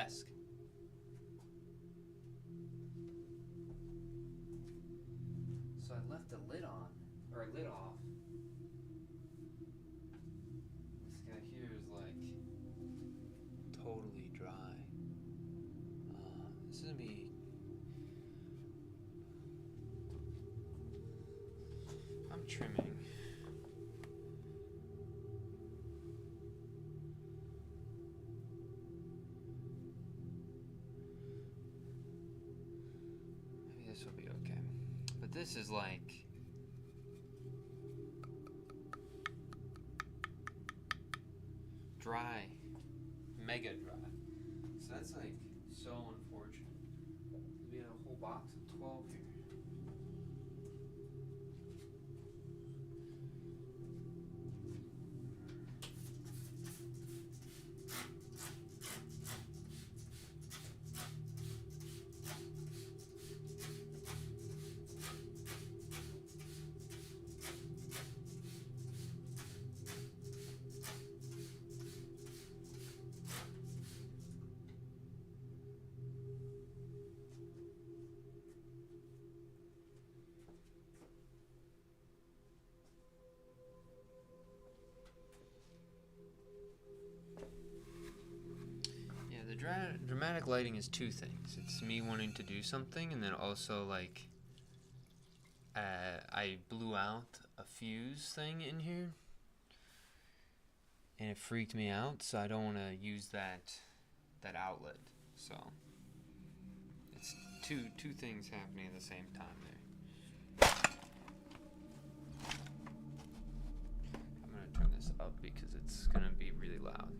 desk. So I left the lid on, or lid off. This guy here is like totally dry. This is gonna be. I'm trimming. Maybe this will be okay. But this is like. Dry. Mega dry. So that's like so unfortunate. We had a whole box of 12 here. Dramatic lighting is two things. It's me wanting to do something, and then also like I blew out a fuse thing in here, and it freaked me out. So I don't want to use that outlet. So it's two things happening at the same time there. I'm gonna turn this up because it's gonna be really loud.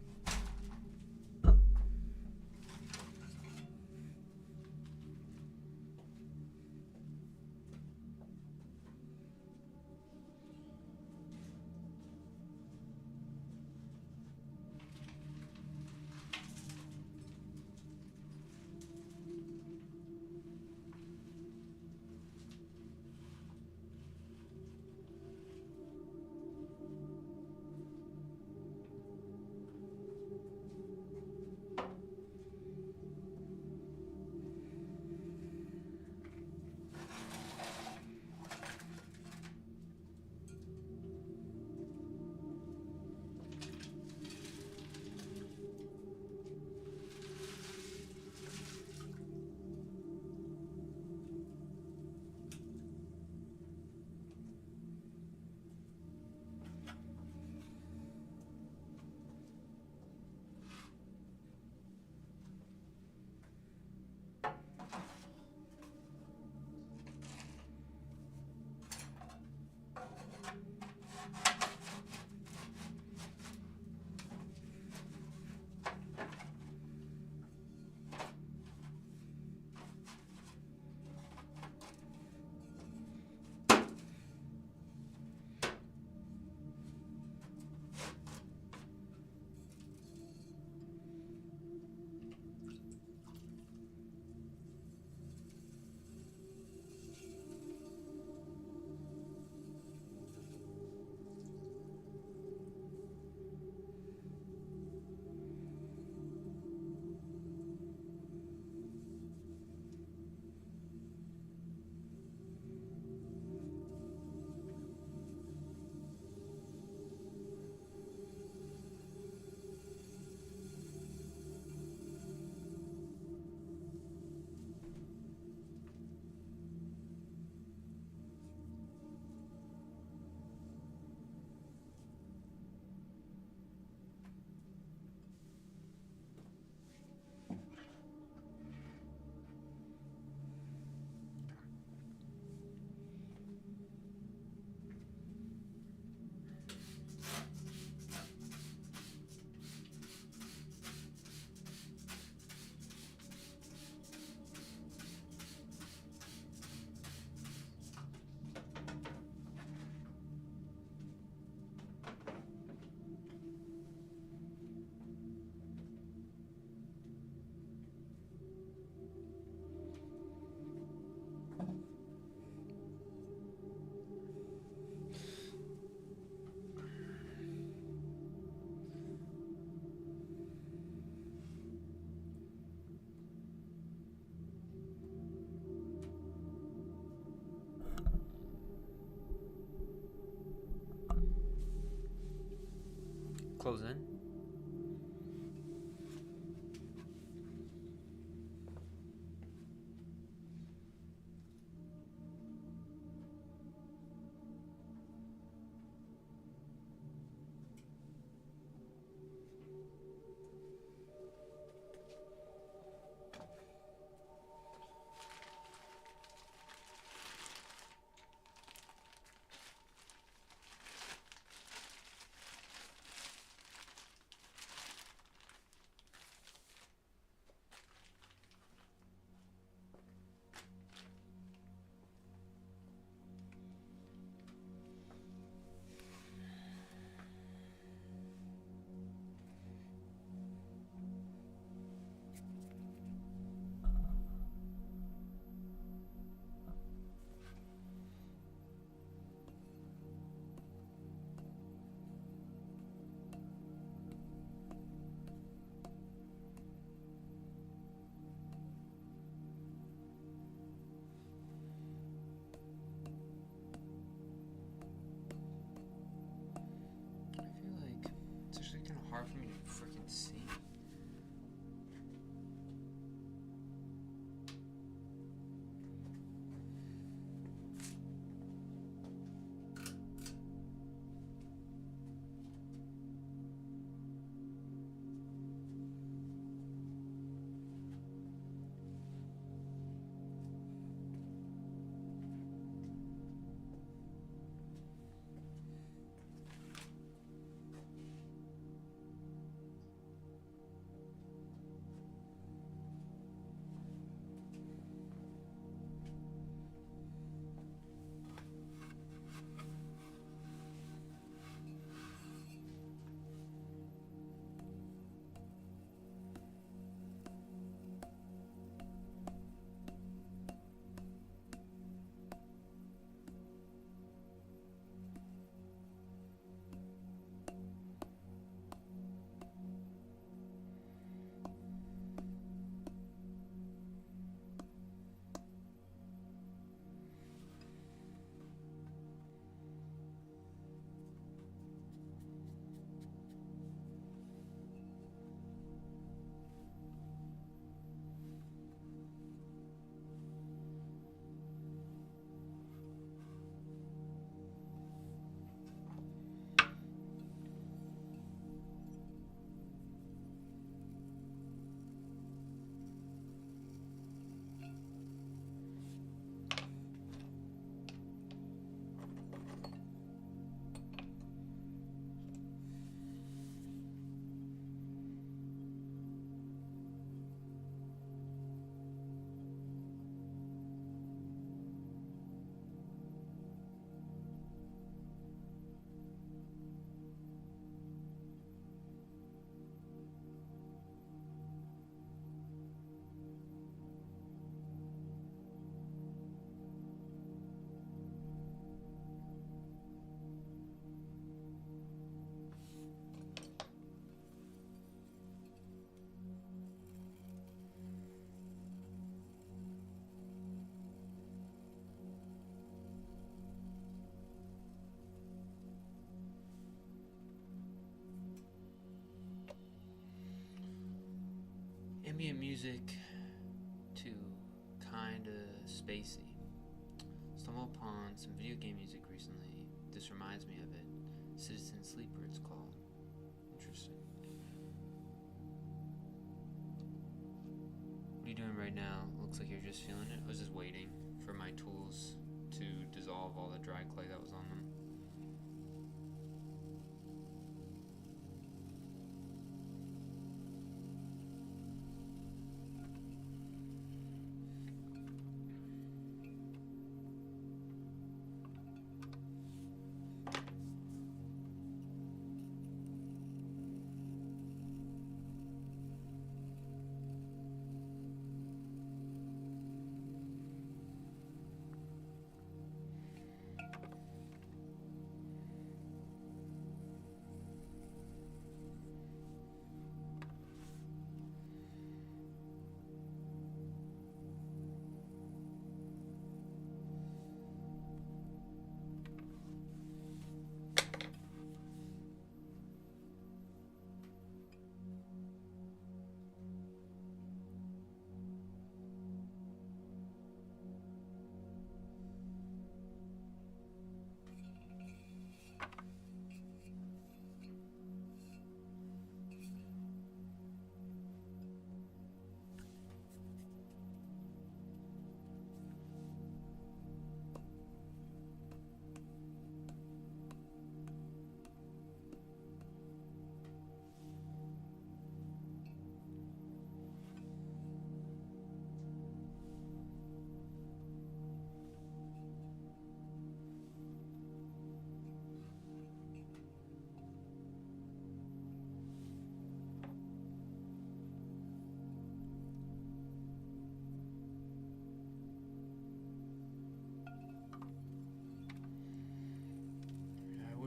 close in. Hard for me to freaking see. Ambient music to kinda spacey. Stumbled upon some video game music recently. This reminds me of it. Citizen Sleeper, it's called. Interesting. What are you doing right now? Looks like you're just feeling it. I was just waiting for my tools to dissolve all the dry clay that was on them.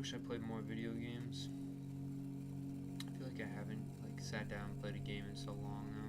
wish I played more video games. I feel like I haven't sat down and played a game in so long now.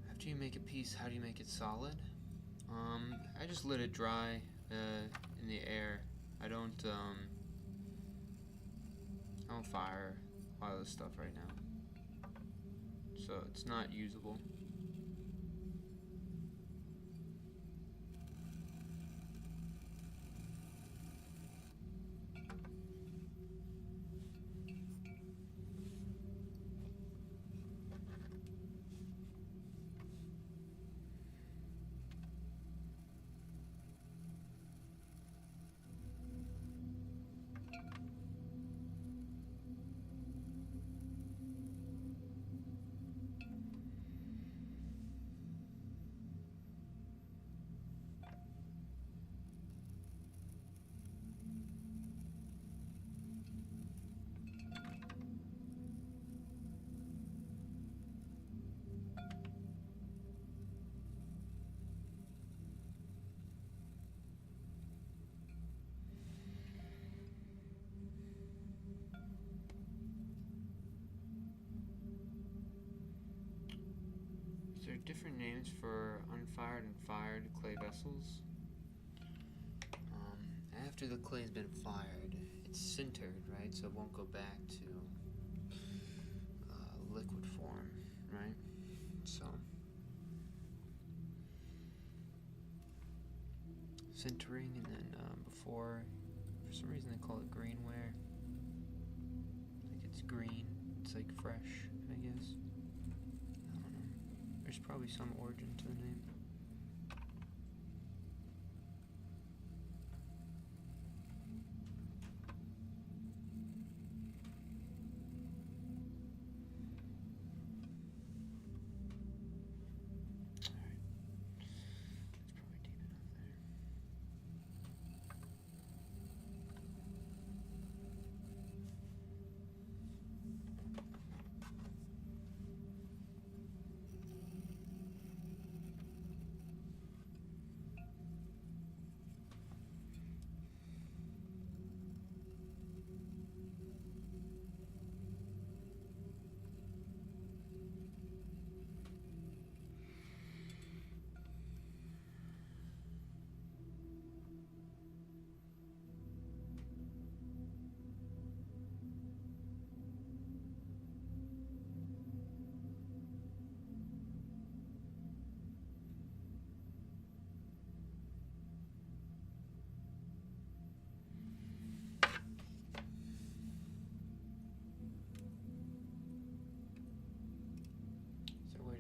After you make a piece, how do you make it solid? I just let it dry in the air. I don't fire a lot of this stuff right now, so it's not usable. Is there different names for unfired and fired clay vessels? After the clay's been fired, it's sintered, right? So it won't go back to liquid form, right? So sintering, and then before, for some reason they call it greenware. Like it's green, it's like fresh, I guess. I don't know. There's probably some origin to the name.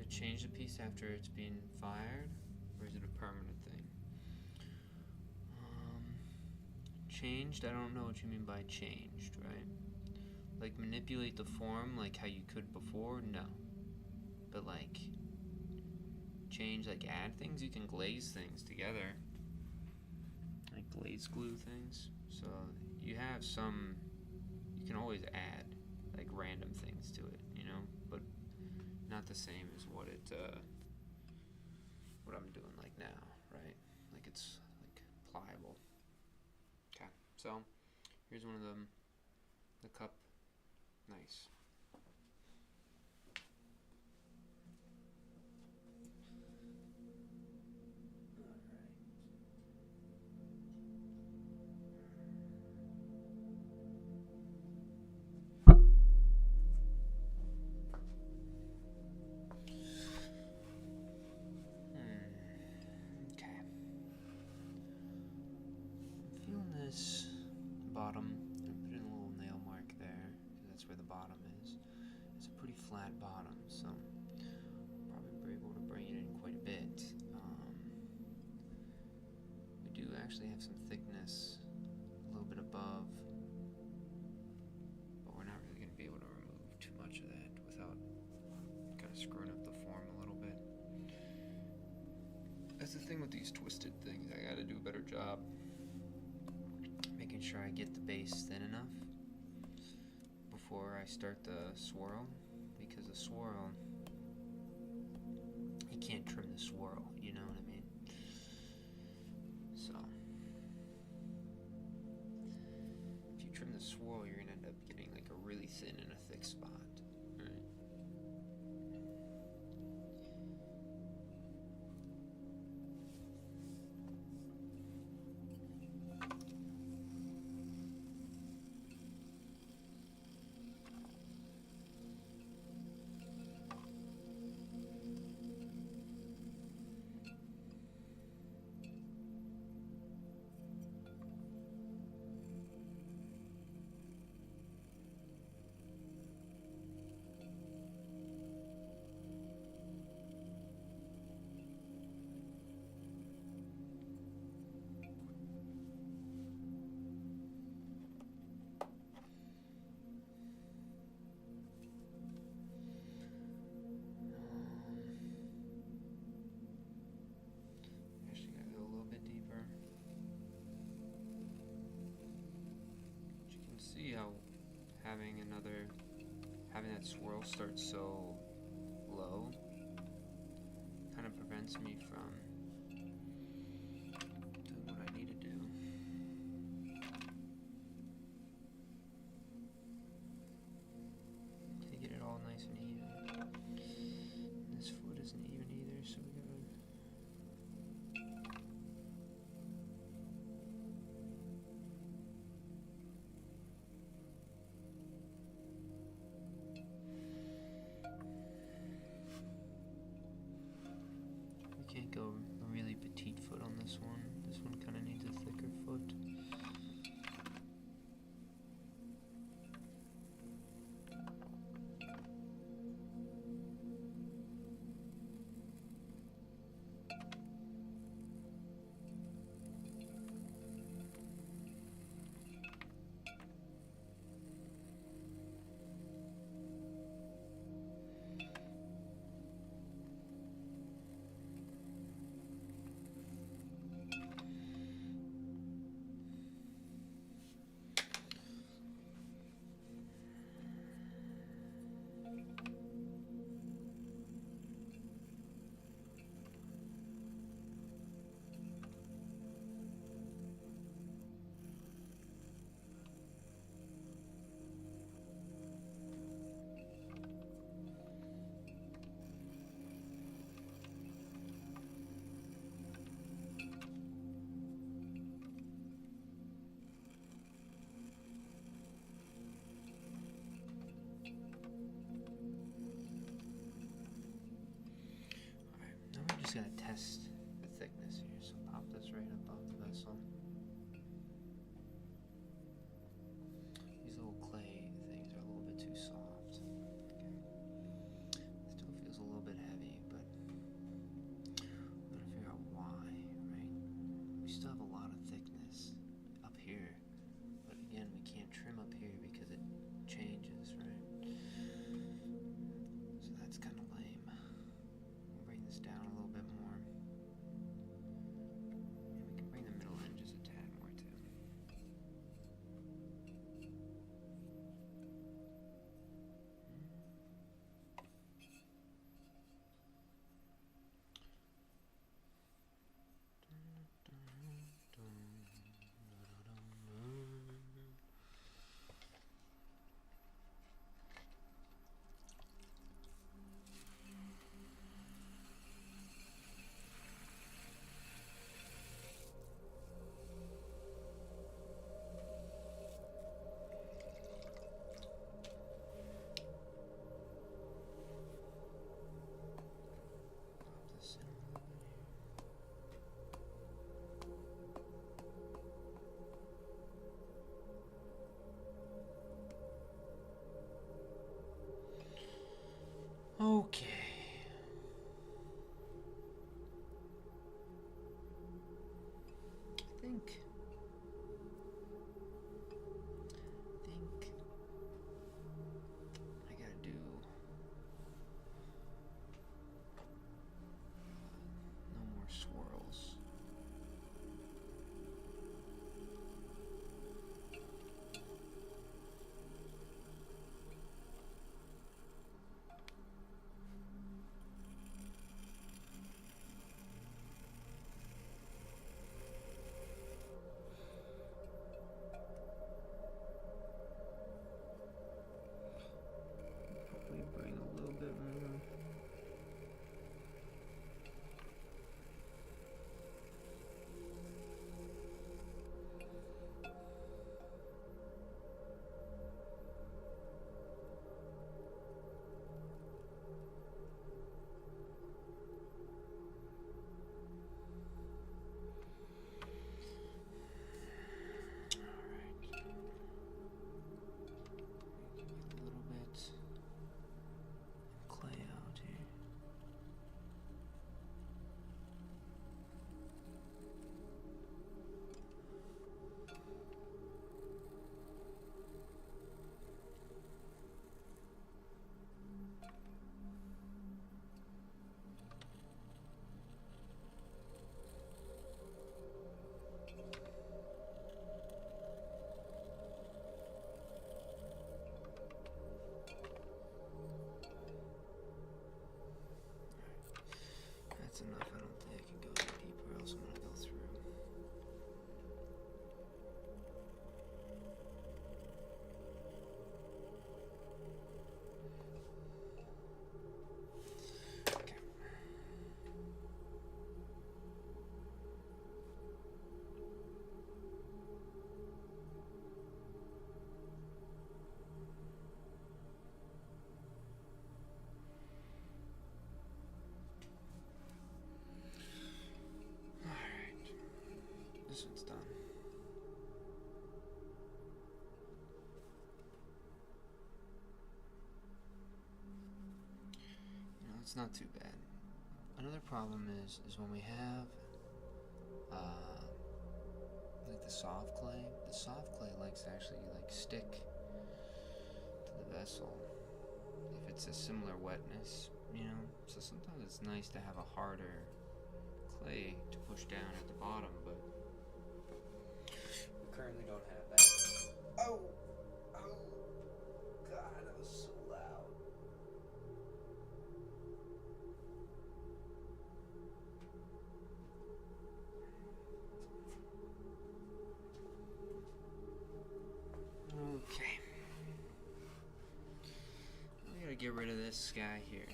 Change the piece after it's been fired, or is it a permanent thing? Changed, I don't know what you mean by changed, right? Like manipulate the form like how you could before? No. But like change, like add things, you can glaze things together. Like glaze glue things. So you have some, you can always add like random things to it, you know? But not the same as what I'm doing like now, right? Like it's like pliable. Okay, so here's one of them, the cup, nice. flat bottom, so probably be able to bring it in quite a bit. We do actually have some thickness a little bit above, but we're not really going to be able to remove too much of that without kind of screwing up the form a little bit. That's the thing with these twisted things. I got to do a better job making sure I get the base thin enough before I start the swirl, because the swirl, you can't trim the swirl, you know what I mean? So if you trim the swirl, you're gonna end up getting like a really thin and a thick spot, right? See how having that swirl start so low kind of prevents me from doing what I need to do. To get it all nice and even. This foot isn't even either, so we gotta. Can't go a really petite foot on this one. This one kind of needs a thicker foot. Just gonna test the thickness here, so pop this right above the vessel. These little clay things are a little bit too soft. Okay. Still feels a little bit heavy, but I'm gonna figure out why, right? We still have a lot of thickness up here, but again, we can't trim up here because it changes, right? So that's kind of lame. We'll bring this down a little bit more. And we can bring the middle edges it's not too bad. Another problem is when we have like the soft clay. The soft clay likes to actually like stick to the vessel if it's a similar wetness, you know. So sometimes it's nice to have a harder clay to push down at the bottom, but we currently don't have that. Oh, oh, God, that was so loud. Okay. We gotta get rid of this guy here.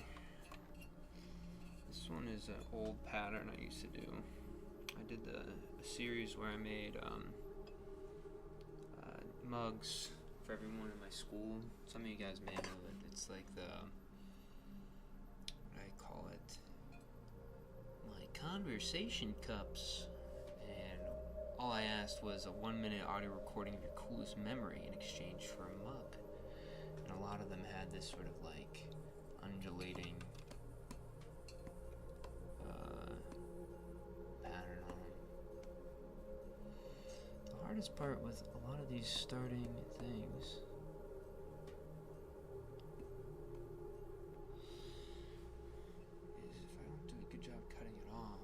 This one is an old pattern I used to do. I did a series where I made mugs for everyone in my school. Some of you guys may know it. It's like the, what do I call it? My conversation cups. And all I asked was a 1-minute audio recording of your coolest memory in exchange for a mug. And a lot of them had this sort of like undulating pattern on them. The hardest part with a lot of these starting things is if I don't do a good job cutting it off,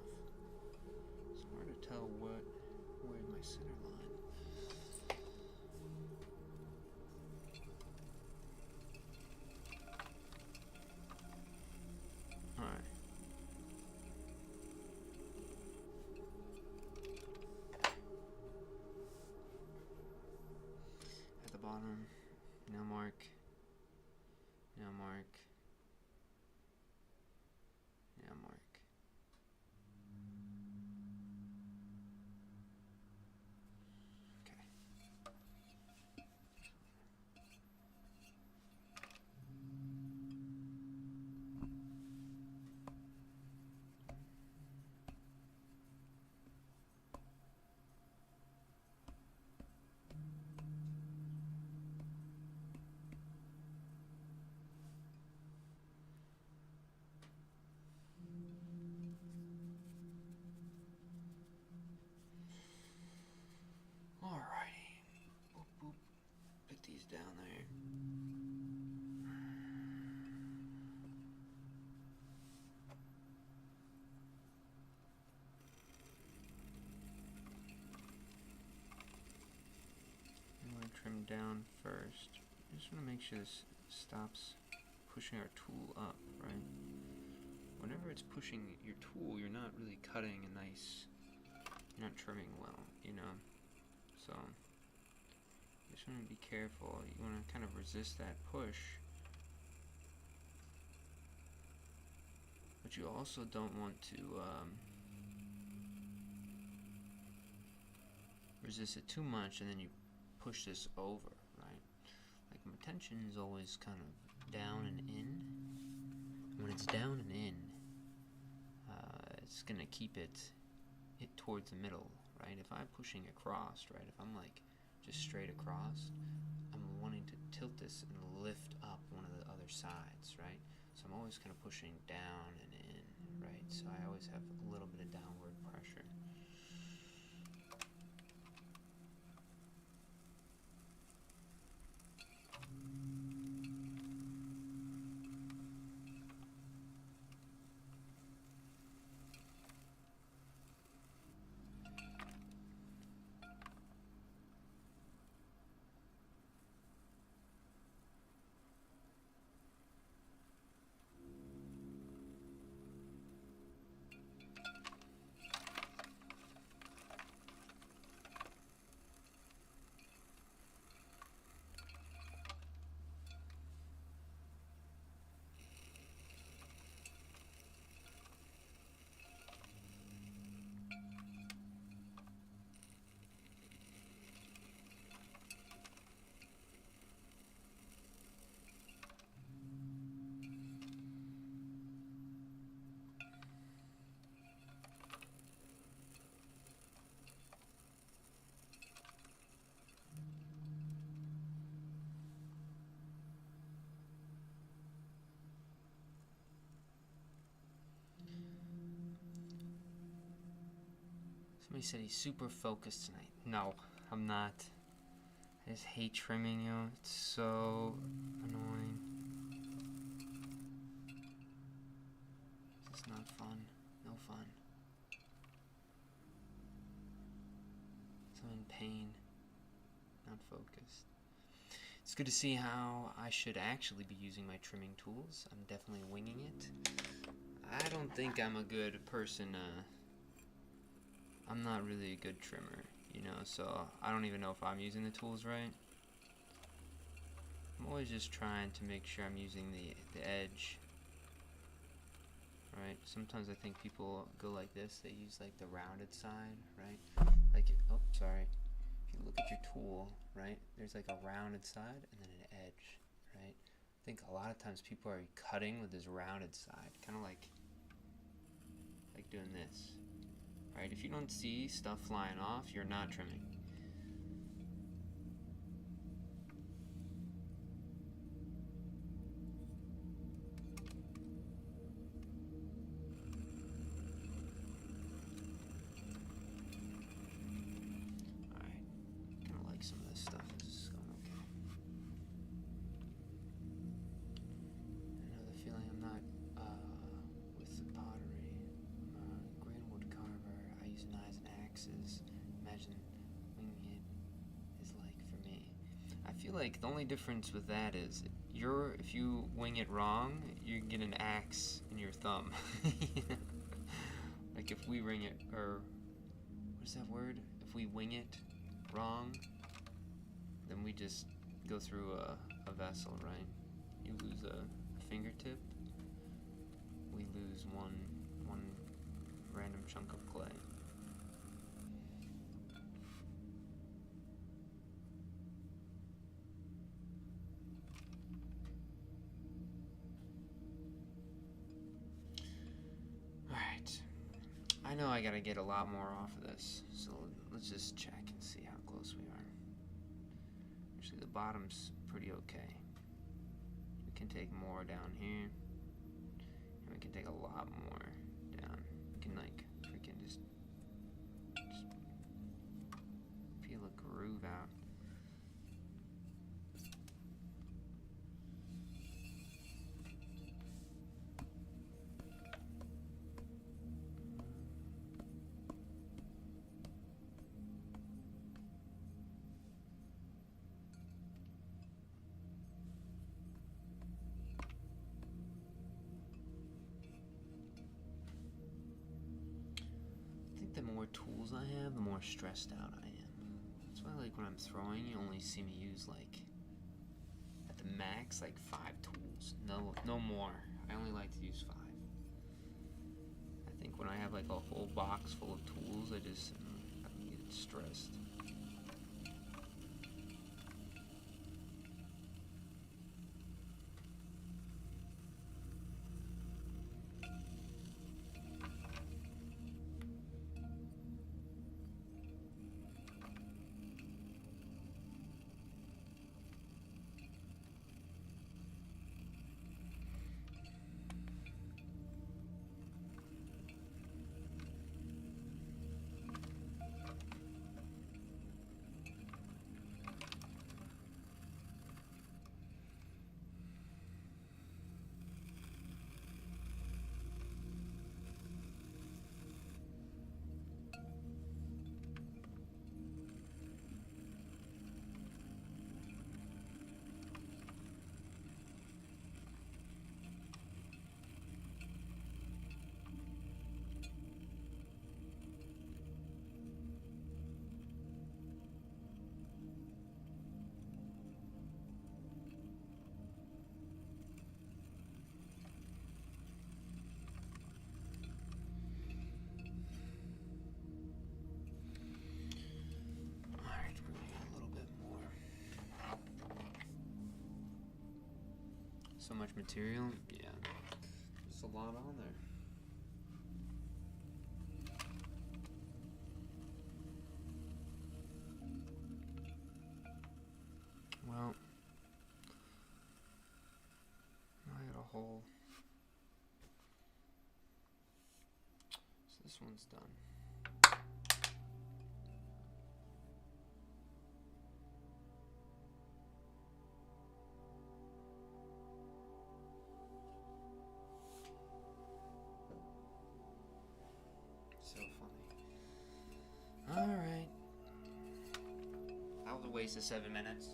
it's hard to tell where's my center line. Alright. At the bottom, nail mark, nail mark, nail mark. Okay. Alrighty. Boop, boop. Put these down there. I'm going to trim down first. I just want to make sure this stops pushing our tool up, right? Whenever it's pushing your tool, you're not really cutting a nice, you're not trimming well, you know? So, you just want to be careful. You want to kind of resist that push. But you also don't want to resist it too much and then you push this over, right? Like my tension is always kind of down and in. When it's down and in, it's gonna keep it towards the middle, right? If I'm pushing across, right? If I'm like just straight across, I'm wanting to tilt this and lift up one of the other sides, right? So I'm always kind of pushing down and in, right? So I always have a little bit of downward pressure. Somebody said he's super focused tonight. No, I'm not. I just hate trimming, you know. It's so annoying. It's just not fun. No fun. So I'm in pain. Not focused. It's good to see how I should actually be using my trimming tools. I'm definitely winging it. I don't think I'm a good person. I'm not really a good trimmer, you know, so I don't even know if I'm using the tools right. I'm always just trying to make sure I'm using the edge, right? Sometimes I think people go like this. They use like the rounded side, right? Like, oh, sorry. If you look at your tool, right, there's like a rounded side and then an edge, right? I think a lot of times people are cutting with this rounded side, kind of like doing this, right? If you don't see stuff flying off, you're not trimming. Some of this stuff is going okay. Another feeling I'm not with the pottery. I'm a green wood carver. I use knives and axes. Imagine winging it is like for me. I feel like the only difference with that is if you wing it wrong, you get an axe in your thumb. Like if we ring it, or what's that word? If we wing it wrong, then we just go through a vessel, right? You lose a fingertip, we lose one random chunk of clay. Alright, I know I gotta get a lot more off of this, so let's just check and see how close we are. Actually, the bottom's pretty okay. We can take more down here, and we can take a lot more down. We can like freaking just feel a groove out. The more tools I have, the more stressed out I am. That's why, like, when I'm throwing, you only see me use, like, at the max, like 5 tools. No more. I only like to use 5. I think when I have, like, a whole box full of tools, I get stressed. So much material, yeah. There's a lot on there. Well, I got a hole. So this one's done. Alright. That was a waste of 7 minutes.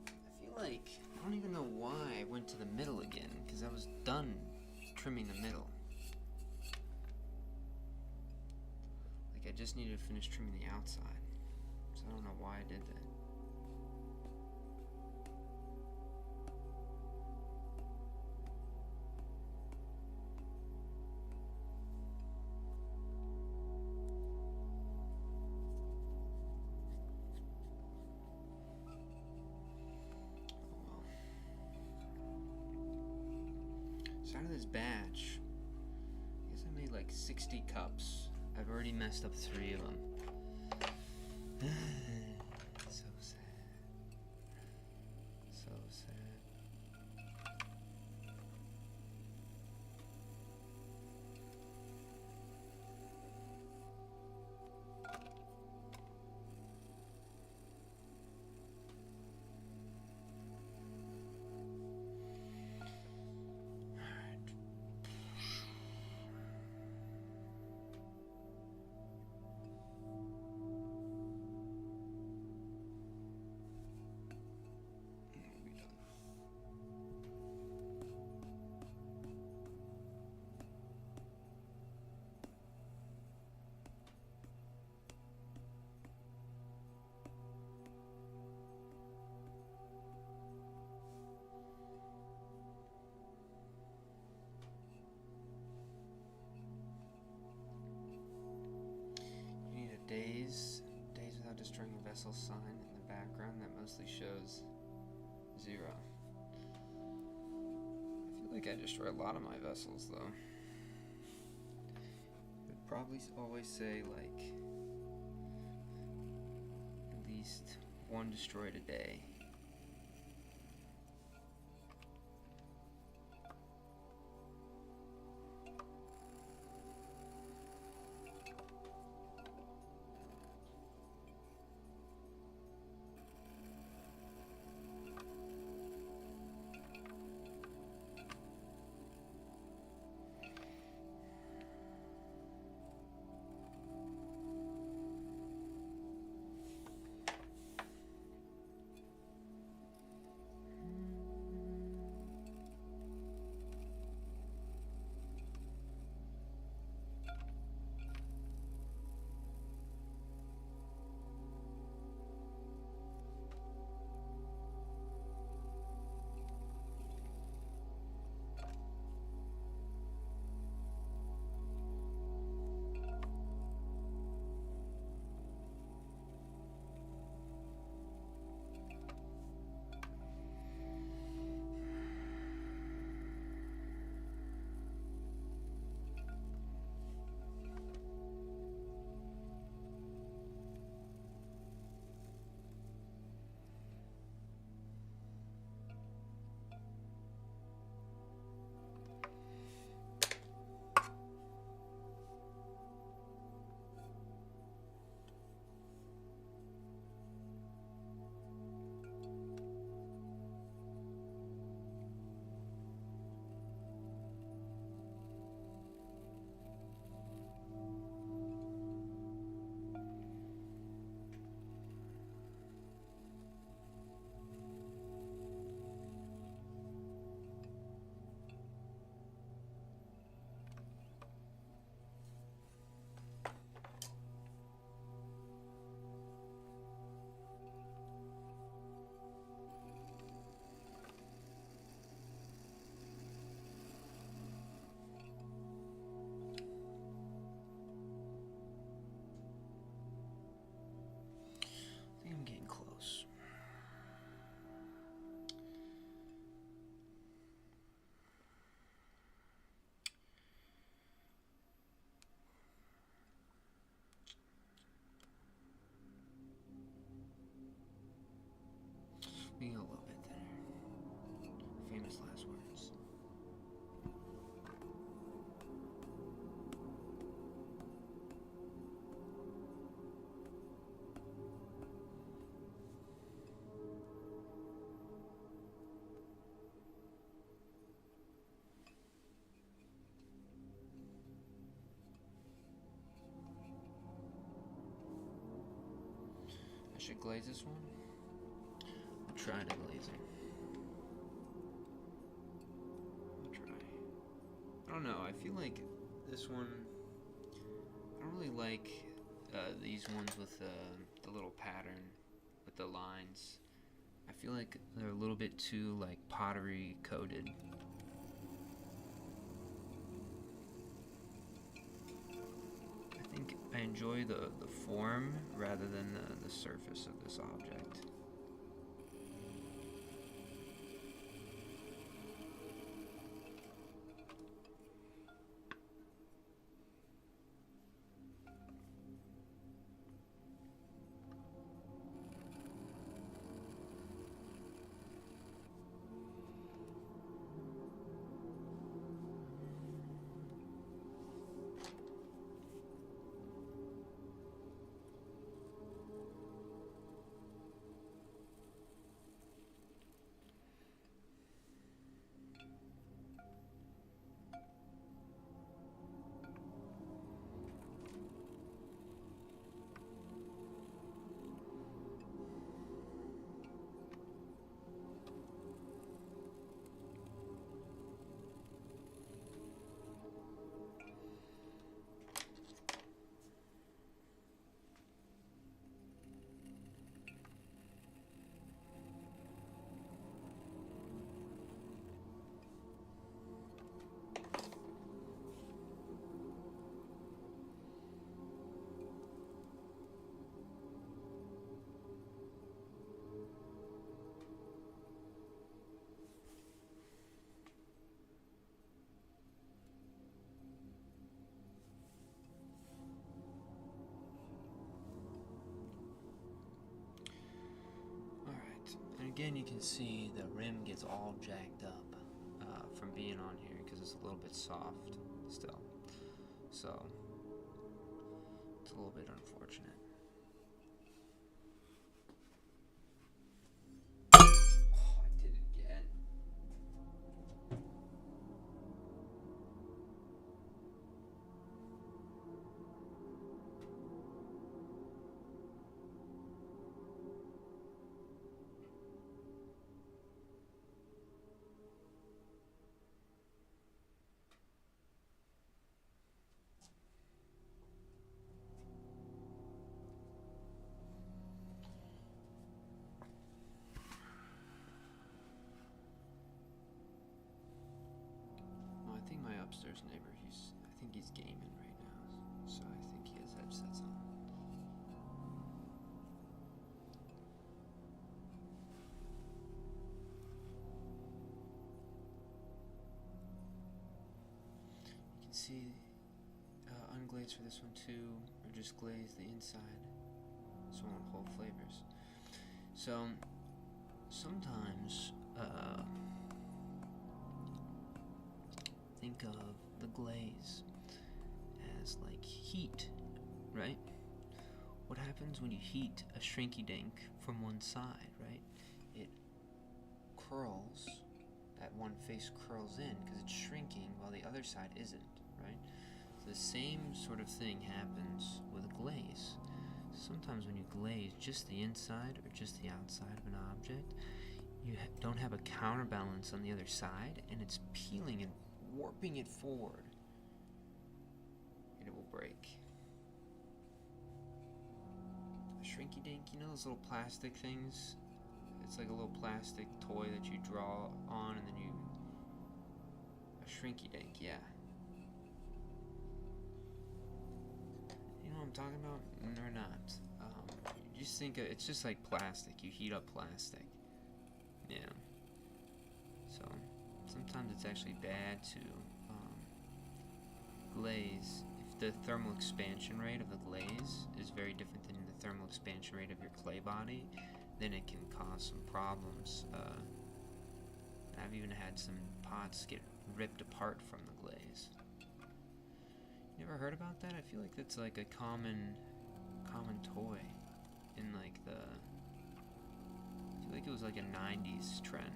I feel like, I don't even know why I went to the middle again, because I was done trimming the middle. Like, I just needed to finish trimming the outside. So I don't know why I did that. So out of this batch, I guess I made like 60 cups. I've already messed up 3 of them. So sad. So sad. Days without destroying a vessel sign in the background that mostly shows 0. I feel like I destroy a lot of my vessels though. It would probably always say like at least 1 destroyed a day. Being a little bit thinner. Famous last words. I should glaze this one. I'll try to glaze it. I'll try. I don't know, I feel like this one, I don't really like these ones with the little pattern with the lines. I feel like they're a little bit too like pottery coated. I think I enjoy the form rather than the surface of this object. Again, you can see the rim gets all jacked up from being on here because it's a little bit soft still. So, it's a little bit unfortunate. Oh, I did it again. I think my upstairs neighbor, I think he's gaming right now, so I think he has headsets on. You can see unglaze for this one too, or just glaze the inside, so it won't hold flavors. So, sometimes, think of the glaze as like heat, right? What happens when you heat a shrinky dink from one side, right? It curls, that one face curls in because it's shrinking while the other side isn't, right? So the same sort of thing happens with a glaze. Sometimes when you glaze just the inside or just the outside of an object, you don't have a counterbalance on the other side, and it's peeling and warping it forward, and it will break. A shrinky dink, you know those little plastic things? It's like a little plastic toy that you draw on, and then you... A shrinky dink, yeah. You know what I'm talking about? Or not. You just think it's just like plastic. You heat up plastic. Yeah. So, sometimes it's actually bad to glaze. If the thermal expansion rate of the glaze is very different than the thermal expansion rate of your clay body, then it can cause some problems. I've even had some pots get ripped apart from the glaze. You ever heard about that? I feel like that's like a common toy in like the... I feel like it was like a 90s trend.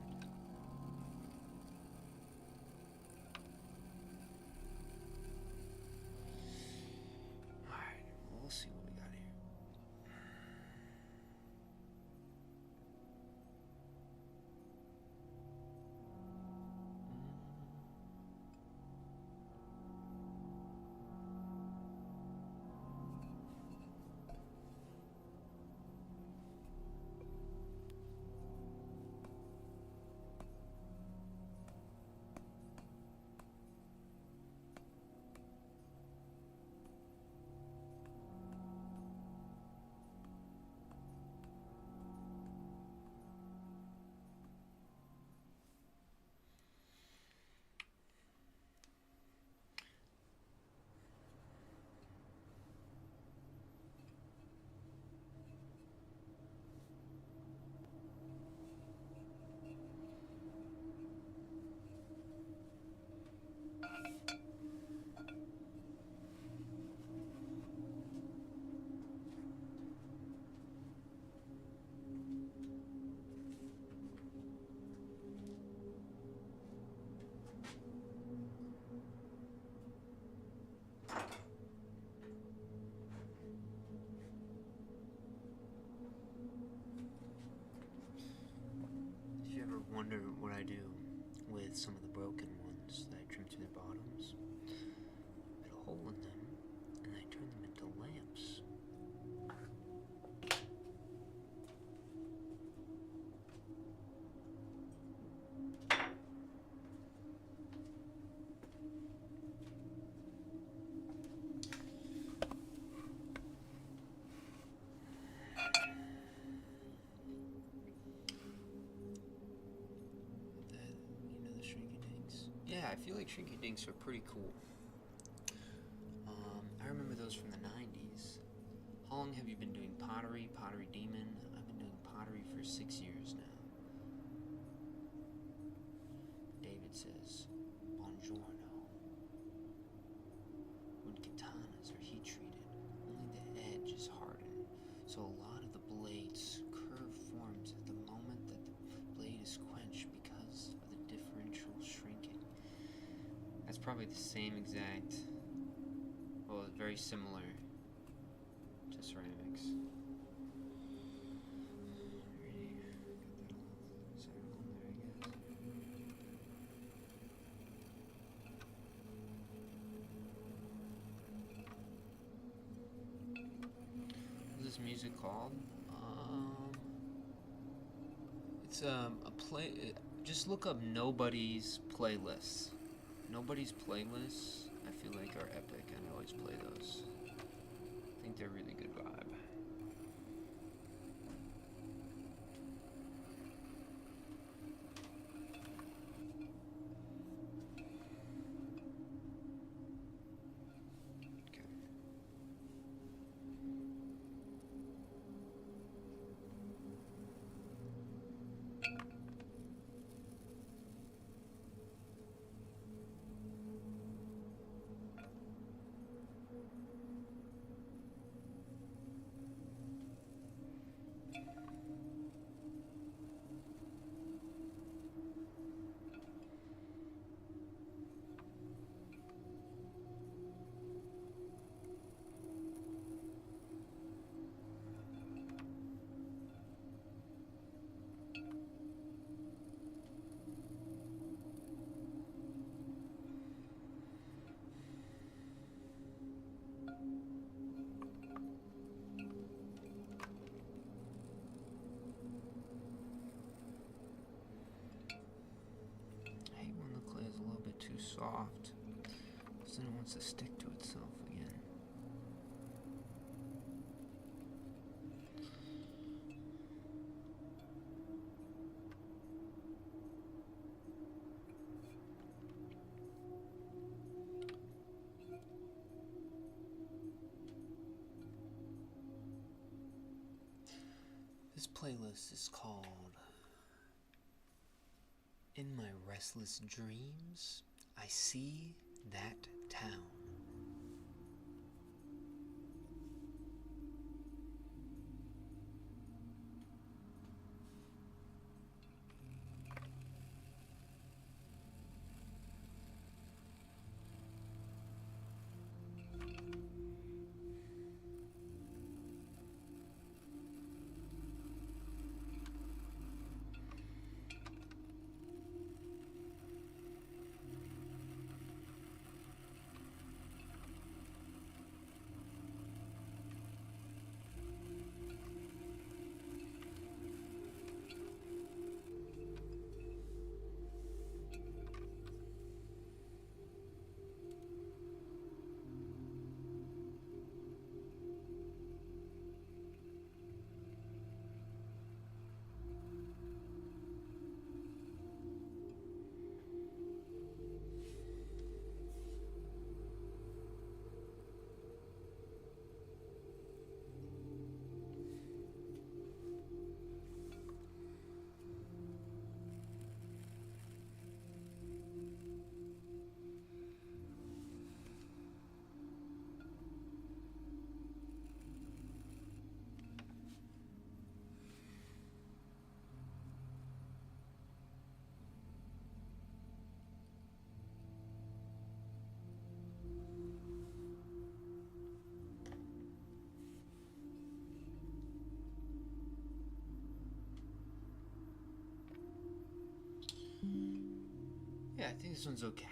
Alright, we'll see what we got here. I do with some of the broken ones that I trim to their bottoms. Put a hole in them, and I turn them into lamps. Yeah, I feel like Shrinky Dinks are pretty cool. I remember those from the 90s. How long have you been doing pottery, Pottery Demon? I've been doing pottery for 6 years now. David says, Buongiorno. When katanas are heat treated, only the edge is hardened, so a lot of the blade's curve forms at the moment that the blade is quenched because of the differential shrinking. That's probably the same exact, well, very similar to ceramics. What's this music called? It's a play. Just look up Nobody's Playlists. Nobody's Playlists, I feel like, are epic, and I always play those. I think they're a really good vibe. Too soft, because then it wants to stick to itself again. This playlist is called In My Restless Dreams, I See That Town. I think this one's okay.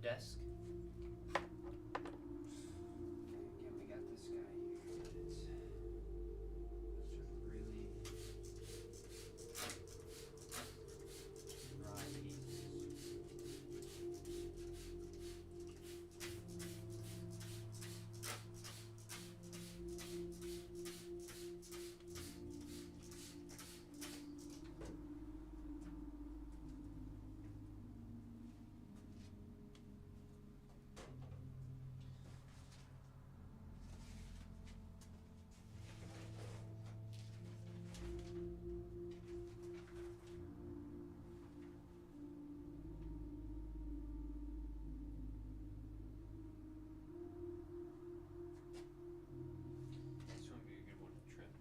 Desk. Again, we got this guy here. It's really dry pieces. This one would be a good one to trim.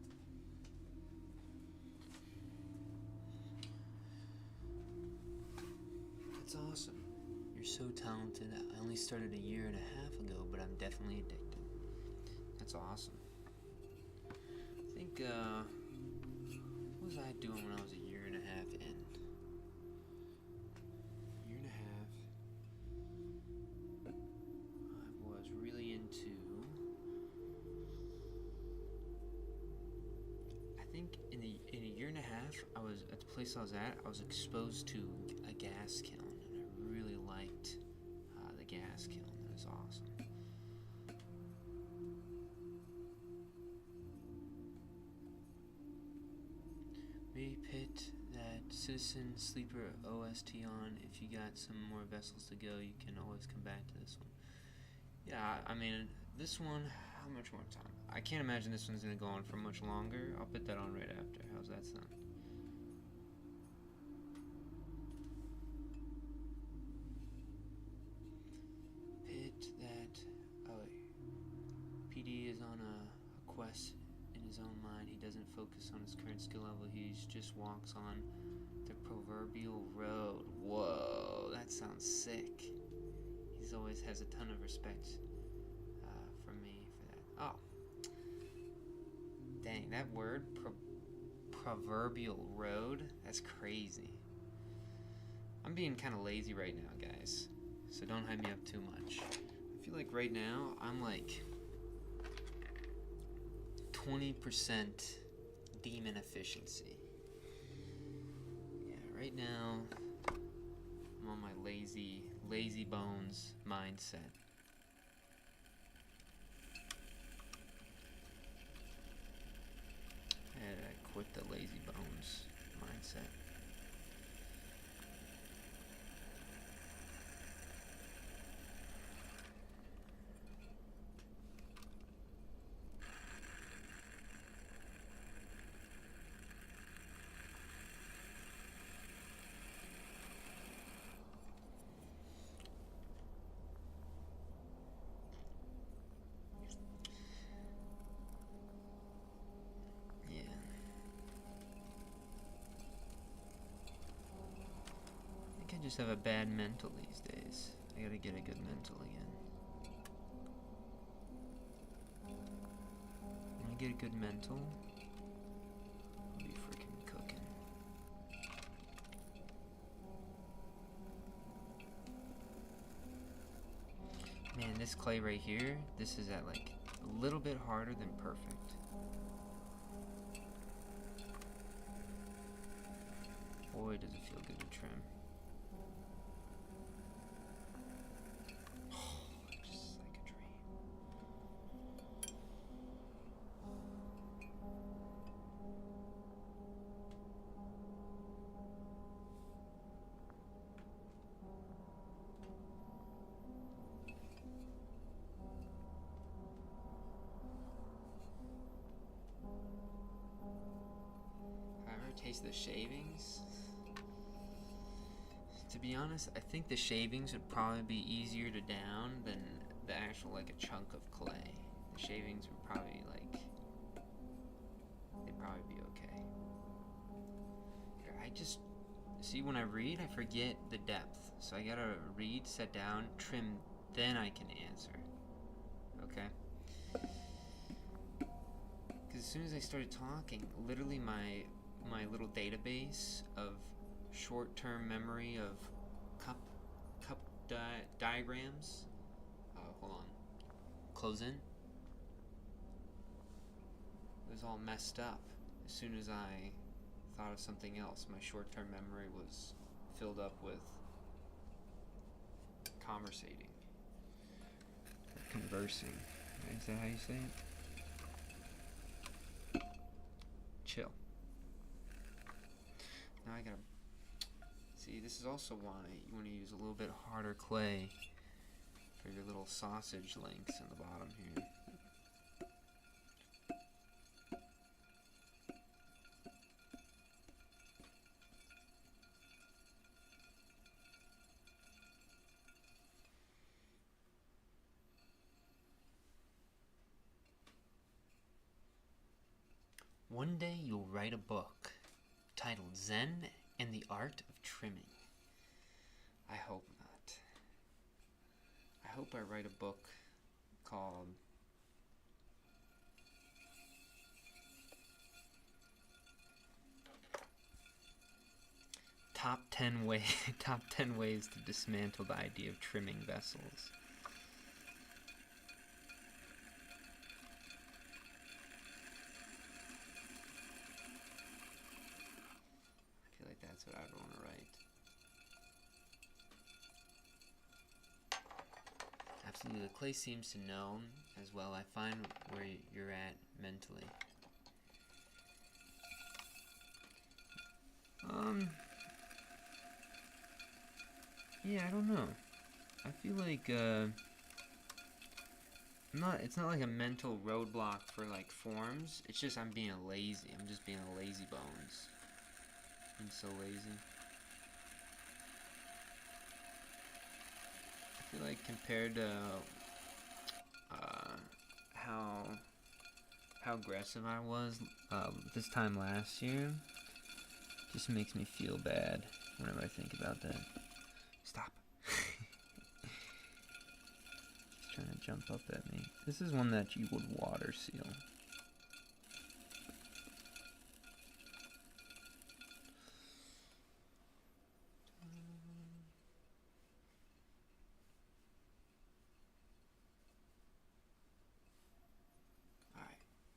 That's awesome. You're so talented. I only started a year and a half ago, but I'm definitely addicted. That's awesome. I think, what was I doing when I was a year and a half in? Year and a half. I was really into, I think in a year and a half, I was at the place I was at, I was exposed to a gas kiln, and I really liked the gas kiln. It was awesome. Maybe put that Citizen Sleeper OST on. If you got some more vessels to go, you can always come back to this one. Yeah, I mean, this one, how much more time? I can't imagine this one's gonna go on for much longer. I'll put that on right after. How's that sound? Pit that, oh, PD is on a quest in his own mind. He doesn't focus on his current skill level. He just walks on the proverbial road. Whoa, that sounds sick. He's always has a ton of respect for me for that. Oh, dang, that word, proverbial road, that's crazy. I'm being kind of lazy right now, guys, so don't hype me up too much. I feel like right now I'm like 20% demon efficiency. Yeah, right now I'm on my lazy bones mindset. And I quit the lazy bones mindset. I just have a bad mental these days. I gotta get a good mental again. When I get a good mental, I'll be freaking cooking. Man, this clay right here, this is at like a little bit harder than perfect. Boy, does it feel good to trim. Just like a dream. Taste the shavings. To be honest, I think the shavings would probably be easier to down than the actual like a chunk of clay. The shavings would probably like they'd probably be okay. Here, I just see, when I read, I forget the depth. So I gotta read, set down, trim, then I can answer. Okay? Because as soon as I started talking, literally my little database of short-term memory of cup diagrams. Hold on. Close in. It was all messed up. As soon as I thought of something else, my short-term memory was filled up with conversating. Conversing. Is that how you say it? Chill. Now I gotta... See, this is also why you want to use a little bit harder clay for your little sausage links in the bottom here. One day you'll write a book titled Zen and the Art of Trimming. I hope not. I hope I write a book called Top 10 Ways to Dismantle the Idea of Trimming Vessels. That's what I'd want to write. Absolutely, the clay seems to know as well. I find where you're at mentally. Yeah, I don't know. I feel like it's not like a mental roadblock for like forms. It's just I'm being lazy. I'm just being a lazy bones. I'm so lazy. I feel like compared to how aggressive I was this time last year, just makes me feel bad whenever I think about that. Stop. He's trying to jump up at me. This is one that you would water seal.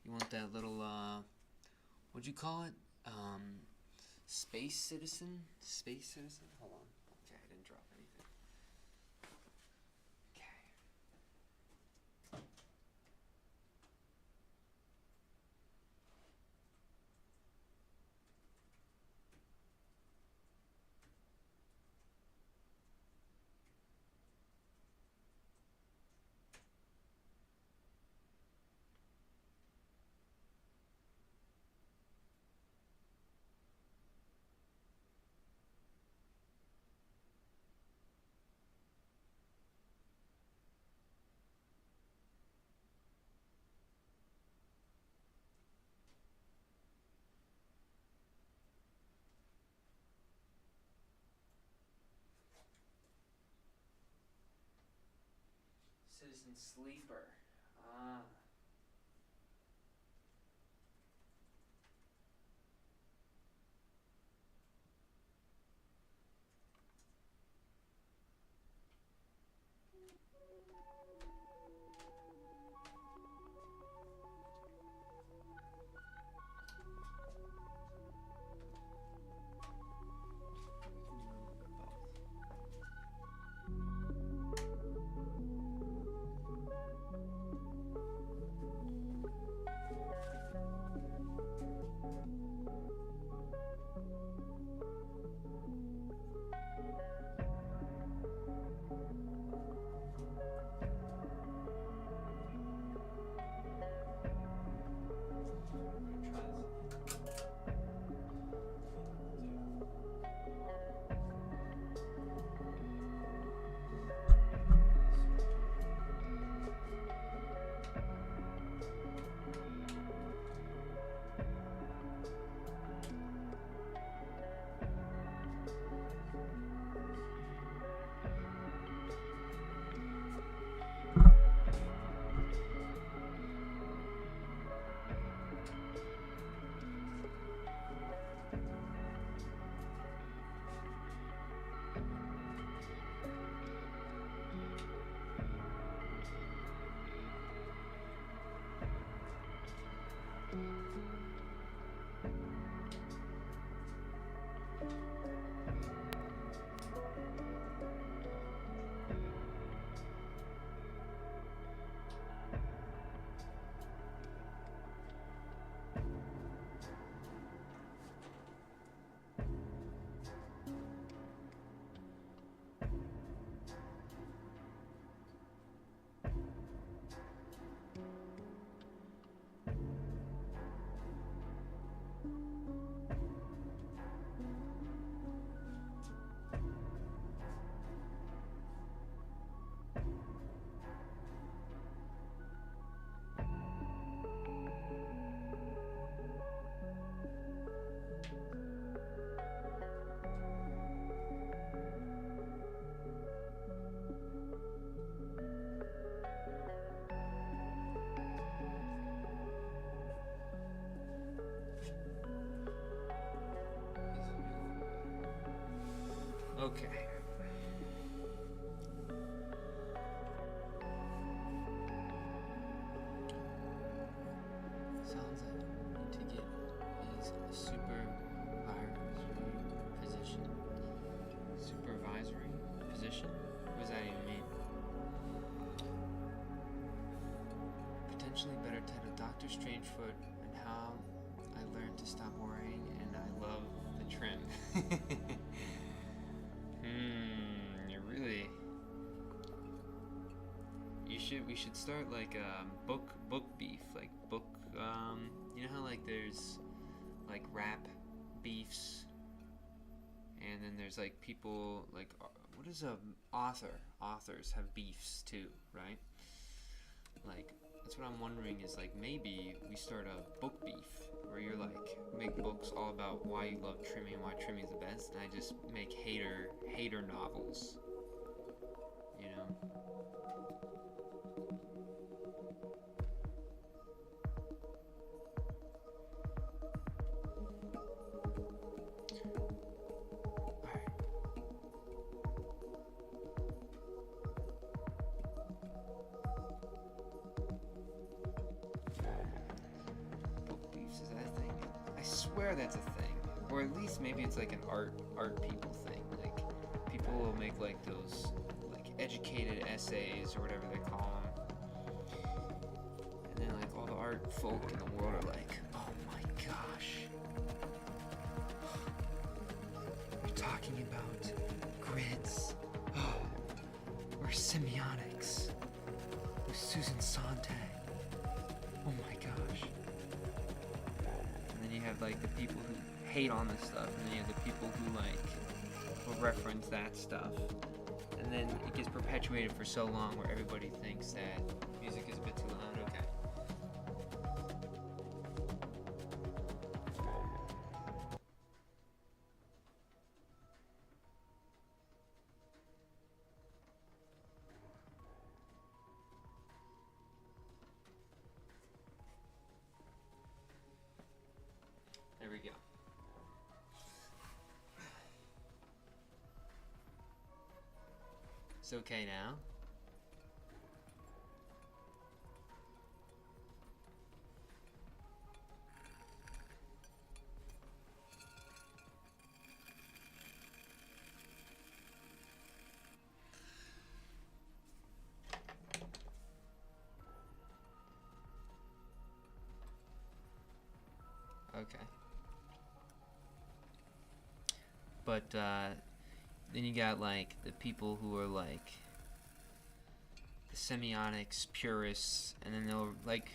You want that little, what'd you call it? Space citizen? Space citizen? Hold on. Okay, I didn't drop anything. Okay. Citizen sleeper. Ah. Okay. Sounds like to get his supervisory position. Supervisory position? What does that even mean? Potentially better title, Dr. Strangefoot and How I Learned to Stop Worrying and I Love the Trim. You really... We should start like book beef, like book, you know how like there's like rap beefs, and then there's like people like, what is a authors have beefs too, right? Like, that's what I'm wondering is like maybe we start a book beef where you're like make books all about why you love trimming and why trimming is the best, and I just make hater novels, you know. That's a thing, or at least maybe it's like an art people thing. Like people will make like those like educated essays or whatever they call them, and then like all the art folk in the world are like, oh my gosh, you're talking about grids or semiotics with Susan Sontag. Oh my gosh. You have like the people who hate on this stuff, and then you have the people who like will reference that stuff, and then it gets perpetuated for so long where everybody thinks that music is a bit too loud. Okay. There we go. It's okay now. Okay. But then you got like the people who are like the semiotics purists, and then they'll like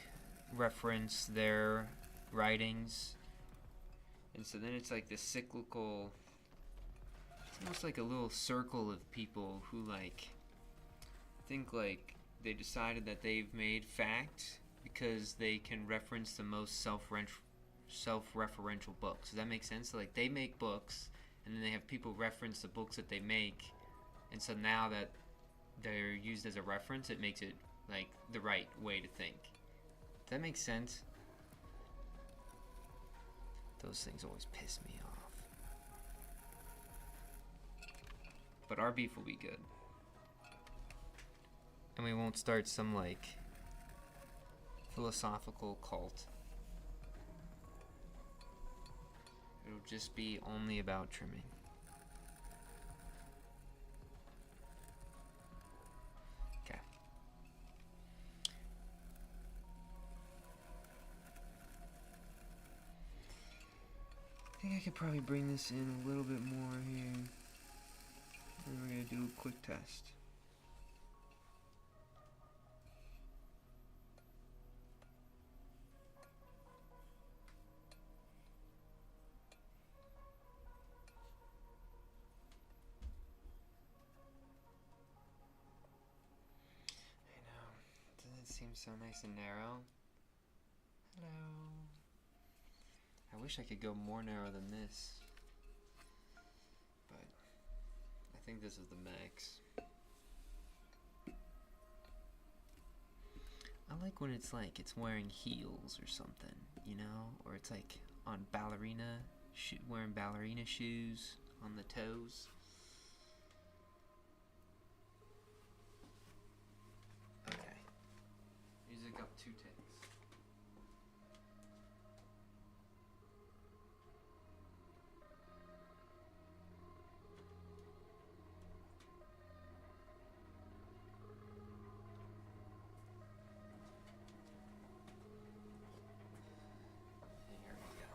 reference their writings, and so then it's like this cyclical, it's almost like a little circle of people who like think like they decided that they've made fact because they can reference the most self-referential books. Does that make sense? So like they make books, and then they have people reference the books that they make, and so now that they're used as a reference, it makes it like the right way to think. Does that make sense? Those things always piss me off. But our beef will be good. And we won't start some like philosophical cult. It'll just be only about trimming. Okay. I think I could probably bring this in a little bit more here. And we're going to do a quick test. Seems so nice and narrow. Hello. I wish I could go more narrow than this, but I think this is the max. I like when it's like it's wearing heels or something, you know, or it's like on wearing ballerina shoes on the toes. pick up 2 takes. Here we go.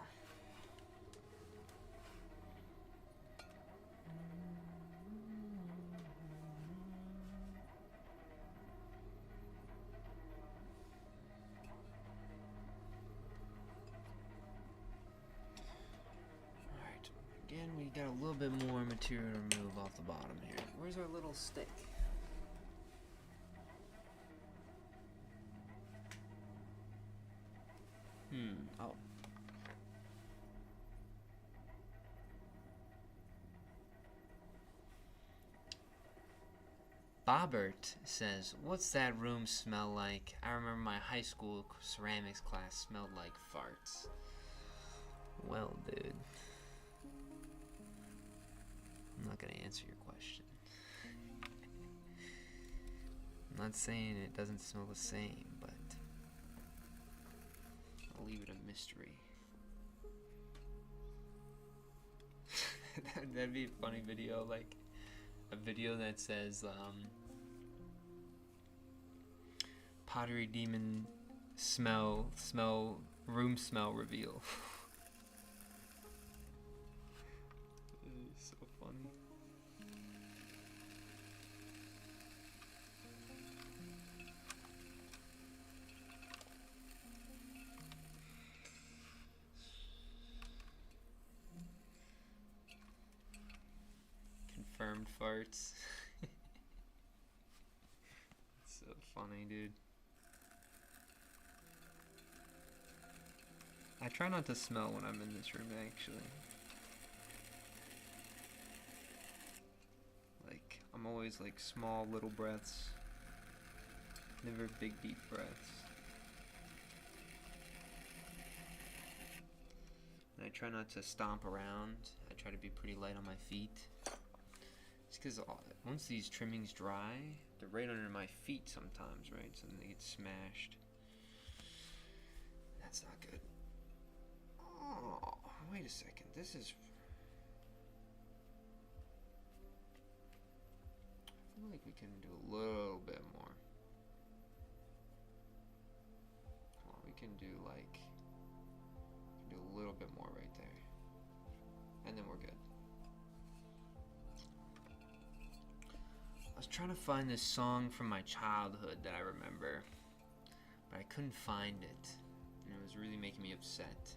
Alright, again we got a little bit more material to remove off the bottom here. Where's our little stick? Oh. Bobbert says, "What's that room smell like? I remember my high school ceramics class smelled like farts." Well, dude, I'm not gonna answer your question. I'm not saying it doesn't smell the same, but I'll leave it a mystery. That'd be a funny video, like a video that says Pottery demon room smell reveal. It's so funny. Confirmed farts. It's so funny, dude. I try not to smell when I'm in this room, actually. Like, I'm always like small little breaths, never big deep breaths. And I try not to stomp around. I try to be pretty light on my feet. It's because once these trimmings dry, they're right under my feet sometimes, right? So then they get smashed. That's not good. Oh, wait a second. This is... I feel like we can do a little bit more. Come on, we can do like... do a little bit more right there. And then we're good. I was trying to find this song from my childhood that I remember, but I couldn't find it, and it was really making me upset.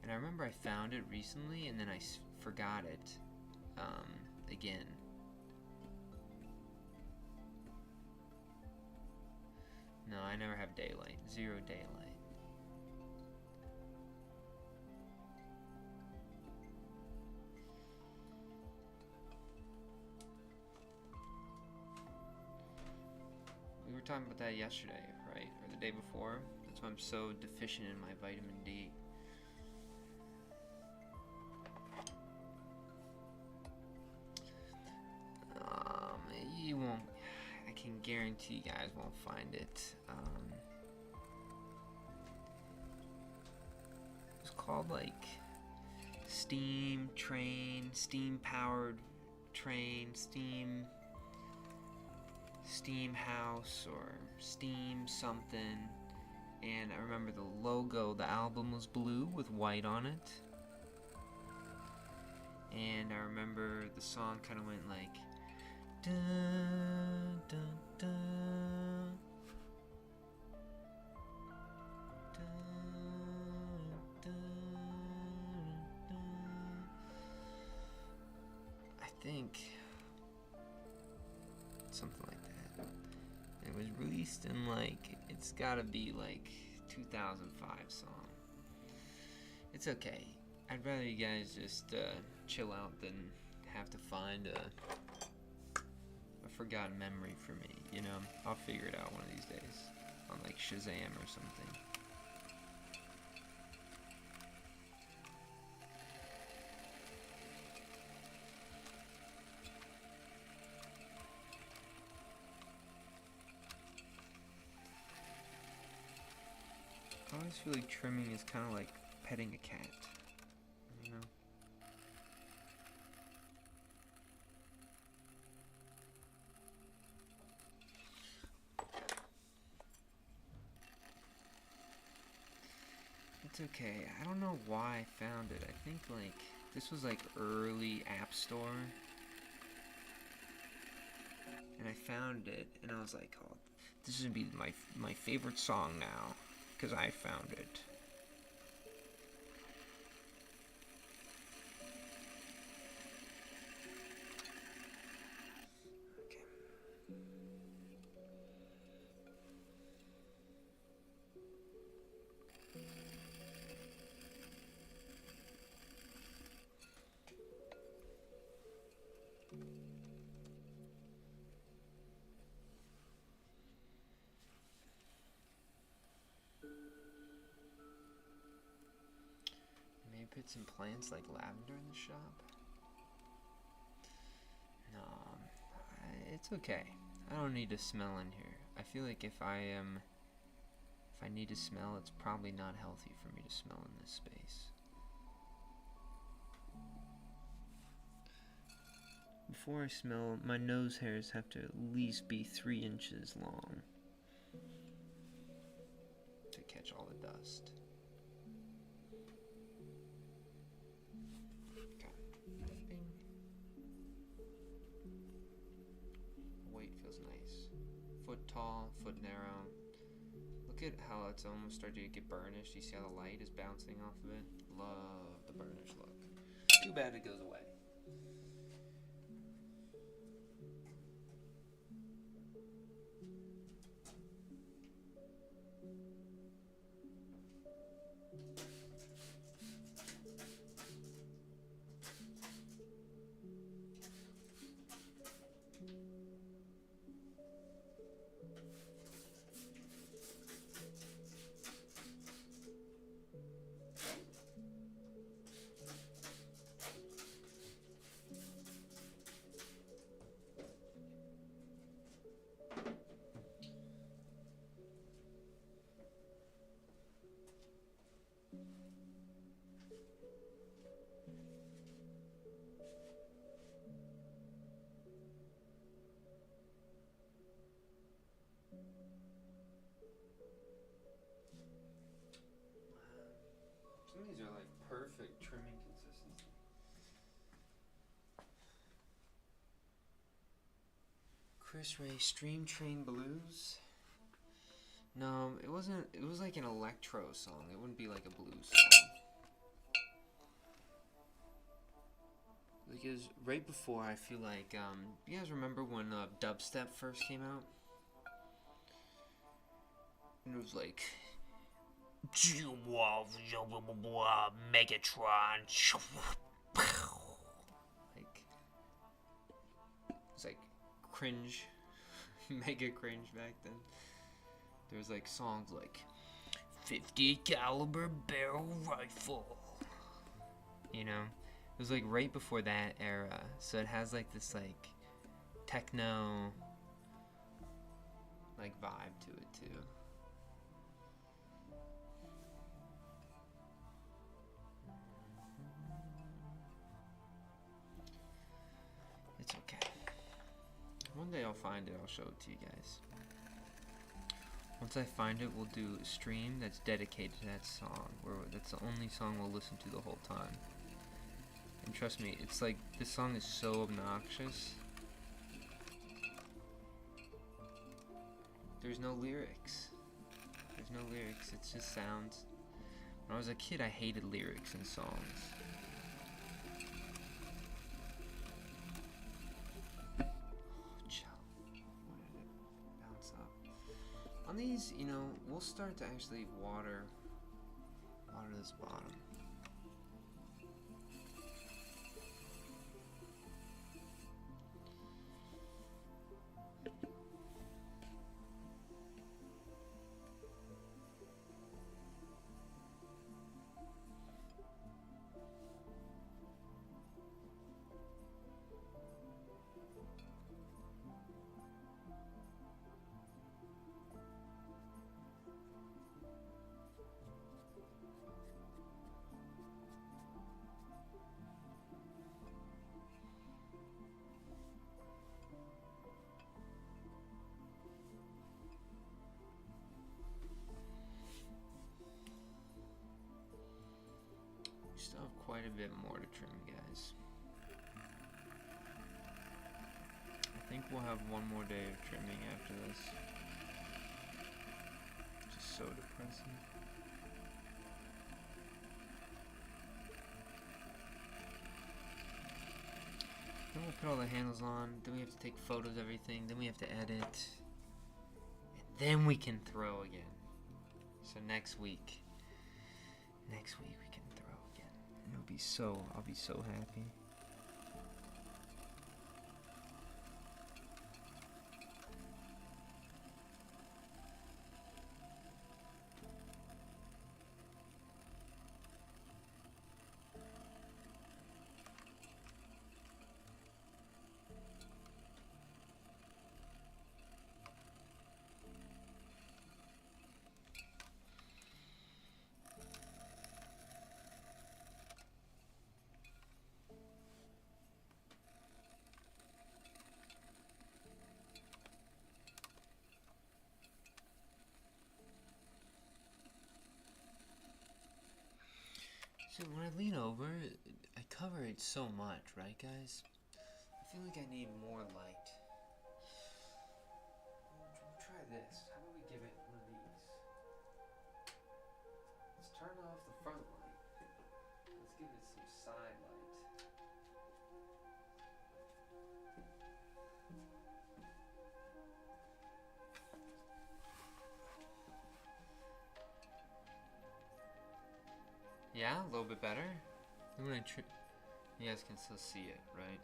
And I remember I found it recently, and then I forgot it again. No, I never have daylight. 0 daylight. We were talking about that yesterday, right? Or the day before. That's why I'm so deficient in my vitamin D. You won't... I can guarantee you guys won't find it. It's called like steam train, steam powered train, steam house, or steam something. And I remember the logo, the album was blue with white on it. And I remember the song kind of went like dun, dun, dun, dun, dun, dun. I think something like that. And it was released in like, it's gotta be like 2005 song. It's okay. I'd rather you guys just chill out than have to find a forgotten memory for me, you know? I'll figure it out one of these days on like Shazam or something. always feel like trimming is kind of like petting a cat, you know? It's okay. I don't know why I found it. I think like this was like early App Store. And I found it and I was like, oh, this is gonna be my favorite song now because I found it. Maybe put some plants like lavender in the shop. No, it's okay. I don't need to smell in here. I feel like if I need to smell, it's probably not healthy for me to smell in this space. Before I smell, my nose hairs have to at least be 3 inches long to catch all the dust. Okay. Bing. Weight feels nice. Foot tall, foot narrow. Look at how it's almost starting to get burnished. You see how the light is bouncing off of it? Love the burnished look. Too bad it goes away. Some of these are like perfect trimming consistency. Chris Ray, Stream Train Blues? No, it wasn't. It was like an electro song. It wouldn't be like a blues song. Because right before, I feel like, you guys remember when dubstep first came out? And it was like, Megatron. Like, it's like cringe, mega cringe back then. There was like songs like 50 caliber barrel rifle. You know, it was like right before that era, so it has like this like techno like vibe to it too. It's okay. One day I'll find it, I'll show it to you guys. Once I find it, we'll do a stream that's dedicated to that song, where that's the only song we'll listen to the whole time. And trust me, it's like, this song is so obnoxious. There's no lyrics. There's no lyrics, it's just sounds. When I was a kid, I hated lyrics in songs. On these, you know, we'll start to actually water this bottom. bit more to trim, guys. I think we'll have one more day of trimming after this. Just so depressing. Then we'll put all the handles on, then we have to take photos of everything, then we have to edit, and then we can throw again. So next week we can throw again. And I'll be so happy. So when I lean over, I cover it so much, right guys? I feel like I need more light. We'll try this. How about we give it one of these? Let's turn off the front light. Let's give it some side light. Yeah, a little bit better. When I you guys can still see it, right?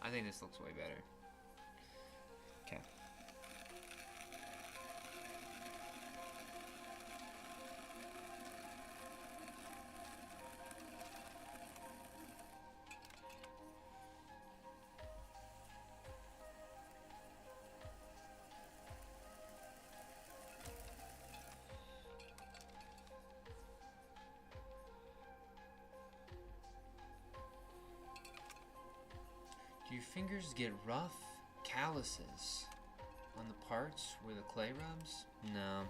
I think this looks way better. Okay. Do your fingers get rough calluses on the parts where the clay rubs? No.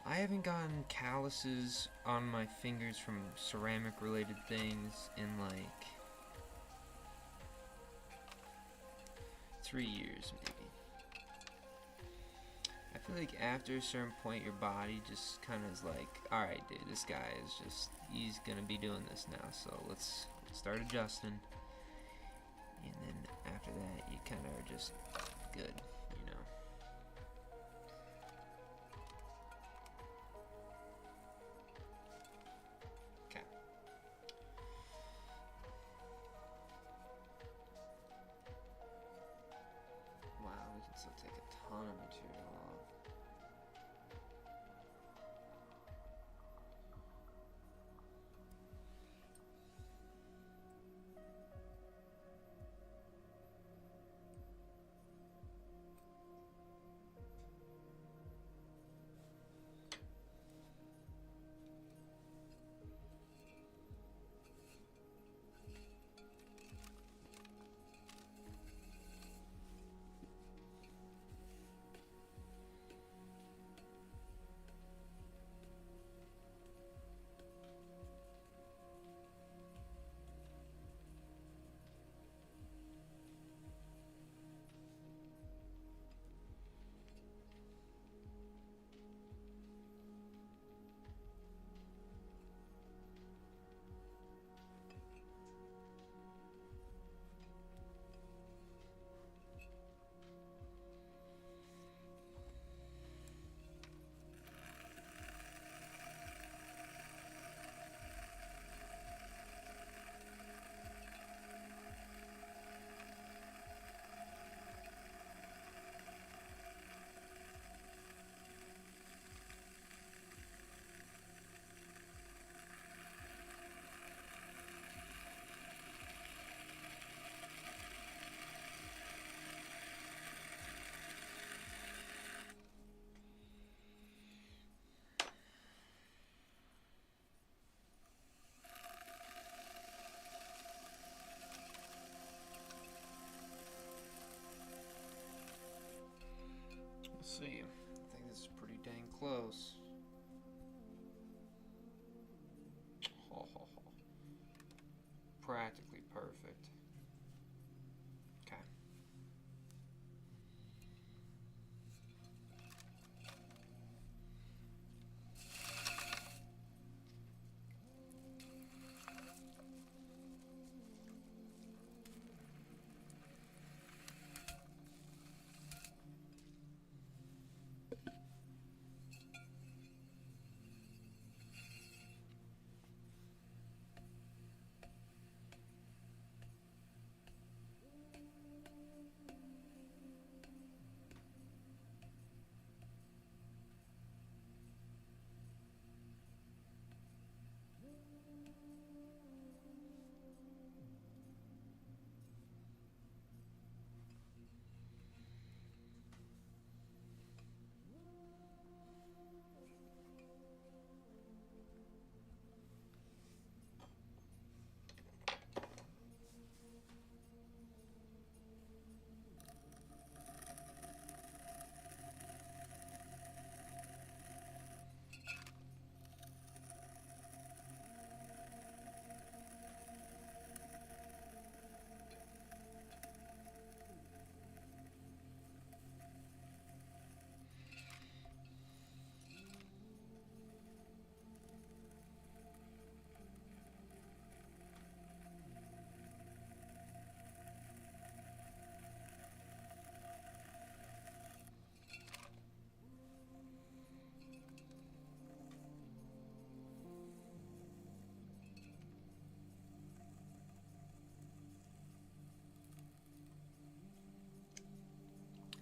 I haven't gotten calluses on my fingers from ceramic related things in like 3 years maybe. I feel like after a certain point your body just kind of is like, alright dude, this guy is just, he's gonna be doing this now, so let's start adjusting. And then after that, you kind of are just good, you know. Okay. Wow, we can still take a ton of material off. Let's see. I think this is pretty dang close. Ho, ho, ho.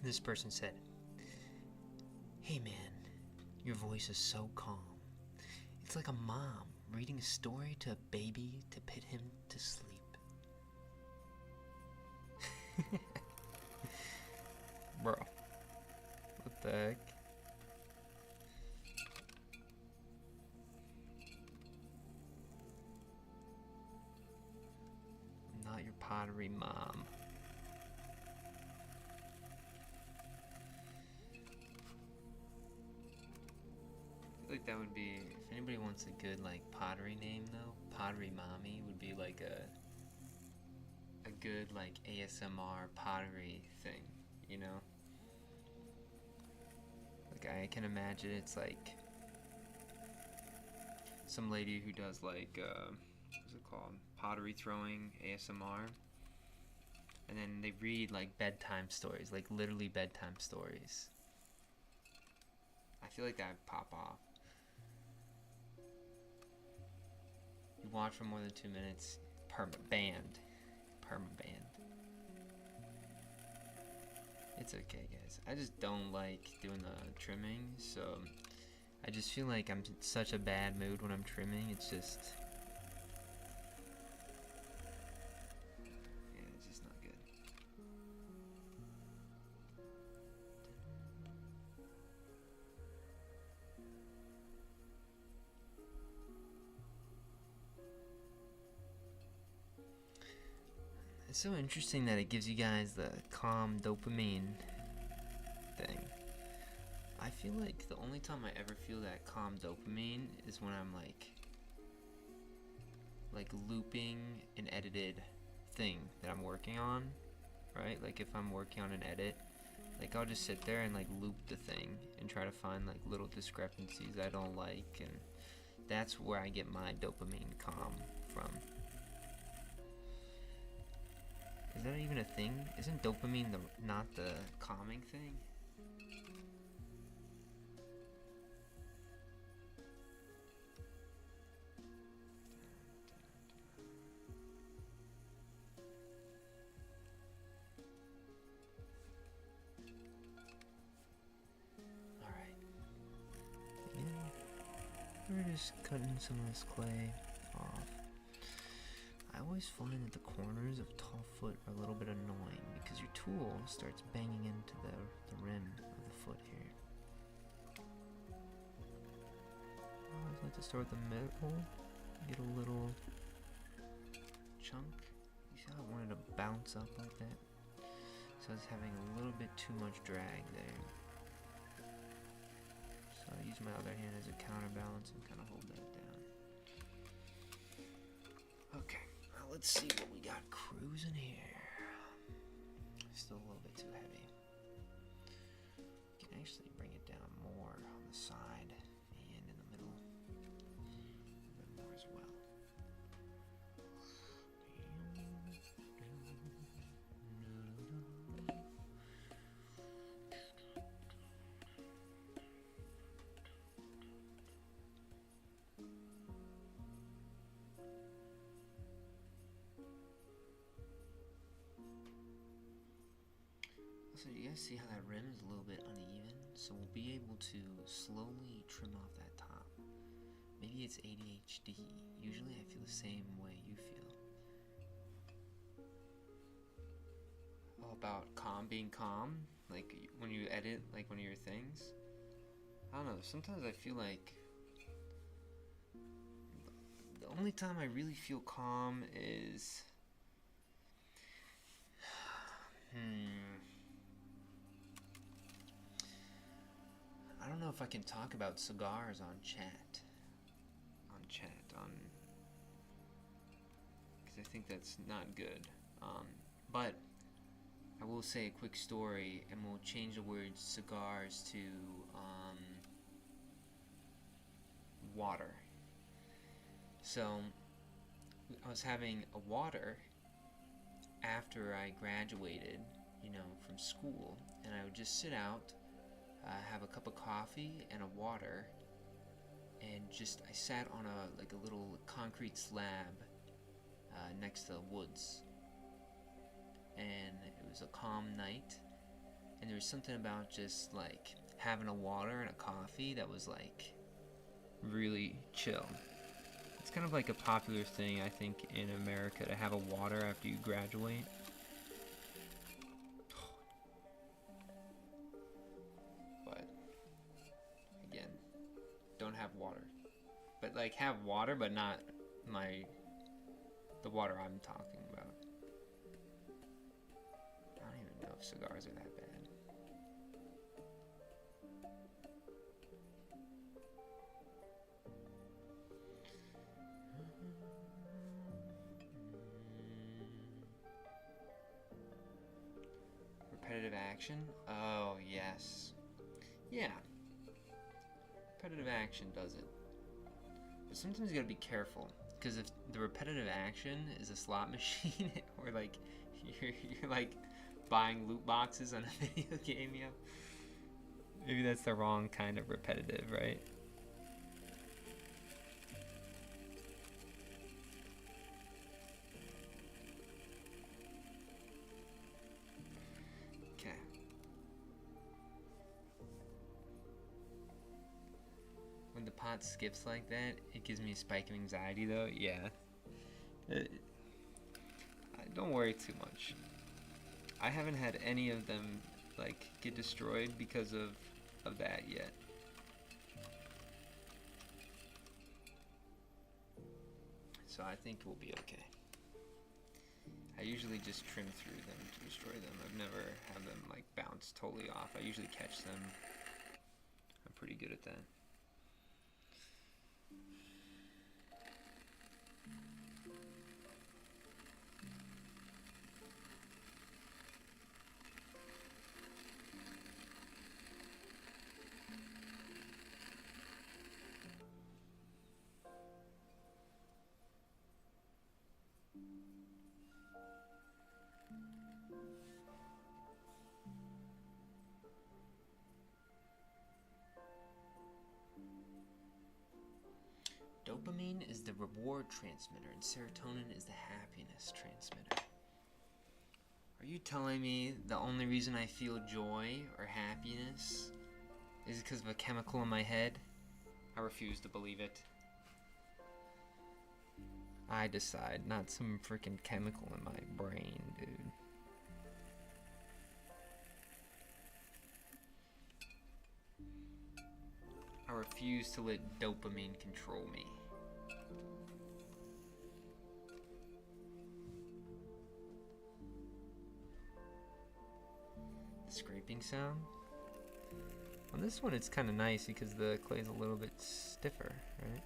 This person said, "Hey man, your voice is so calm. It's like a mom reading a story to a baby to put him to sleep." Bro, what the heck? I'm not your pottery mom. I feel like that would be, if anybody wants a good like pottery name though, Pottery Mommy would be like a good like ASMR pottery thing, you know? Like I can imagine it's like some lady who does like what's it called? Pottery throwing ASMR. And then they read like bedtime stories, like literally bedtime stories. I feel like that would pop off. You watch for more than 2 minutes, perma-banned. Perma-banned. It's okay, guys. I just don't like doing the trimming, so I just feel like I'm in such a bad mood when I'm trimming. It's just, yeah, it's just not good. It's so interesting that it gives you guys the calm dopamine thing. I feel like the only time I ever feel that calm dopamine is when I'm like looping an edited thing that I'm working on, right? Like if I'm working on an edit, like I'll just sit there and like loop the thing and try to find like little discrepancies I don't like, and that's where I get my dopamine calm from. Is that even a thing? Isn't dopamine not the calming thing? Alright. Yeah. We're just cutting some of this clay off. I always find that the corners of tall foot are a little bit annoying because your tool starts banging into the rim of the foot here. I always like to start with the middle, get a little chunk. You see how I wanted to bounce up like that? So I was having a little bit too much drag there. So I use my other hand as a counterbalance and kind of hold that down. Okay. Let's see what we got cruising here. Still a little bit too heavy. You can actually bring it down more on the side and in the middle. A bit more as well. So you guys see how that rim is a little bit uneven? So we'll be able to slowly trim off that top. Maybe it's ADHD. Usually I feel the same way you feel. All about being calm? Like when you edit, like one of your things? I don't know, sometimes I feel like the only time I really feel calm is I don't know if I can talk about cigars on chat. Because I think that's not good. But I will say a quick story, and we'll change the word cigars to water. So I was having a water after I graduated, from school, and I would just sit out, have a cup of coffee and a water, and I sat on a little concrete slab next to the woods, and it was a calm night, And there was something about just like having a water and a coffee that was like really chill. It's kind of like a popular thing, I think, in America to have a water after you graduate. But again, don't have water. But like have water, but not the water I'm talking about. I don't even know if cigars are that bad. Repetitive action? Oh, yes. Yeah. Repetitive action does it. But sometimes you gotta be careful. Because if the repetitive action is a slot machine, or like you're like buying loot boxes on a video game, you know? Maybe that's the wrong kind of repetitive, right? Okay. When the pot skips like that, it gives me a spike of anxiety, though. Yeah. Don't worry too much. I haven't had any of them like get destroyed because of that yet. So I think we'll be okay. I usually just trim through them to destroy them. I've never had them like bounce totally off. I usually catch them. I'm pretty good at that. Dopamine is the reward transmitter and serotonin is the happiness transmitter. Are you telling me the only reason I feel joy or happiness is because of a chemical in my head? I refuse to believe it. I decide, not some freaking chemical in my brain, dude. I refuse to let dopamine control me. The scraping sound? On this one it's kind of nice because the clay's a little bit stiffer, right?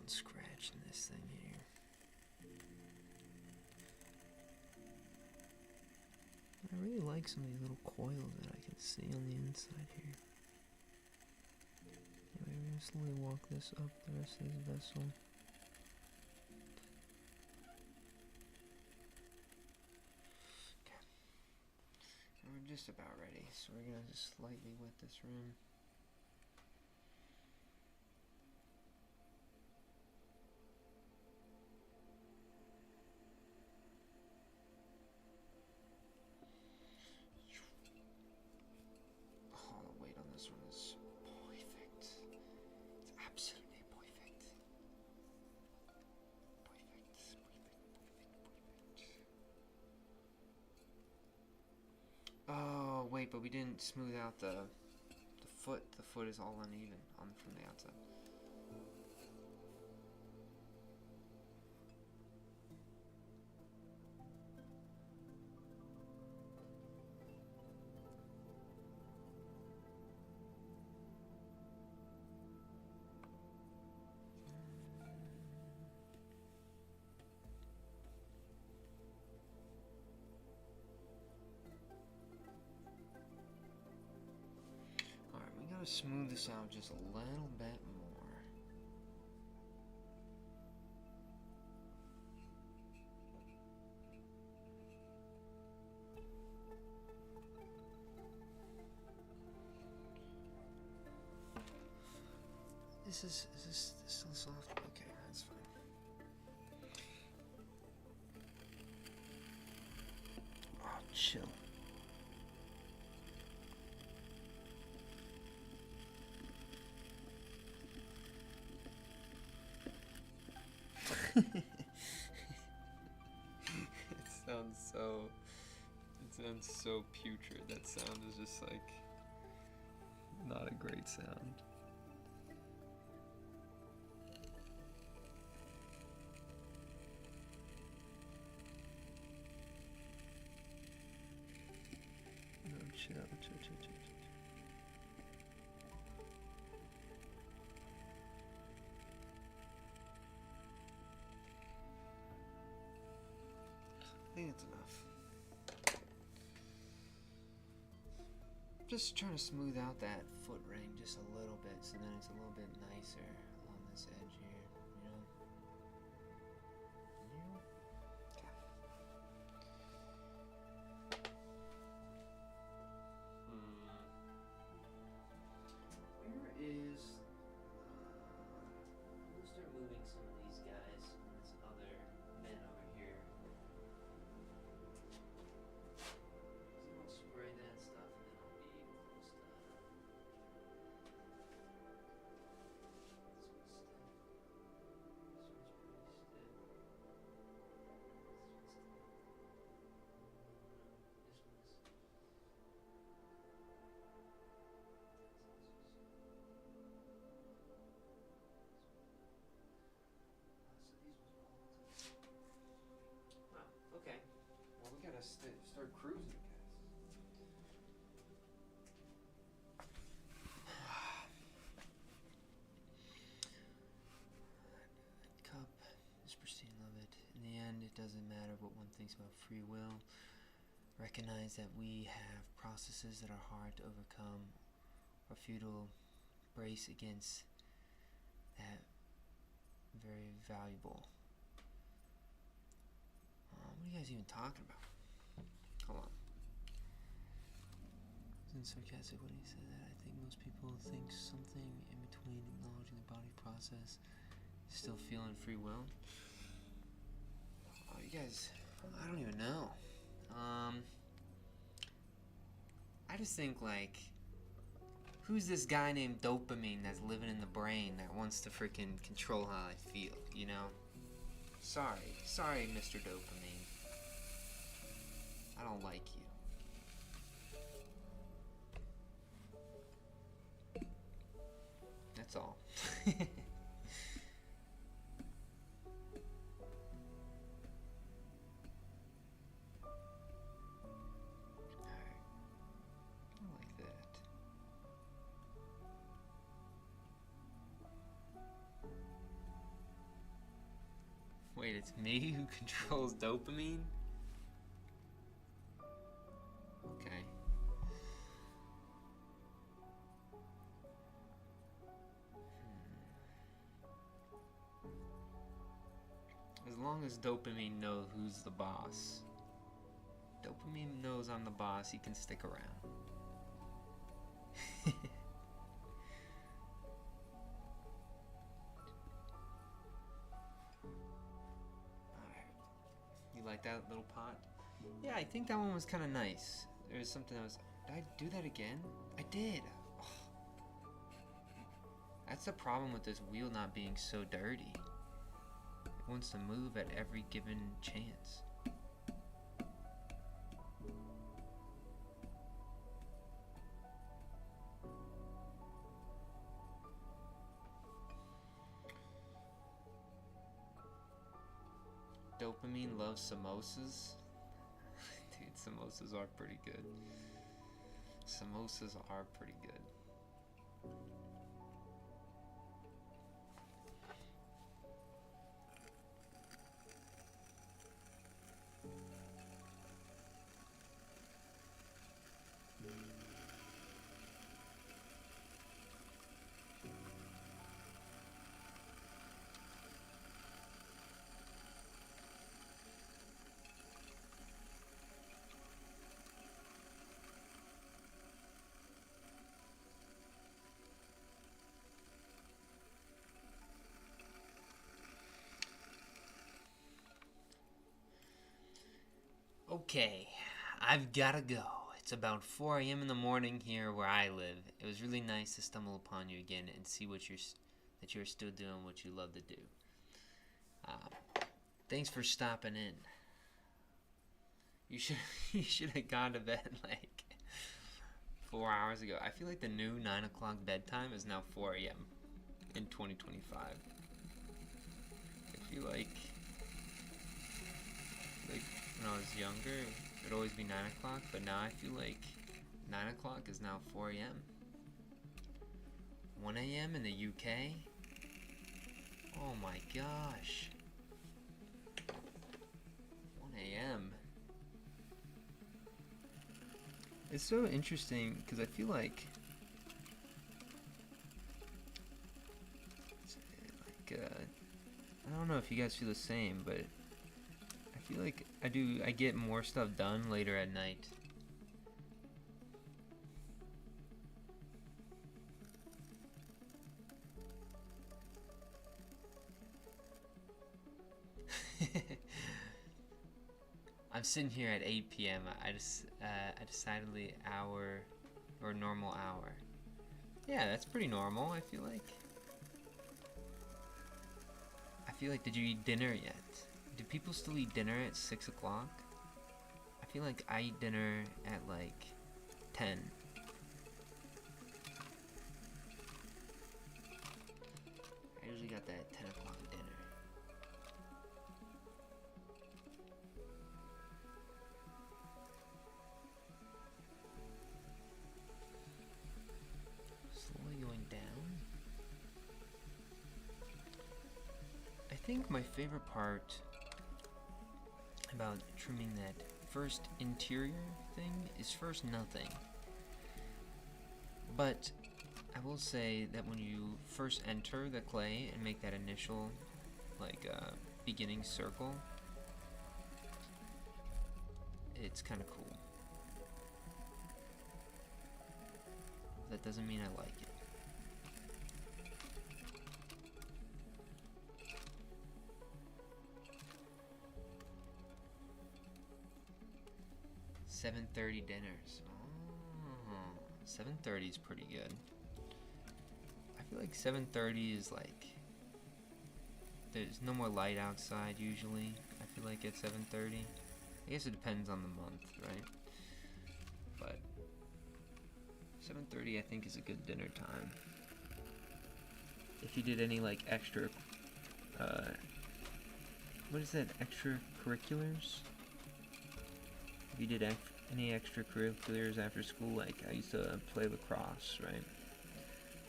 Scratching this thing here. I really like some of these little coils that I can see on the inside here. Anyway, we're gonna slowly walk this up the rest of this vessel. Okay. And we're just about ready, so we're gonna just slightly wet this rim. wait, but we didn't smooth out the foot. The foot is all uneven from the outside. Smooth this out just a little bit more. Is this still soft? Okay, that's fine. Oh, chill. It sounds so putrid. That sound is just like not a great sound. No, chill. I think that's enough. Just trying to smooth out that foot ring just a little bit, so then it's a little bit nicer along this edge here, you know? Where is... we'll start moving some of these guys and this other men over here. So I'll spray that stuff and then I'll be close to... Okay. Well, we gotta start cruising, guys. Cup is pristine, love it. In the end, it doesn't matter what one thinks about free will. Recognize that we have processes that are hard to overcome or futile. Brace against that very valuable. What are you guys even talking about? Hold on. Isn't sarcastic when he said that? I think most people think something in between acknowledging the body process, still feeling free will. Oh, you guys, I don't even know. I just think, like, who's this guy named Dopamine that's living in the brain that wants to freaking control how I feel, you know? Sorry, Mr. Dopamine. I don't like you. That's all. Wait, it's me who controls dopamine? Okay. As long as dopamine knows who's the boss. Dopamine knows I'm the boss, he can stick around. Like that little pot? Yeah, I think that one was kind of nice. There was something that was... Did I do that again? I did. Oh. That's the problem with this wheel not being so dirty. It wants to move at every given chance. Dopamine loves samosas. Dude, samosas are pretty good. Samosas are pretty good. Okay, I've gotta go. It's about 4 a.m. in the morning here where I live. It was really nice to stumble upon you again and see that you're still doing what you love to do. Thanks for stopping in. You should have gone to bed like 4 hours ago. I feel like the new 9 o'clock bedtime is now 4 a.m. in 2025. I feel like when I was younger, it'd always be 9 o'clock, but now I feel like 9 o'clock is now 4 a.m. 1 a.m. in the UK? Oh my gosh. 1 a.m. It's so interesting because I feel like I don't know if you guys feel the same, but I feel like I get more stuff done later at night. I'm sitting here at 8 p.m. I decidedly hour or normal hour. Yeah, that's pretty normal. I feel like. Did you eat dinner yet? Do people still eat dinner at 6 o'clock? I feel like I eat dinner at like 10. I usually got that 10 o'clock dinner. Slowly going down. I think my favorite part about trimming that first interior thing is first nothing. But I will say that when you first enter the clay and make that initial beginning circle, it's kind of cool. That doesn't mean I like it. $7:30 dinners. Oh, 7:30 is pretty good. I feel like 7:30 is like there's no more light outside usually. I feel like at 7:30. I guess it depends on the month, right? But 7:30 I think is a good dinner time. If you did any like extra what is that, extracurriculars? If you did any extracurriculars after school, like I used to play lacrosse, right?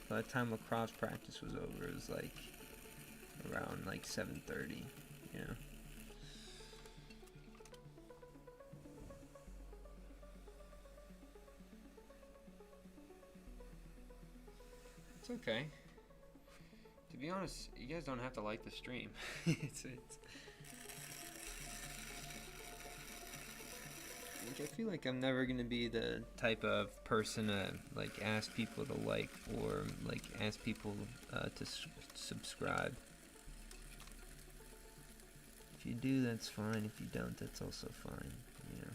By the time lacrosse practice was over, it was like around like 7:30, you know? It's okay. To be honest, you guys don't have to like the stream. it's I feel like I'm never gonna be the type of person to like ask people to like or like ask people to subscribe. If you do, that's fine. If you don't, that's also fine. You know.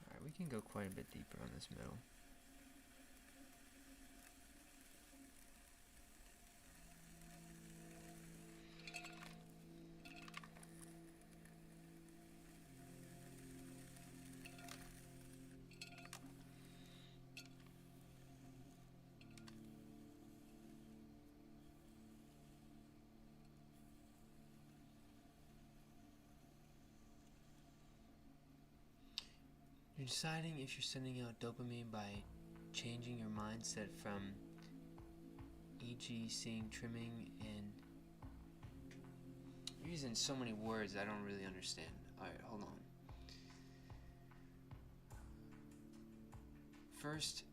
Alright, we can go quite a bit deeper on this middle. You're deciding if you're sending out dopamine by changing your mindset from e.g. seeing trimming and you're using so many words I don't really understand. Alright, hold on. First,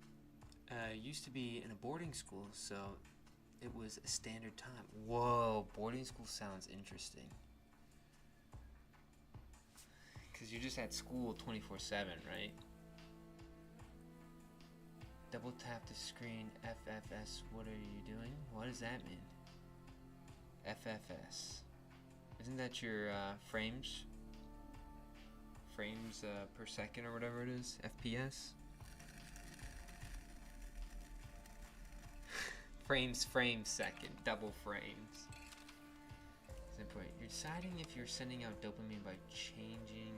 used to be in a boarding school, so it was a standard time. Whoa, boarding school sounds interesting. Because you're just at school 24/7, right? Double tap the screen. FFS, what are you doing? What does that mean? FFS. Isn't that your frames? Frames per second or whatever it is? FPS? Frames second. Double frames. It's important. You're deciding if you're sending out dopamine by changing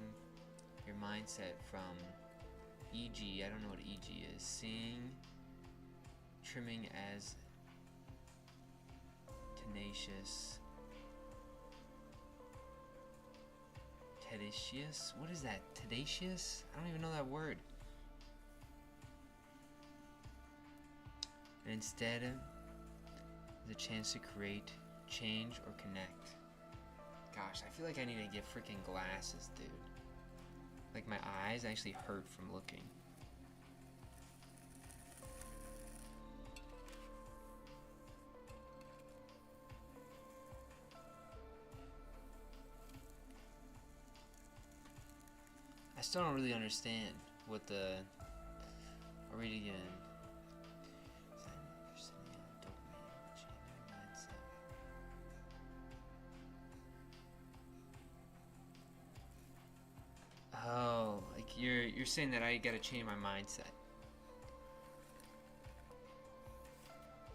your mindset from e.g. I don't know what e.g. is. Seeing trimming as tenacious. Tenacious? What is that? Tenacious? I don't even know that word. And instead, there's a chance to create, change, or connect. Gosh, I feel like I need to get freaking glasses, dude. Like my eyes actually hurt from looking. I still don't really understand what the... I'll read it again. Oh, like you're saying that I gotta change my mindset.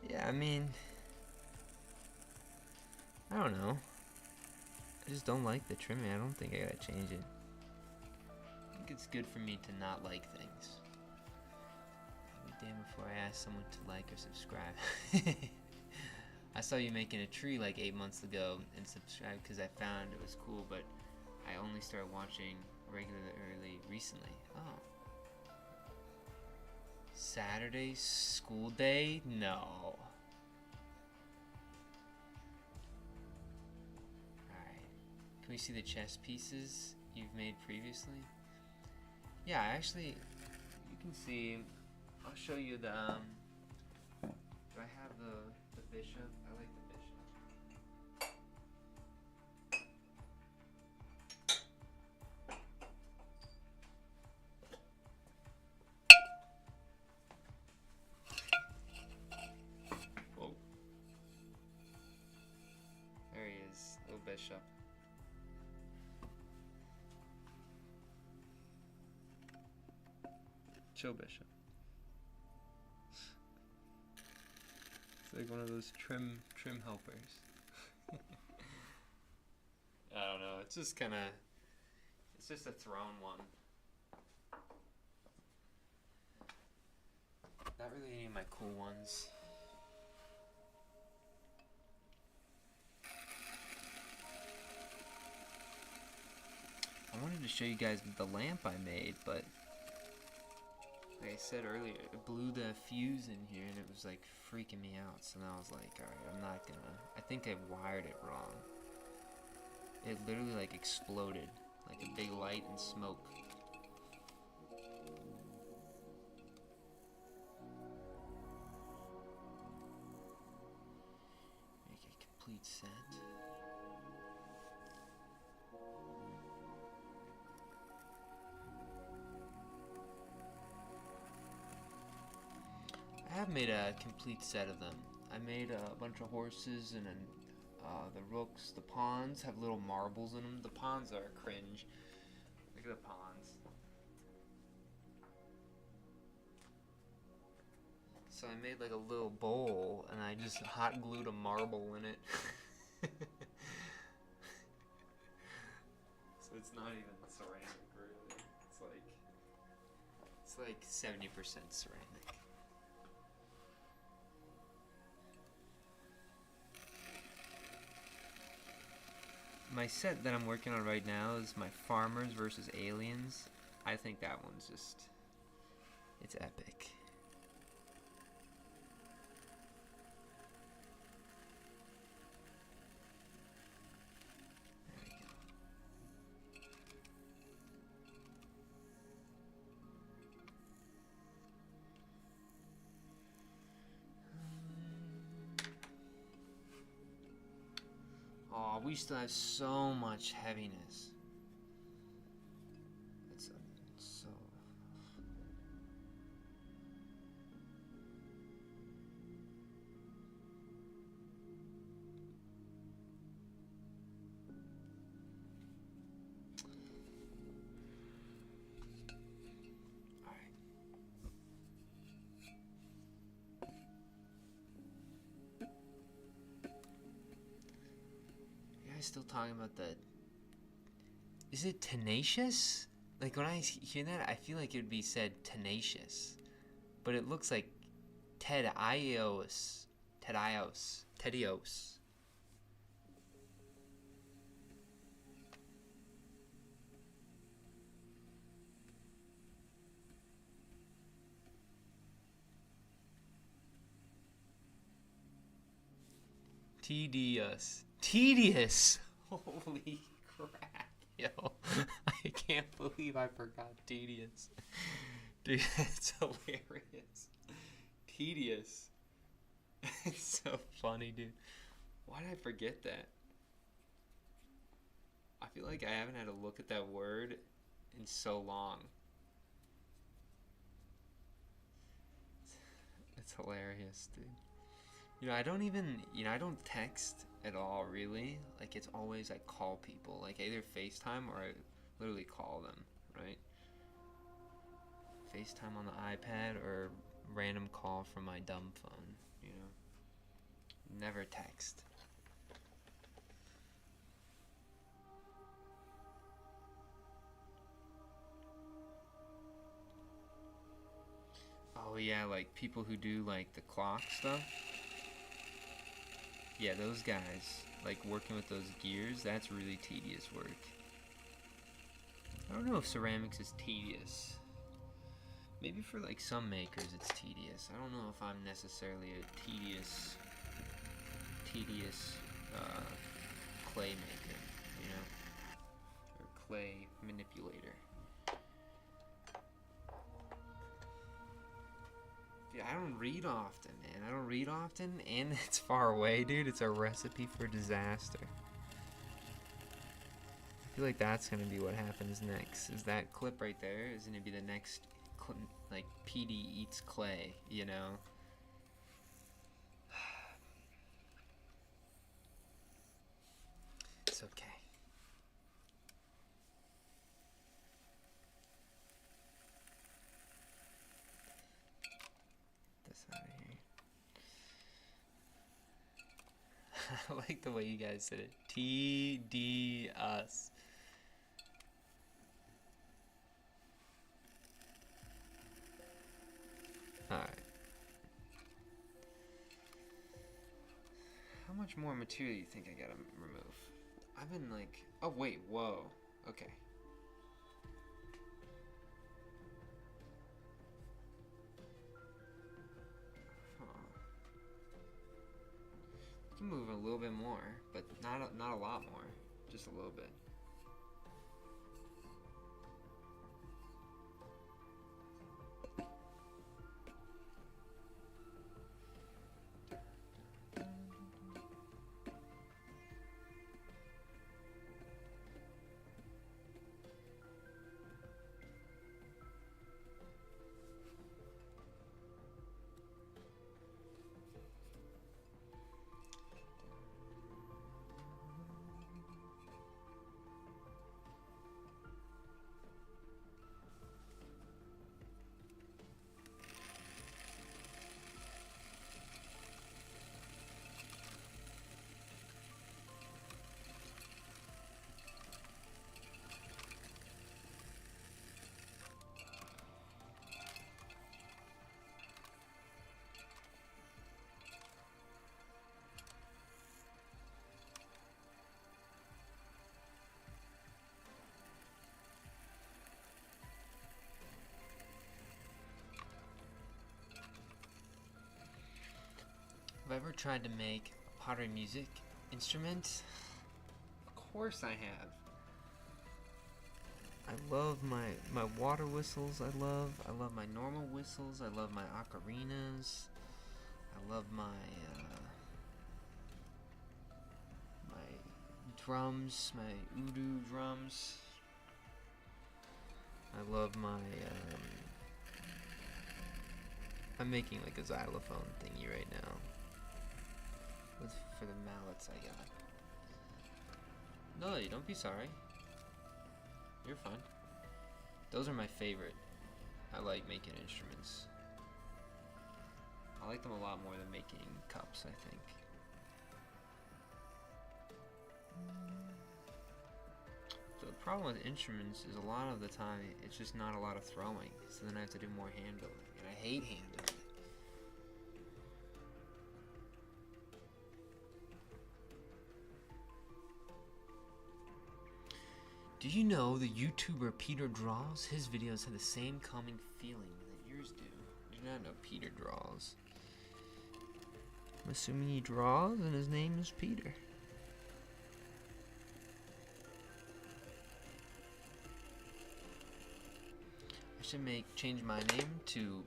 Yeah, I mean, I don't know. I just don't like the trimming. I don't think I gotta change it. I think it's good for me to not like things. I'll be damned before I ask someone to like or subscribe. I saw you making a tree like 8 months ago and subscribed because I found it was cool, but I only started watching regularly recently. Oh. Saturday school day? No. Alright. Can we see the chess pieces you've made previously? Yeah, actually, you can see. I'll show you the. Do I have the bishop? I like the bishop. Whoa. There he is, little bishop. Chill bishop. It's like one of those trim helpers. I don't know, it's just kinda, it's just a thrown one. Not really any of my cool ones. I wanted to show you guys the lamp I made, but like I said earlier, it blew the fuse in here and it was like freaking me out. So now I was like, alright, I'm not gonna. I think I wired it wrong. It literally like exploded. Like a big light and smoke. Make a complete set. I have made a complete set of them. I made a bunch of horses and then the rooks. The pawns have little marbles in them. The pawns are cringe. Look at the pawns. So I made like a little bowl and I just hot glued a marble in it. So it's not even ceramic really. It's like 70% ceramic. My set that I'm working on right now is my farmers versus aliens. I think that one's just, it's epic. Oh, we still have so much heaviness. It's so... Alright. You guys still talking about the... Is it tenacious? Like, when I hear that, I feel like it would be said tenacious. But it looks like Tedios. Tedious. Holy crap, yo. I can't believe I forgot tedious. Dude, that's hilarious. Tedious. It's so funny, dude. Why did I forget that? I feel like I haven't had a look at that word in so long. It's hilarious, dude. You know, I don't text at all, really. Like, it's always I call people. Like, either FaceTime or I literally call them, right? FaceTime on the iPad or random call from my dumb phone, you know? Never text. Oh, yeah, like, people who do, like, the clock stuff. Yeah, those guys, like working with those gears, that's really tedious work. I don't know if ceramics is tedious. Maybe for like some makers it's tedious. I don't know if I'm necessarily a tedious clay maker, you know? Or clay manipulator. Dude, I don't read often, man. I don't read often, and it's far away, dude. It's a recipe for disaster. I feel like that's gonna be what happens next. Is that clip right there is gonna be the next, like, PD eats clay, you know? It's okay. I like the way you guys said it. TD us. Alright. How much more material do you think I gotta remove? I've been like... Oh, wait. Whoa. Okay. You can move a little bit more, but not a lot more. Just a little bit. ever tried to make a pottery music instrument? Of course I have. I love my water whistles. I love my normal whistles. I love my ocarinas. I love my drums, my udu drums. I love my I'm making like a xylophone thingy right now for the mallets I got. No, you don't be sorry. You're fine. Those are my favorite. I like making instruments. I like them a lot more than making cups, I think. So the problem with instruments is a lot of the time it's just not a lot of throwing, so then I have to do more hand building, and I hate hand building. Do you know the YouTuber Peter Draws? His videos have the same calming feeling that yours do. I do not know Peter Draws. I'm assuming he draws and his name is Peter. I should change my name to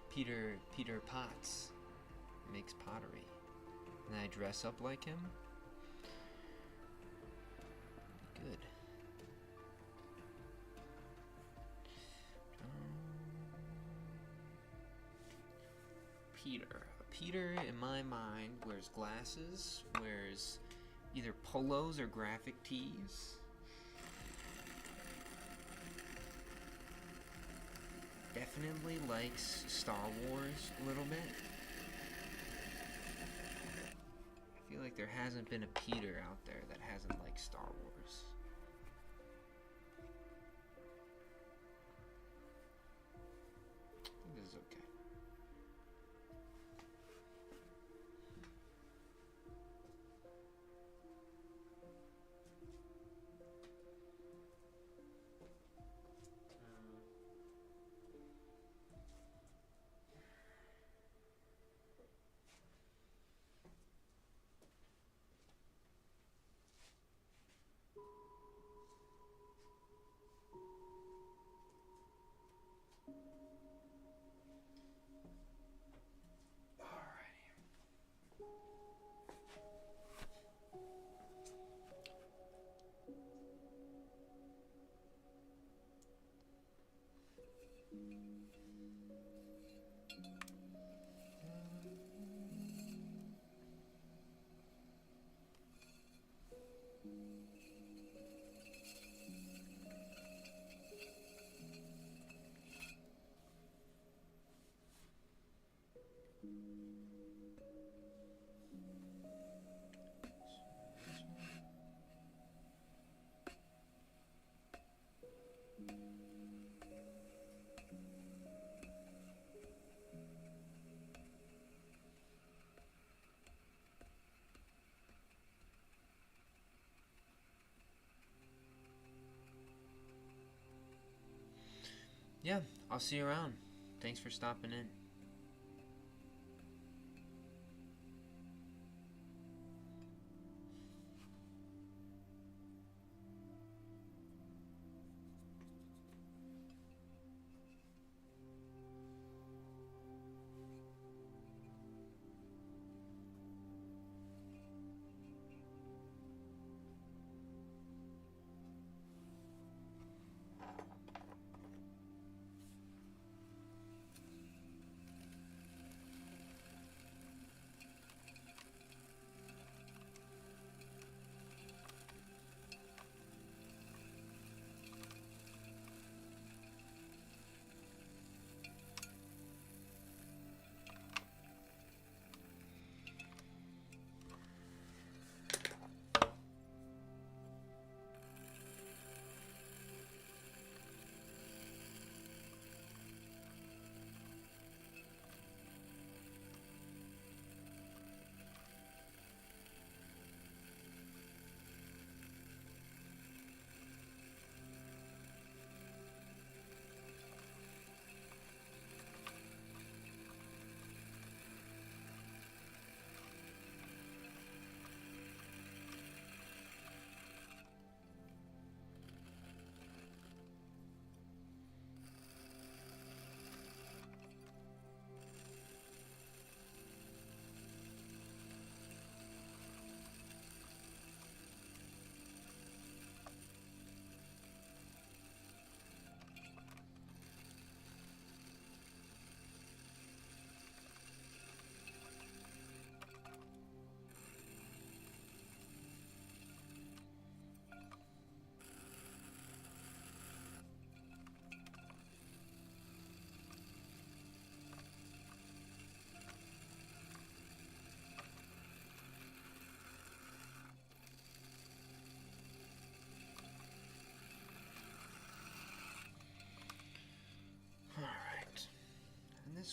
Peter Potts. Makes pottery. And I dress up like him. Good. Peter, in my mind, wears glasses, wears either polos or graphic tees. Definitely likes Star Wars a little bit. I feel like there hasn't been a Peter out there that hasn't liked Star Wars. I think this is okay. Yeah, I'll see you around. Thanks for stopping in.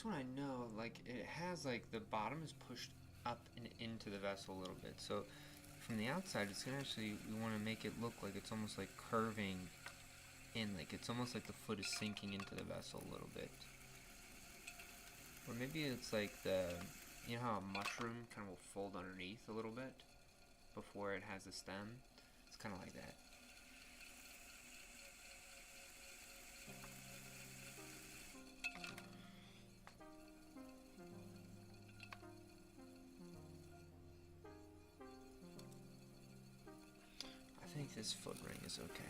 this one I know, like, it has, like, the bottom is pushed up and into the vessel a little bit. So from the outside, it's gonna actually, we want to make it look like it's almost like curving in, like it's almost like the foot is sinking into the vessel a little bit. Or maybe it's like you know how a mushroom kind of will fold underneath a little bit before it has a stem? It's kind of like that. I think this foot ring is okay.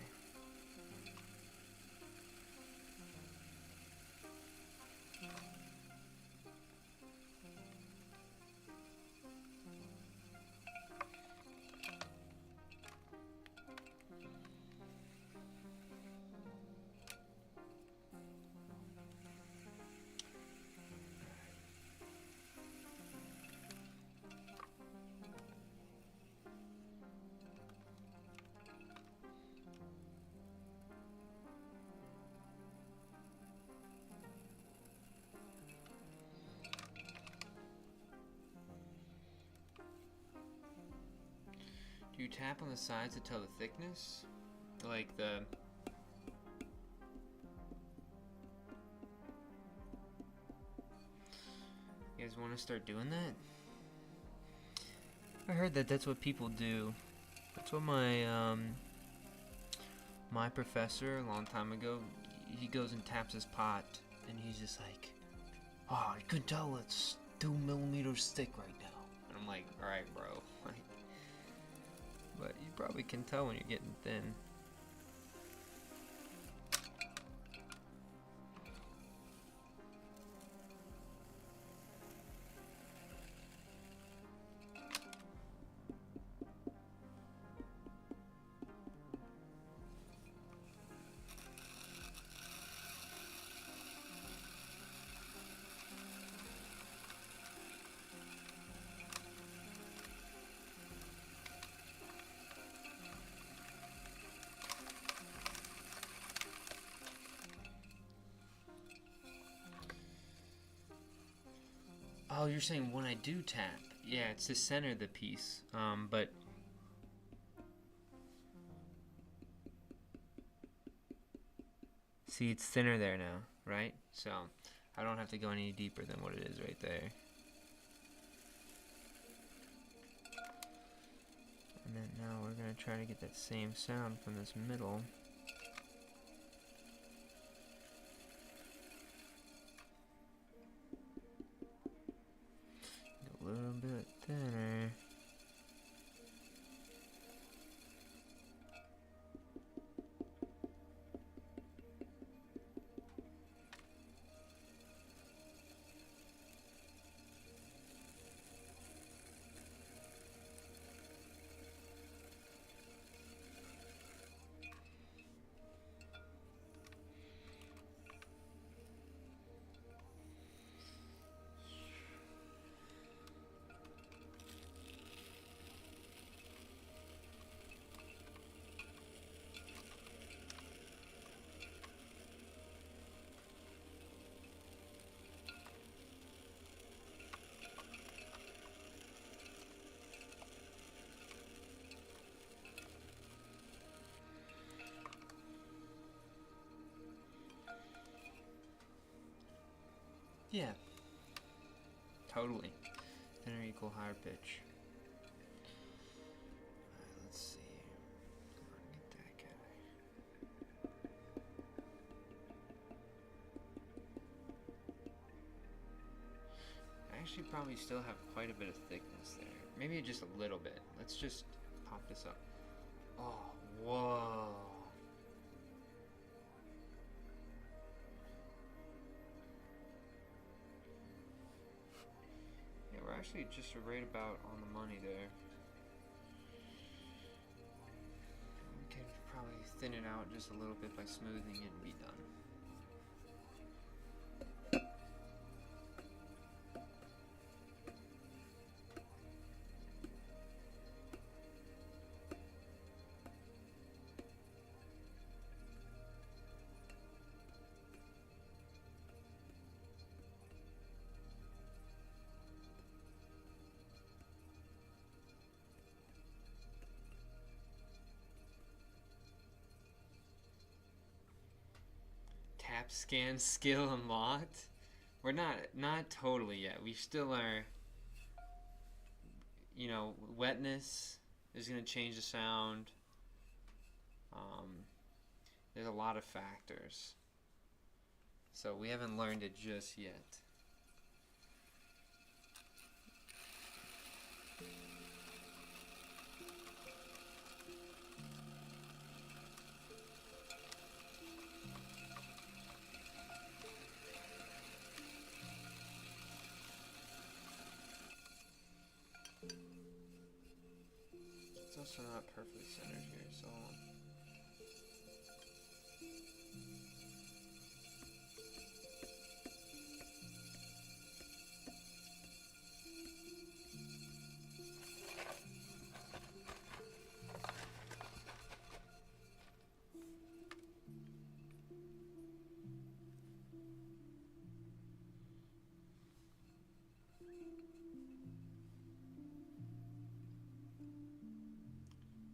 Do you tap on the sides to tell the thickness? Like the... You guys want to start doing that? I heard that that's what people do. That's what my professor a long time ago, he goes and taps his pot and he's just like, oh, you can tell it's 2 millimeters thick right now. And I'm like, alright bro. But you probably can tell when you're getting thin. Oh, you're saying when I do tap. Yeah, it's to center the piece. But see, it's thinner there now, right? So I don't have to go any deeper than what it is right there. And then now we're gonna try to get that same sound from this middle. A little bit thinner. Yeah, totally. Thinner equal higher pitch. Alright, let's see. Come on, get that guy. I actually probably still have quite a bit of thickness there. Maybe just a little bit. Let's just pop this up. Oh, whoa. We're actually just right about on the money there. We could probably thin it out just a little bit by smoothing it and be done. scan skill unlocked. We're not totally yet. We still are. You know, wetness is going to change the sound. There's a lot of factors. So we haven't learned it just yet. It's also not perfectly centered here, so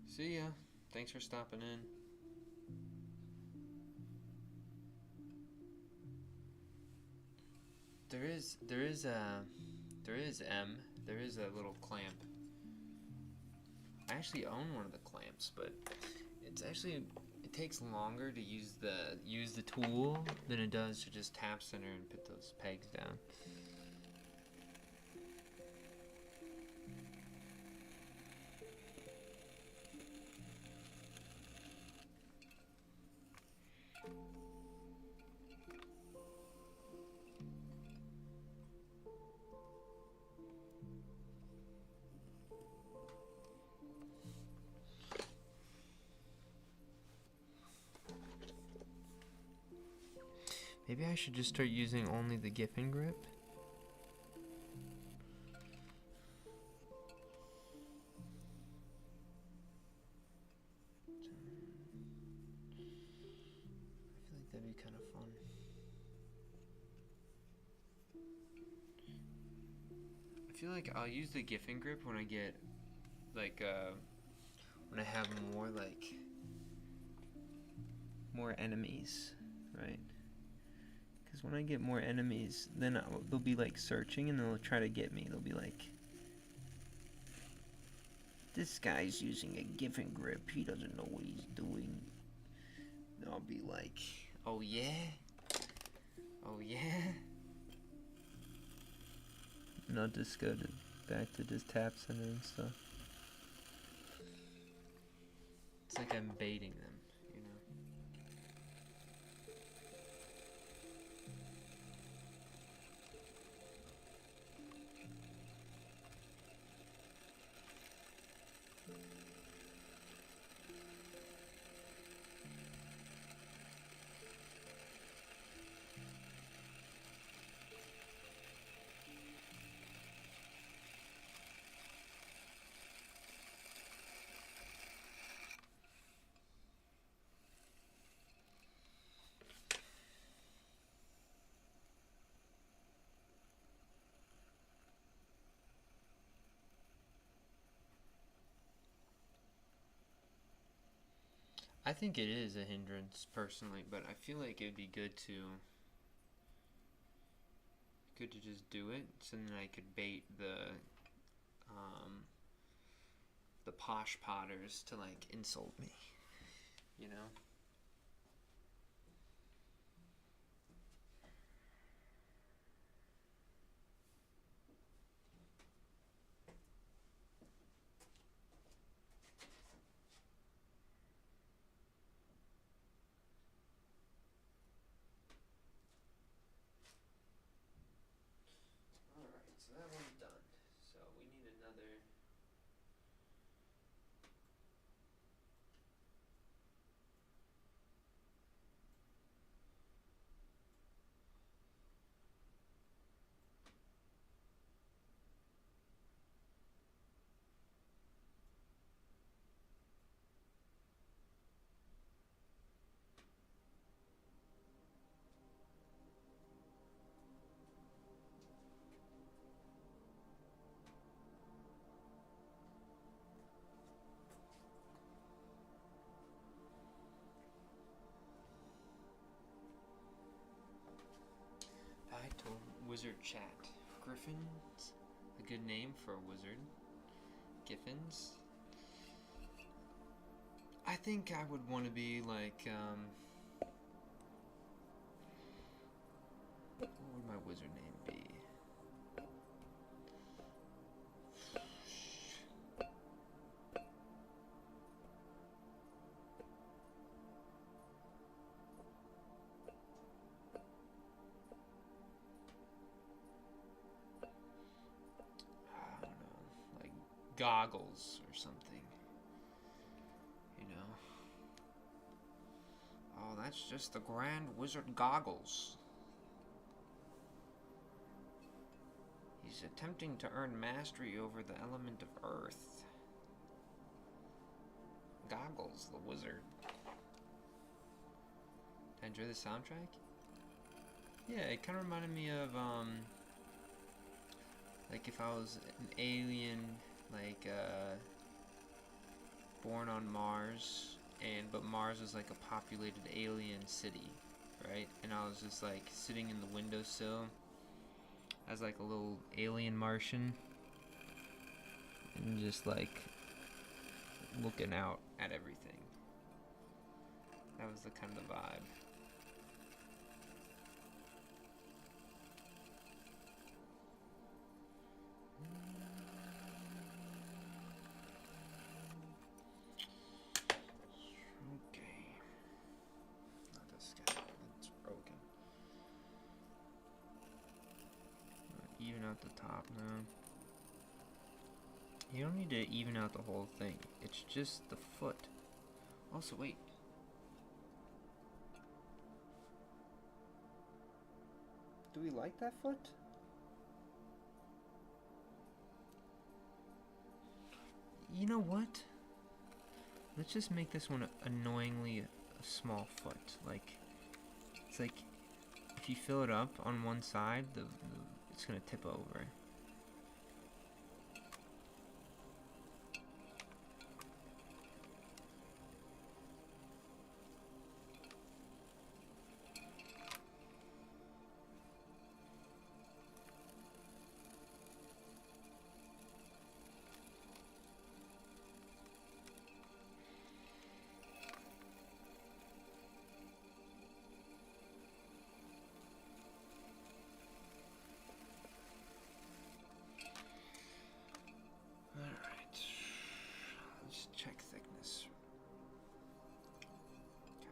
see ya. Thanks for stopping in. There is a little clamp. I actually own one of the clamps, but it takes longer to use the tool than it does to just tap center and put those pegs down. Maybe I should just start using only the Giffen grip. I feel like that'd be kind of fun. I feel like I'll use the Giffen grip when I get when I have more enemies, right? Because when I get more enemies, then they'll be like searching and they'll try to get me. They'll be like, this guy's using a Giffen grip. He doesn't know what he's doing. And I'll be like, oh yeah? Oh yeah? And I'll just go back to just tap center and stuff. It's like I'm baiting them. I think it is a hindrance personally, but I feel like it'd be good to just do it, so then I could bait the posh potters to like insult me, you know? So that one's done. So we need another. Wizard chat. Griffin's a good name for a wizard. Giffins. I think I would want to be like, what would my wizard name be? I don't know, like Goggles or something. You know? Oh, that's just the Grand Wizard Goggles. He's attempting to earn mastery over the element of earth. Goggles, the wizard. Did I enjoy the soundtrack? Yeah, it kind of reminded me of, like if I was an alien, like, born on Mars, but Mars was like a populated alien city, right? And I was just like sitting in the windowsill as like a little alien Martian and just like looking out at everything. That was the kind of the vibe. Okay. Not this guy. It's broken. Even out the top now. You don't need to even out the whole thing. It's just the foot. Also, wait. Do we like that foot? You know what? Let's just make this one annoyingly a small foot. Like, it's like if you fill it up on one side, it's gonna tip over. Check thickness. Okay.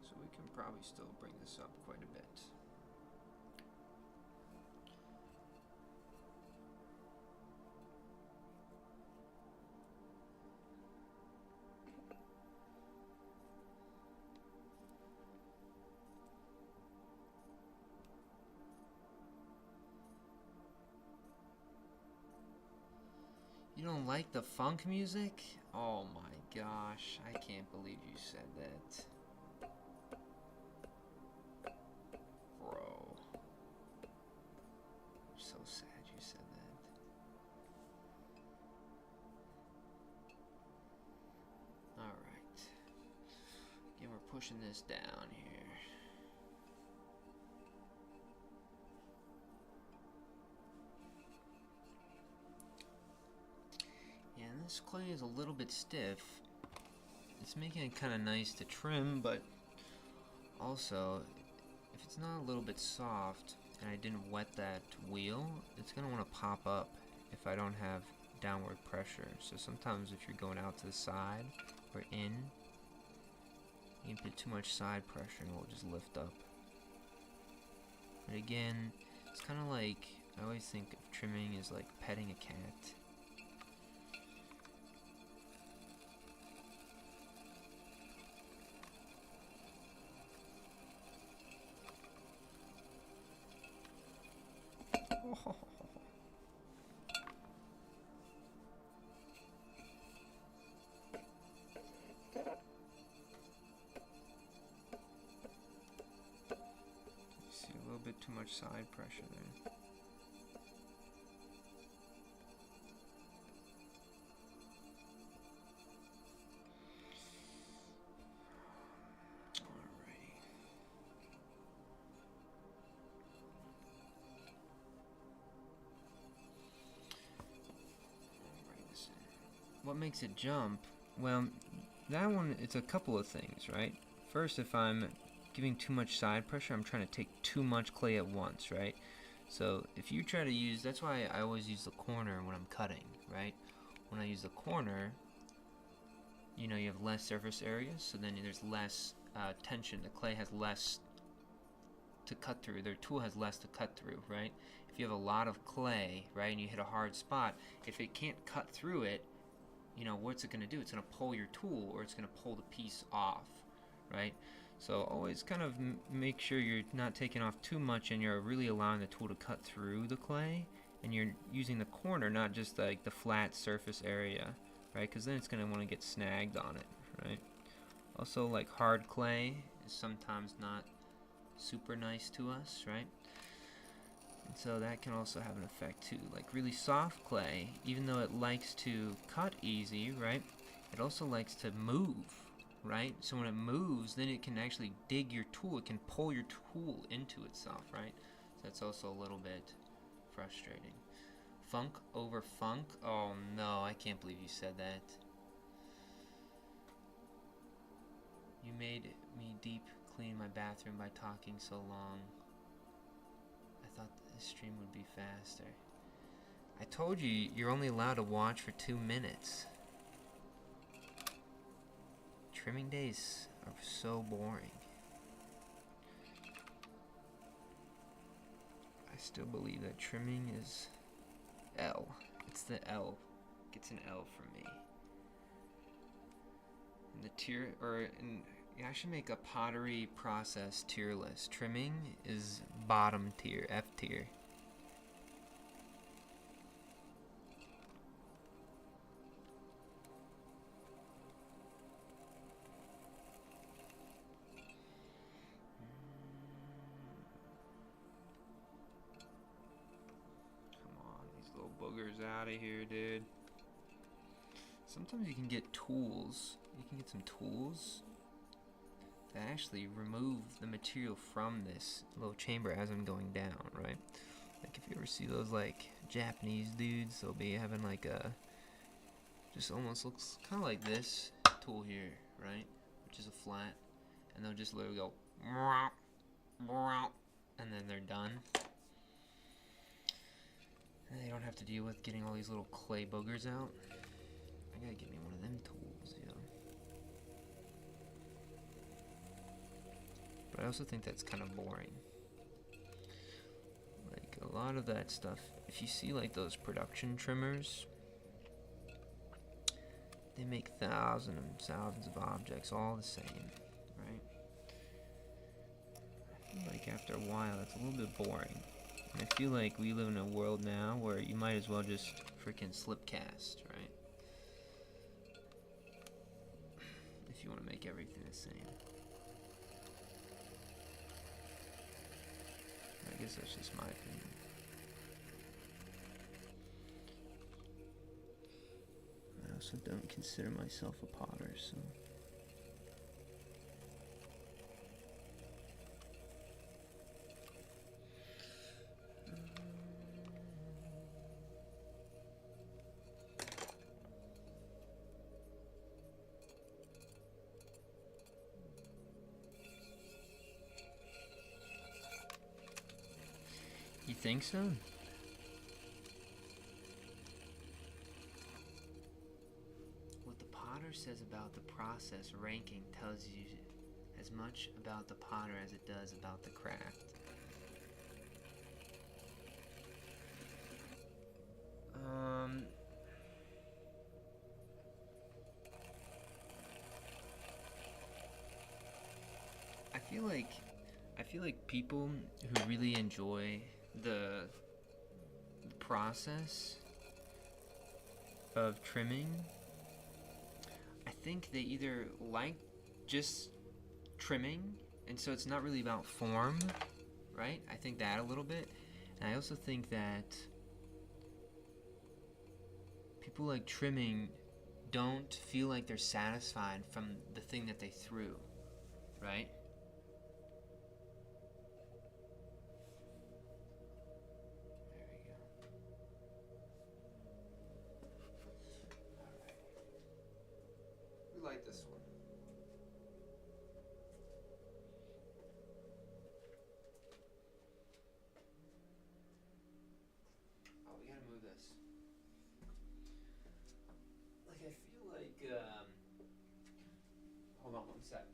So we can probably still bring this up quite a bit. You don't like the funk music? Oh my gosh, I can't believe you said that. Bro. I'm so sad you said that. Alright. Again, we're pushing this down here. And this clay is a little bit stiff. It's making it kind of nice to trim, but also, if it's not a little bit soft and I didn't wet that wheel, it's going to want to pop up if I don't have downward pressure. So sometimes if you're going out to the side or in, you can put too much side pressure and it will just lift up. But again, it's kind of like, I always think of trimming as like petting a cat. Oh. See a little bit too much side pressure there. what makes it jump? Well, that one, it's a couple of things, right? First, if I'm giving too much side pressure, I'm trying to take too much clay at once, right? So if you try to use, that's why I always use the corner when I'm cutting, right? When I use the corner, you know, you have less surface area, so then there's less tension. The clay has less to cut through. Their tool has less to cut through, right? If you have a lot of clay, right, and you hit a hard spot, if it can't cut through it, you know, what's it going to do? It's going to pull your tool, or it's going to pull the piece off, right? So always kind of make sure you're not taking off too much and you're really allowing the tool to cut through the clay, and you're using the corner, not just like the flat surface area, right? Because then it's going to want to get snagged on it, right? Also, like hard clay is sometimes not super nice to us, right? And so that can also have an effect too. Like really soft clay, even though it likes to cut easy, right? It also likes to move, right? So when it moves, then it can actually dig your tool. It can pull your tool into itself, right? So that's also a little bit frustrating. Funk over funk? Oh no, I can't believe you said that. You made me deep clean my bathroom by talking so long. I thought this stream would be faster. I told you, you're only allowed to watch for 2 minutes. Trimming days are so boring. I still believe that trimming is L. It's the L. It's an L for me. And the tier, I should make a pottery process tier list. Trimming is bottom tier, F tier. Come on, these little boogers out of here, dude. Sometimes you can get tools. You can get some tools that actually remove the material from this little chamber as I'm going down, right? Like if you ever see those like Japanese dudes, they'll be having like a, just almost looks kind of like this tool here, right? Which is a flat, and they'll just literally go, and then they're done. And they don't have to deal with getting all these little clay boogers out. I gotta get me one of them tools, yo. But I also think that's kind of boring. Like a lot of that stuff, if you see like those production trimmers, they make thousands and thousands of objects all the same, right? I feel like after a while that's a little bit boring. And I feel like we live in a world now where you might as well just freaking slip cast, right? If you want to make everything the same. I guess that's just my opinion. I also don't consider myself a potter, so. You think so? What the potter says about the process ranking tells you as much about the potter as it does about the craft. I feel like people who really enjoy the process of trimming, I think they either like just trimming, and so it's not really about form, right? I think that a little bit. And I also think that people like trimming don't feel like they're satisfied from the thing that they threw, right? There we go. on, one sec.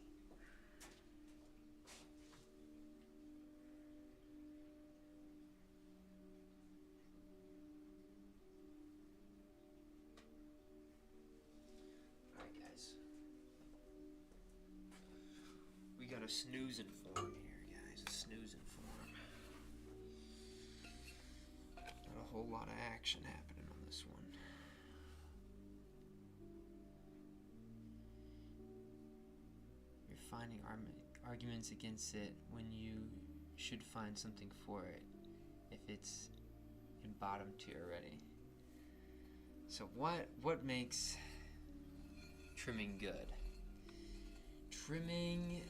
Alright guys. We got a snoozing form here, guys. A snoozing form. Not a whole lot of action happening on this one. You're finding arguments against it when you should find something for it if it's in bottom tier already. So what makes trimming good? Trimming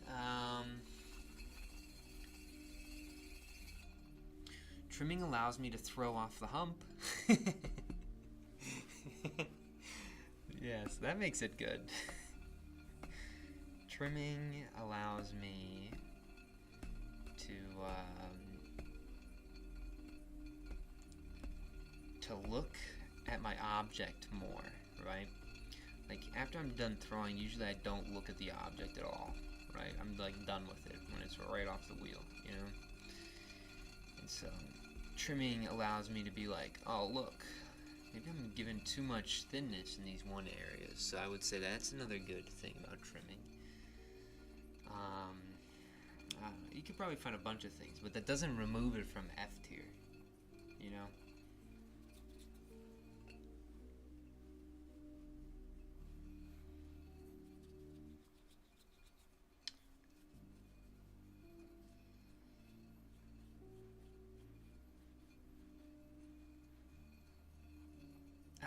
allows me to throw off the hump. Yes, that makes it good. Trimming allows me to look at my object more, right? Like after I'm done throwing, usually I don't look at the object at all, right? I'm like done with it when it's right off the wheel, you know? And so trimming allows me to be like, oh look, maybe I'm giving too much thinness in these one areas. So I would say that's another good thing about trimming. You could probably find a bunch of things, but that doesn't remove it from F tier, you know?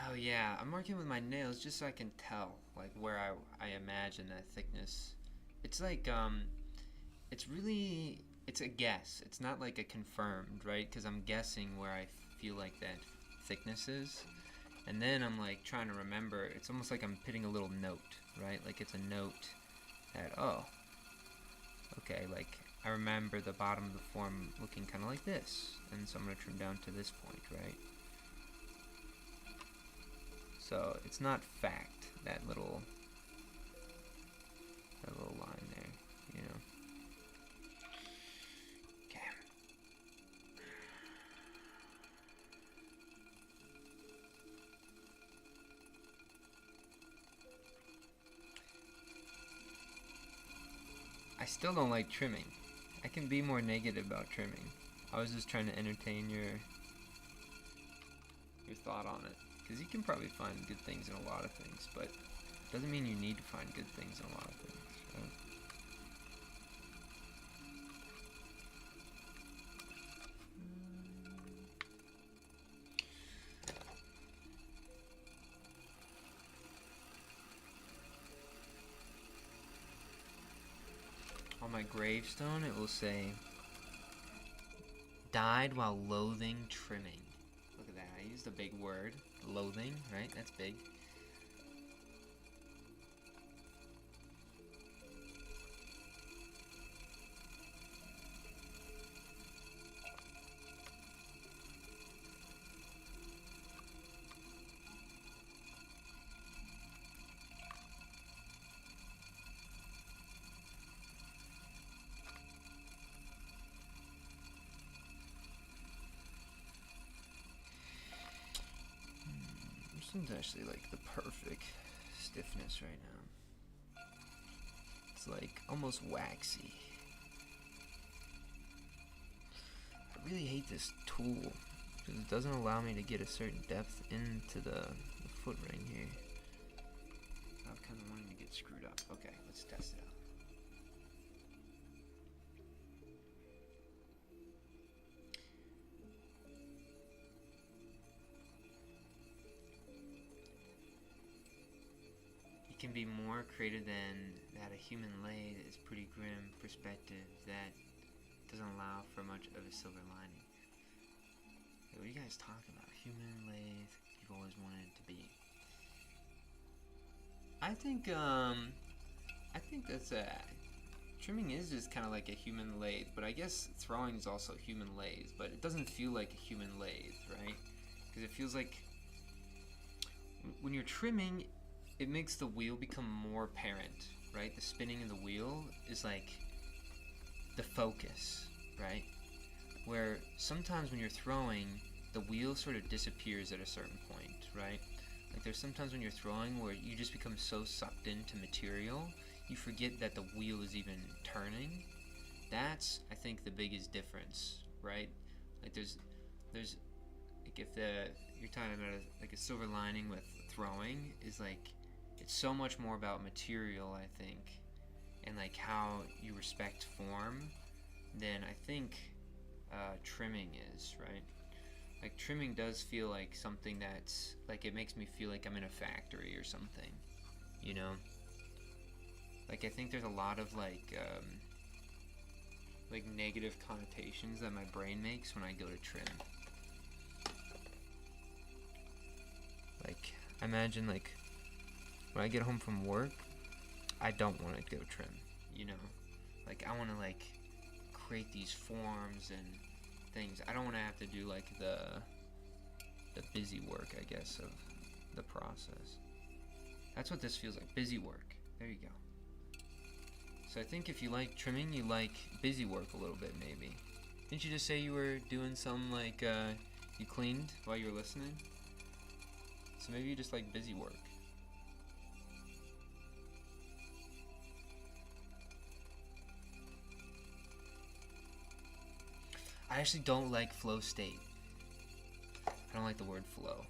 Oh yeah, I'm working with my nails just so I can tell, like, where I imagine that thickness. It's like, it's a guess. It's not like a confirmed, right? Because I'm guessing where I feel like that thickness is. And then I'm like trying to remember. It's almost like I'm pitting a little note, right? Like it's a note that, oh, okay, like I remember the bottom of the form looking kind of like this. And so I'm going to trim down to this point, right? So it's not fact, that little line there, you know. Okay. I still don't like trimming. I can be more negative about trimming. I was just trying to entertain your thought on it. Because you can probably find good things in a lot of things, but it doesn't mean you need to find good things in a lot of things, right? On my gravestone, it will say, died while loathing trimming. Look at that, I used a big word. Loathing, right? That's big. This one's actually like the perfect stiffness right now. It's like almost waxy. I really hate this tool because it doesn't allow me to get a certain depth into the foot ring here. I'm kind of wanting to get screwed up. Okay, let's test it out. Can be more creative than that. A human lathe is pretty grim perspective that doesn't allow for much of a silver lining. Hey, what are you guys talking about? Human lathe you've always wanted it to be. I think that's trimming is just kind of like a human lathe, but I guess throwing is also human lathe, but it doesn't feel like a human lathe, right? Because it feels like when you're trimming, it makes the wheel become more apparent, right? The spinning of the wheel is like the focus, right? Where sometimes when you're throwing, the wheel sort of disappears at a certain point, right? Like there's sometimes when you're throwing where you just become so sucked into material, you forget that the wheel is even turning. That's, I think, the biggest difference, right? Like there's like if you're talking about like a silver lining with throwing is like it's so much more about material, I think, and like how you respect form than I think trimming is, right? Like trimming does feel like something that's like it makes me feel like I'm in a factory or something, you know? Like I think there's a lot of like negative connotations that my brain makes when I go to trim. Like I imagine like when I get home from work, I don't want to go trim, you know? Like I want to like create these forms and things. I don't want to have to do like the busy work, I guess, of the process. That's what this feels like, busy work. There you go. So I think if you like trimming, you like busy work a little bit, maybe. Didn't you just say you were doing some like you cleaned while you were listening? So maybe you just like busy work. I actually don't like flow state. I don't like the word flow.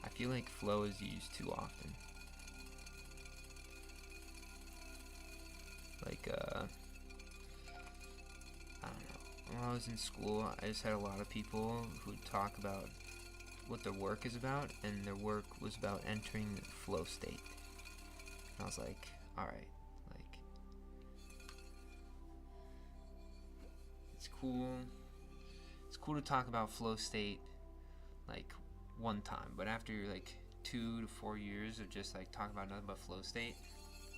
I feel like flow is used too often. Like, I don't know. When I was in school, I just had a lot of people who would talk about what their work is about, and their work was about entering the flow state. And I was like, alright, like, it's cool. It's cool to talk about flow state, like, one time, but after, like, 2 to 4 years of just, like, talking about nothing but flow state,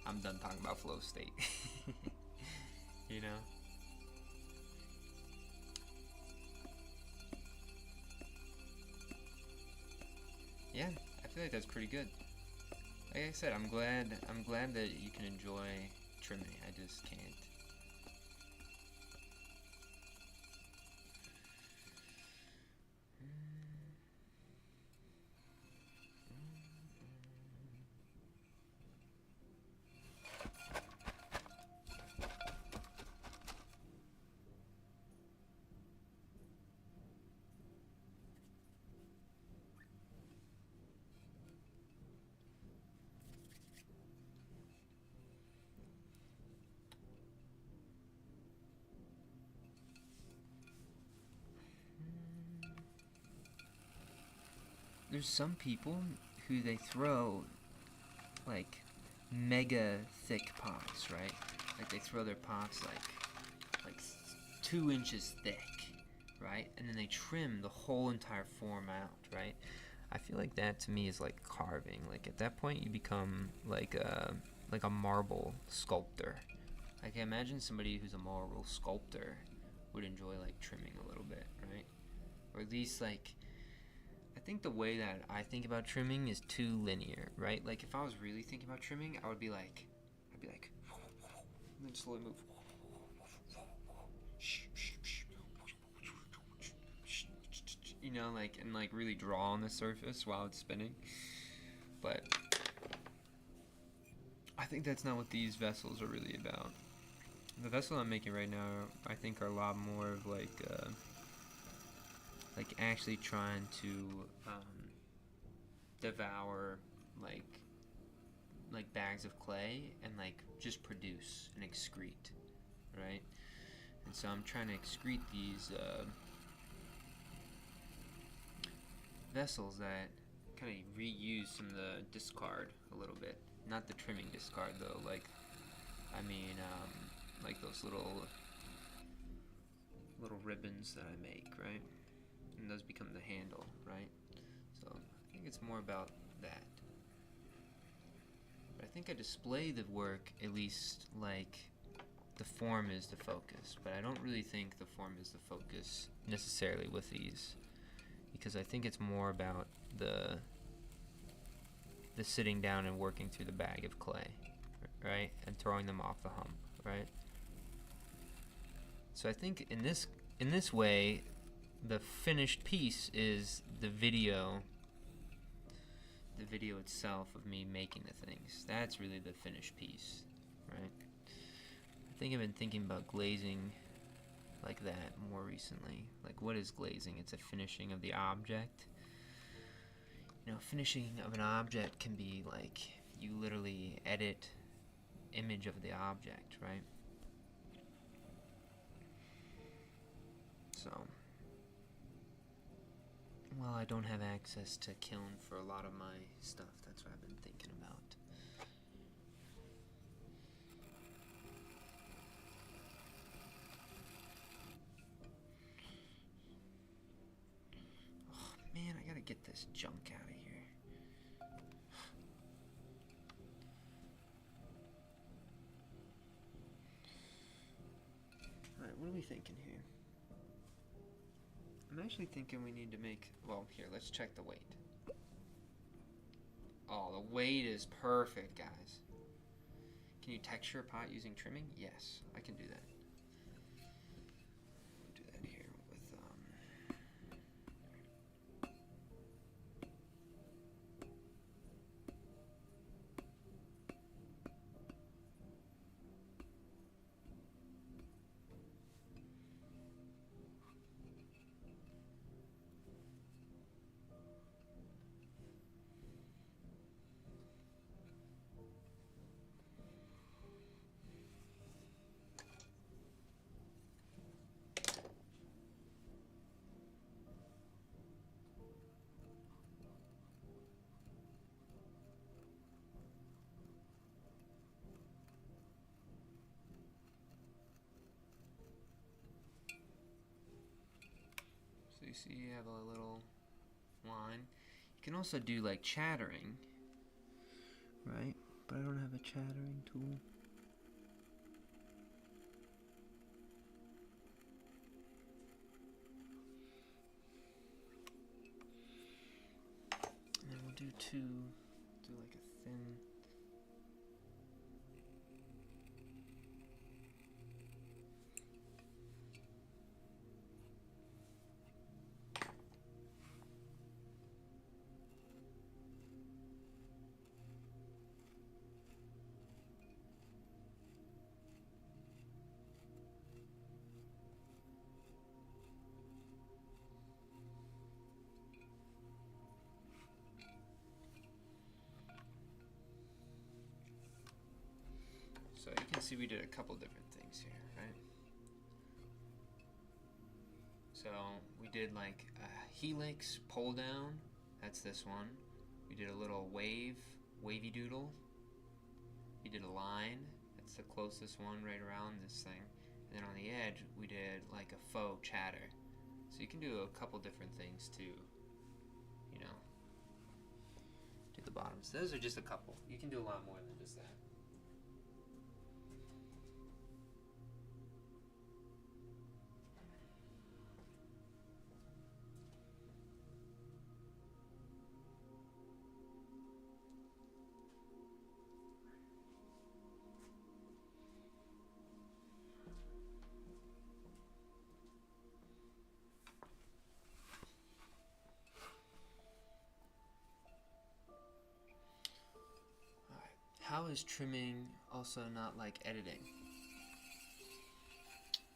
I'm done talking about flow state. You know? Yeah, I feel like that's pretty good. Like I said, I'm glad that you can enjoy trimming. I just can't. There's some people who they throw like mega thick pots, right? Like they throw their pots like 2 inches thick, right? And then they trim the whole entire form out, right? I feel like that to me is like carving. Like at that point you become like a marble sculptor. I can imagine somebody who's a marble sculptor would enjoy like trimming a little bit, right? Or at least like I think the way that I think about trimming is too linear, right? Like if I was really thinking about trimming, I'd be like, and then slowly move, you know, like and like really draw on the surface while it's spinning. But I think that's not what these vessels are really about. The vessel I'm making right now, I think, are a lot more of like actually trying to devour like bags of clay and like just produce and excrete, right? And so I'm trying to excrete these vessels that kind of reuse some of the discard a little bit. Not the trimming discard though, like I mean like those little ribbons that I make, right? And those become the handle, right? So I think it's more about that. But I think I display the work at least like the form is the focus, but I don't really think the form is the focus necessarily with these, because I think it's more about the the sitting down and working through the bag of clay, right, and throwing them off the hump, right? So I think in this way, the finished piece is the video itself of me making the things. That's really the finished piece, right? I think I've been thinking about glazing like that more recently. Like, what is glazing? It's a finishing of the object. You know, finishing of an object can be like you literally edit image of the object, right? So, well, I don't have access to kiln for a lot of my stuff. That's what I've been thinking about. Oh man, I gotta get this junk out of here. Alright, what are we thinking here? I'm actually thinking we need to make, well, here, let's check the weight. Oh, the weight is perfect, guys. Can you texture a pot using trimming? Yes, I can do that. We'll do that here with, so you see you have a little line. You can also do like chattering, right? But I don't have a chattering tool. And then we'll do like a thin. So you can see we did a couple different things here, right? So we did like a helix pull down, that's this one. We did a little wavy doodle. We did a line, that's the closest one right around this thing. And then on the edge, we did like a faux chatter. So you can do a couple different things to, you know, do the bottoms. Those are just a couple. You can do a lot more than just that. How is trimming also not like editing?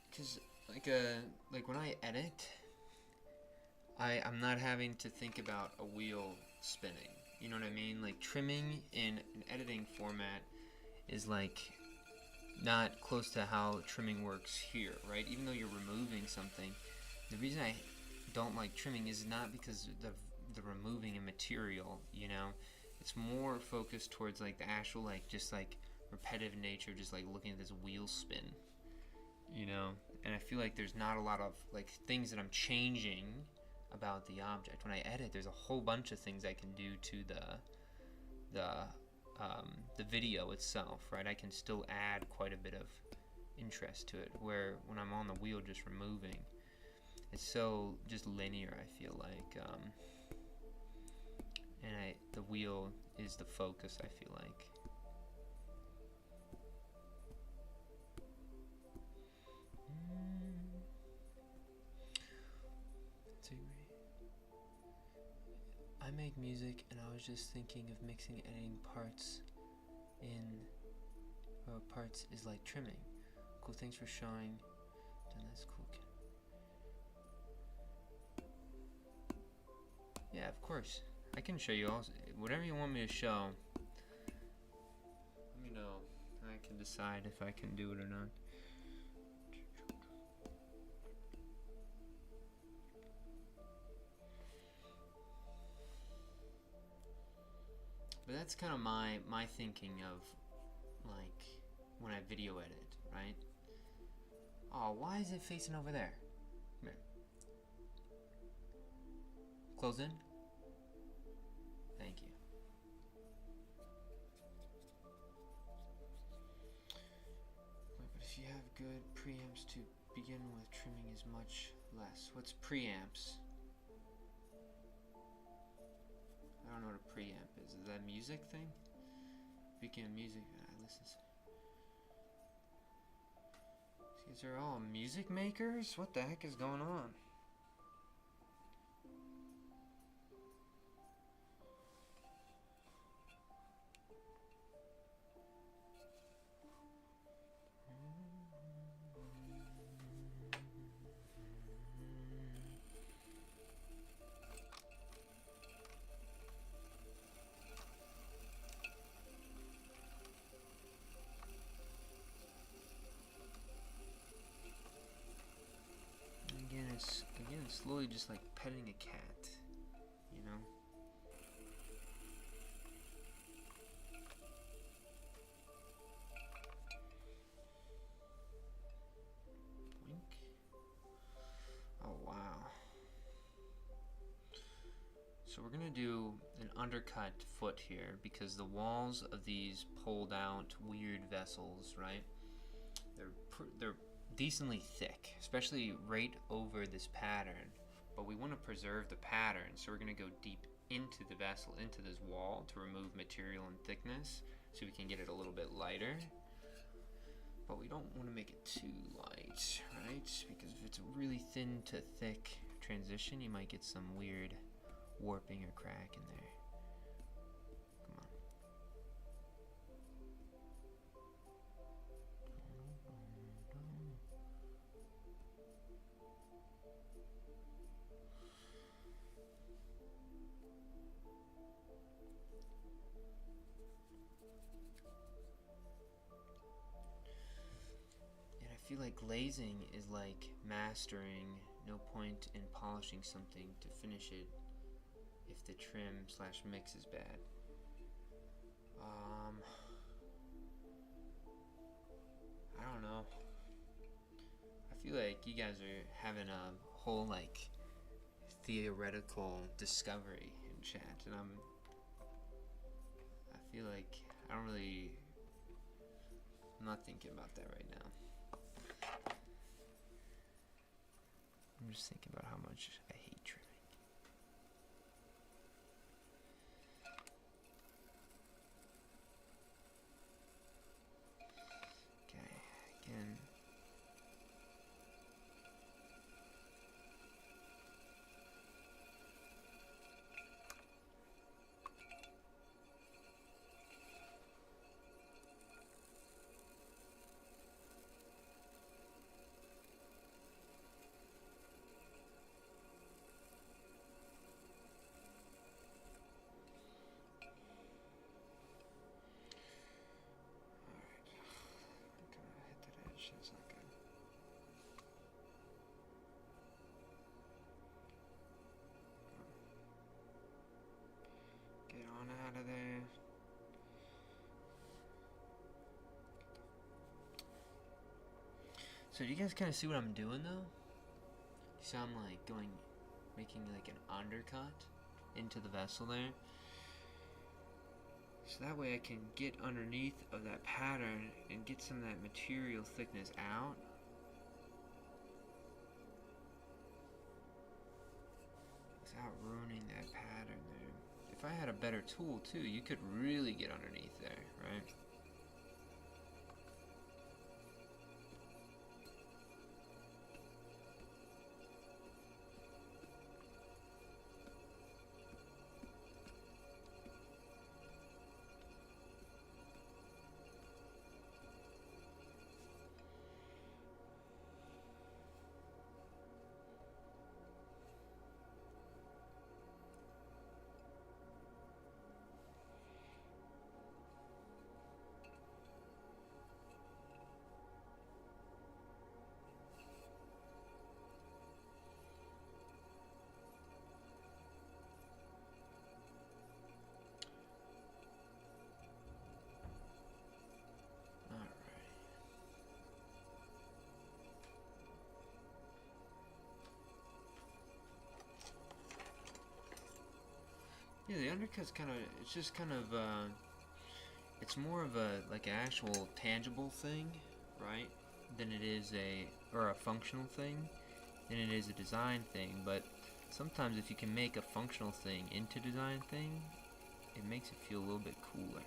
Because like when I edit, I'm not having to think about a wheel spinning. You know what I mean? Like trimming in an editing format is like not close to how trimming works here, right? Even though you're removing something, the reason I don't like trimming is not because the removing a material, you know. It's more focused towards like the actual like just like repetitive nature, just like looking at this wheel spin, you know. And I feel like there's not a lot of like things that I'm changing about the object. When I edit, there's a whole bunch of things I can do to the video itself, right? I can still add quite a bit of interest to it, where when I'm on the wheel just removing, it's so just linear, I feel like. and the wheel is the focus, I feel like. I make music, and I was just thinking of mixing and editing parts parts is like trimming. Cool, thanks for showing. That's cool. Yeah, of course. I can show you all. Whatever you want me to show, let me know. I can decide if I can do it or not. But that's kind of my thinking of, like, when I video edit, right? Oh, why is it facing over there? Come here. Close in. Thank you. Wait, but if you have good preamps to begin with, trimming is much less. What's preamps? I don't know what a preamp is. Is that a music thing? Speaking of music, I listen. These are all music makers? What the heck is going on? Again, it's slowly just like petting a cat, you know? Blink. Oh, wow. So we're gonna do an undercut foot here because the walls of these pulled out weird vessels, right? They're decently thick, especially right over this pattern, but we want to preserve the pattern, so we're going to go deep into the vessel, into this wall, to remove material and thickness so we can get it a little bit lighter, but we don't want to make it too light, right? Because if it's a really thin to thick transition, you might get some weird warping or crack in there. I feel like glazing is like mastering. No point in polishing something to finish it if the trim/mix is bad. I don't know. I feel like you guys are having a whole like theoretical discovery in chat, and I feel like I'm not thinking about that right now. I'm just thinking about how much I hate trimming. Okay, again. That's not good. Get on out of there. So do you guys kind of see what I'm doing though? So I'm like making like an undercut into the vessel there. So that way I can get underneath of that pattern and get some of that material thickness out. Without ruining that pattern there. If if I had a better tool too, you could really get underneath there, right? Yeah, the undercut's kind of, it's just kind of, it's more of a, like an actual tangible thing, right, than it is or a functional thing, than it is a design thing. But sometimes if you can make a functional thing into design thing, it makes it feel a little bit cooler.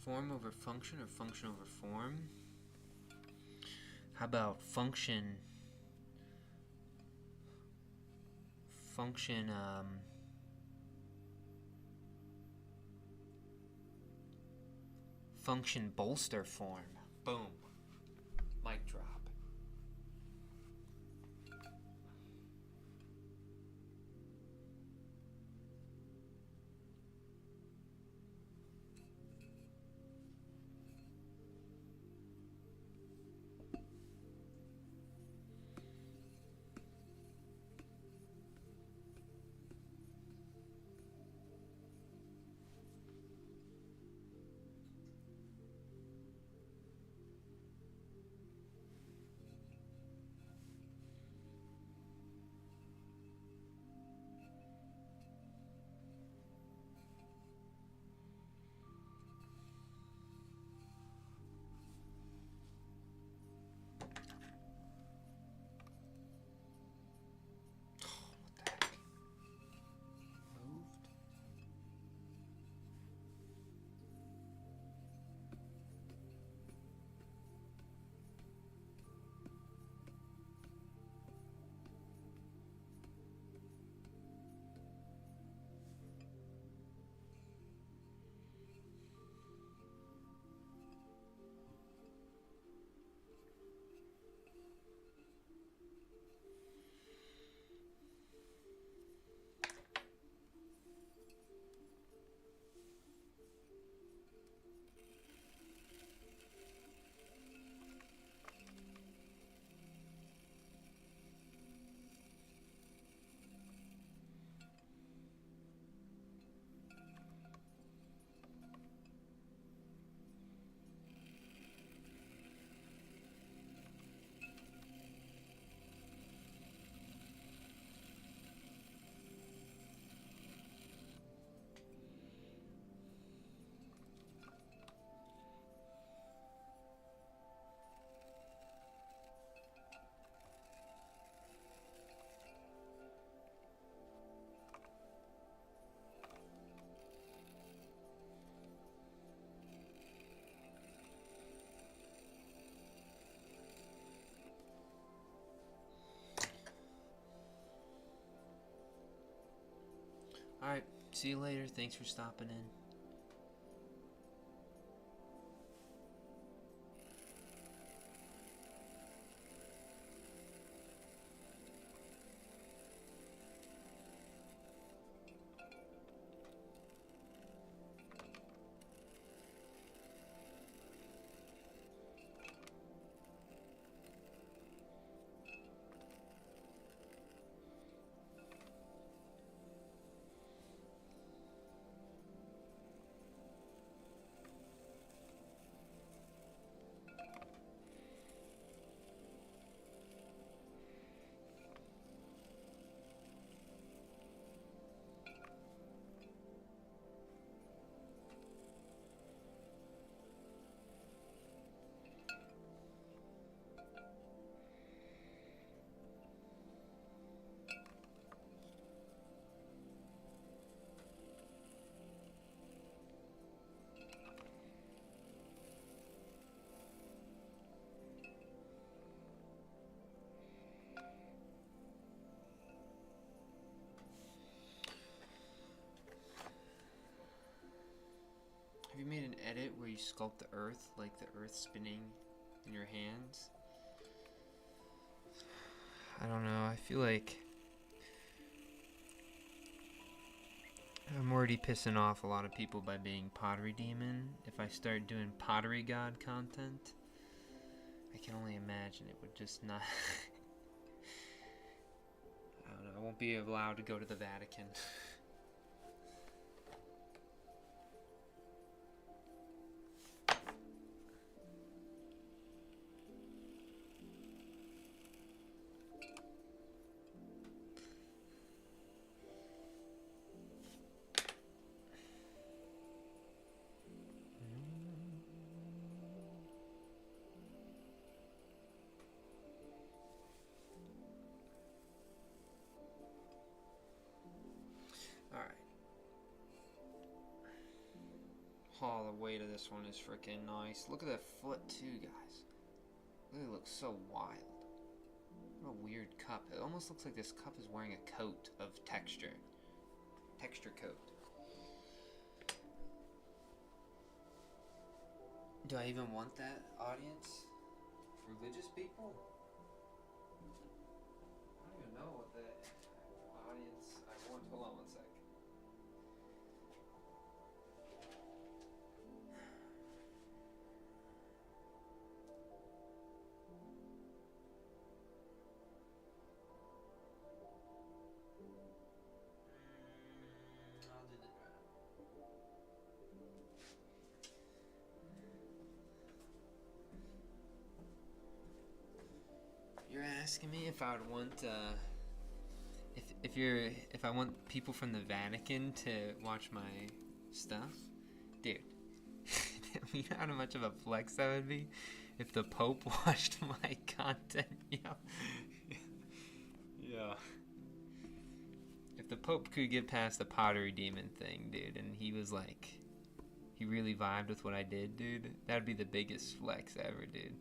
Form over function or function over form? How about function, function bolster form? Boom. Mic drop. Alright, see you later. Thanks for stopping in. Have you made an edit where you sculpt the earth, like the earth spinning in your hands? I don't know, I feel like I'm already pissing off a lot of people by being Pottery Demon. If I start doing Pottery God content, I can only imagine it would just not... I don't know, I won't be allowed to go to the Vatican. Alright. Oh, the weight of this one is freaking nice. Look at that foot too, guys. Look, it looks so wild. What a weird cup. It almost looks like this cup is wearing a coat of texture. Texture coat. Do I even want that audience? Religious people? I don't even know what the audience I want. Hold on one sec. I'll do the You're asking me if I would want if I want people from the Vatican to watch my stuff? Dude. You know how much of a flex that would be if the Pope watched my content, yo. Yeah. If the Pope could get past the Pottery Demon thing, dude, and he was like, he really vibed with what I did, dude, that'd be the biggest flex ever, dude.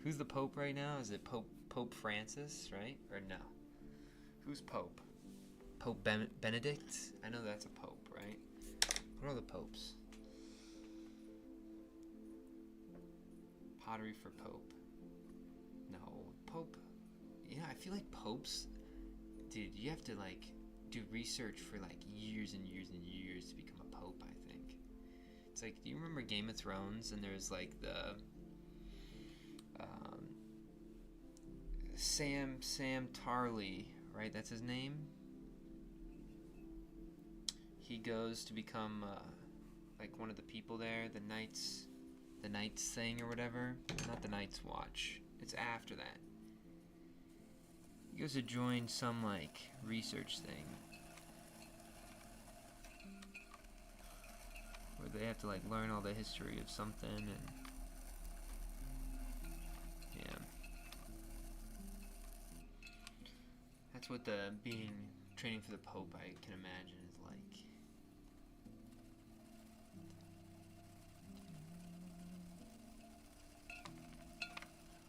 Who's the Pope right now? Is it Pope Francis, right? Or no? Who's Pope? Pope Benedict? I know that's a Pope, right? What are the Popes? Pottery for Pope. No, Pope. Yeah, I feel like popes, dude, you have to like do research for like years and years and years to become a pope, I think. It's like, do you remember Game of Thrones? And there's like the Sam Tarly, right? That's his name. He goes to become like one of the people there, the Knights thing or whatever. Not the Night's Watch. It's after that. He goes to join some like research thing where they have to like learn all the history of something, and yeah. That's what the training for the Pope, I can imagine, is like.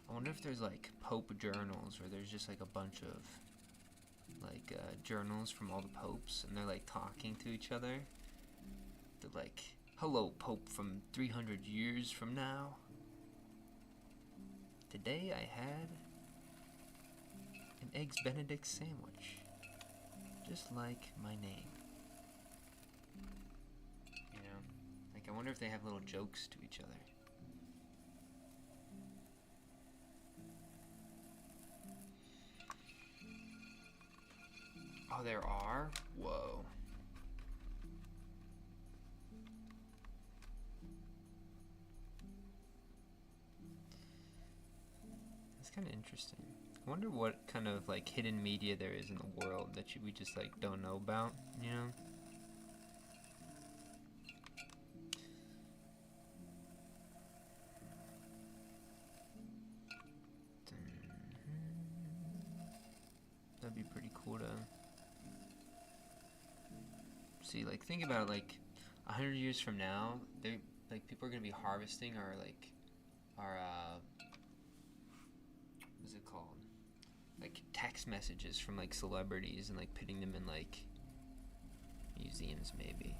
I wonder if there's like Pope journals, or there's just like a bunch of like journals from all the popes, and they're like talking to each other. They're like, "Hello, Pope from 300 years from now. Today I had an Eggs Benedict sandwich, just like my name." You know, like I wonder if they have little jokes to each other. Oh, there are? Whoa. That's kind of interesting. I wonder what kind of like hidden media there is in the world that we just like don't know about, you know? That'd be pretty cool to see. Like, think about it, like 100 years from now, they like people are gonna be harvesting our what's it called? Like text messages from like celebrities and like putting them in like museums maybe.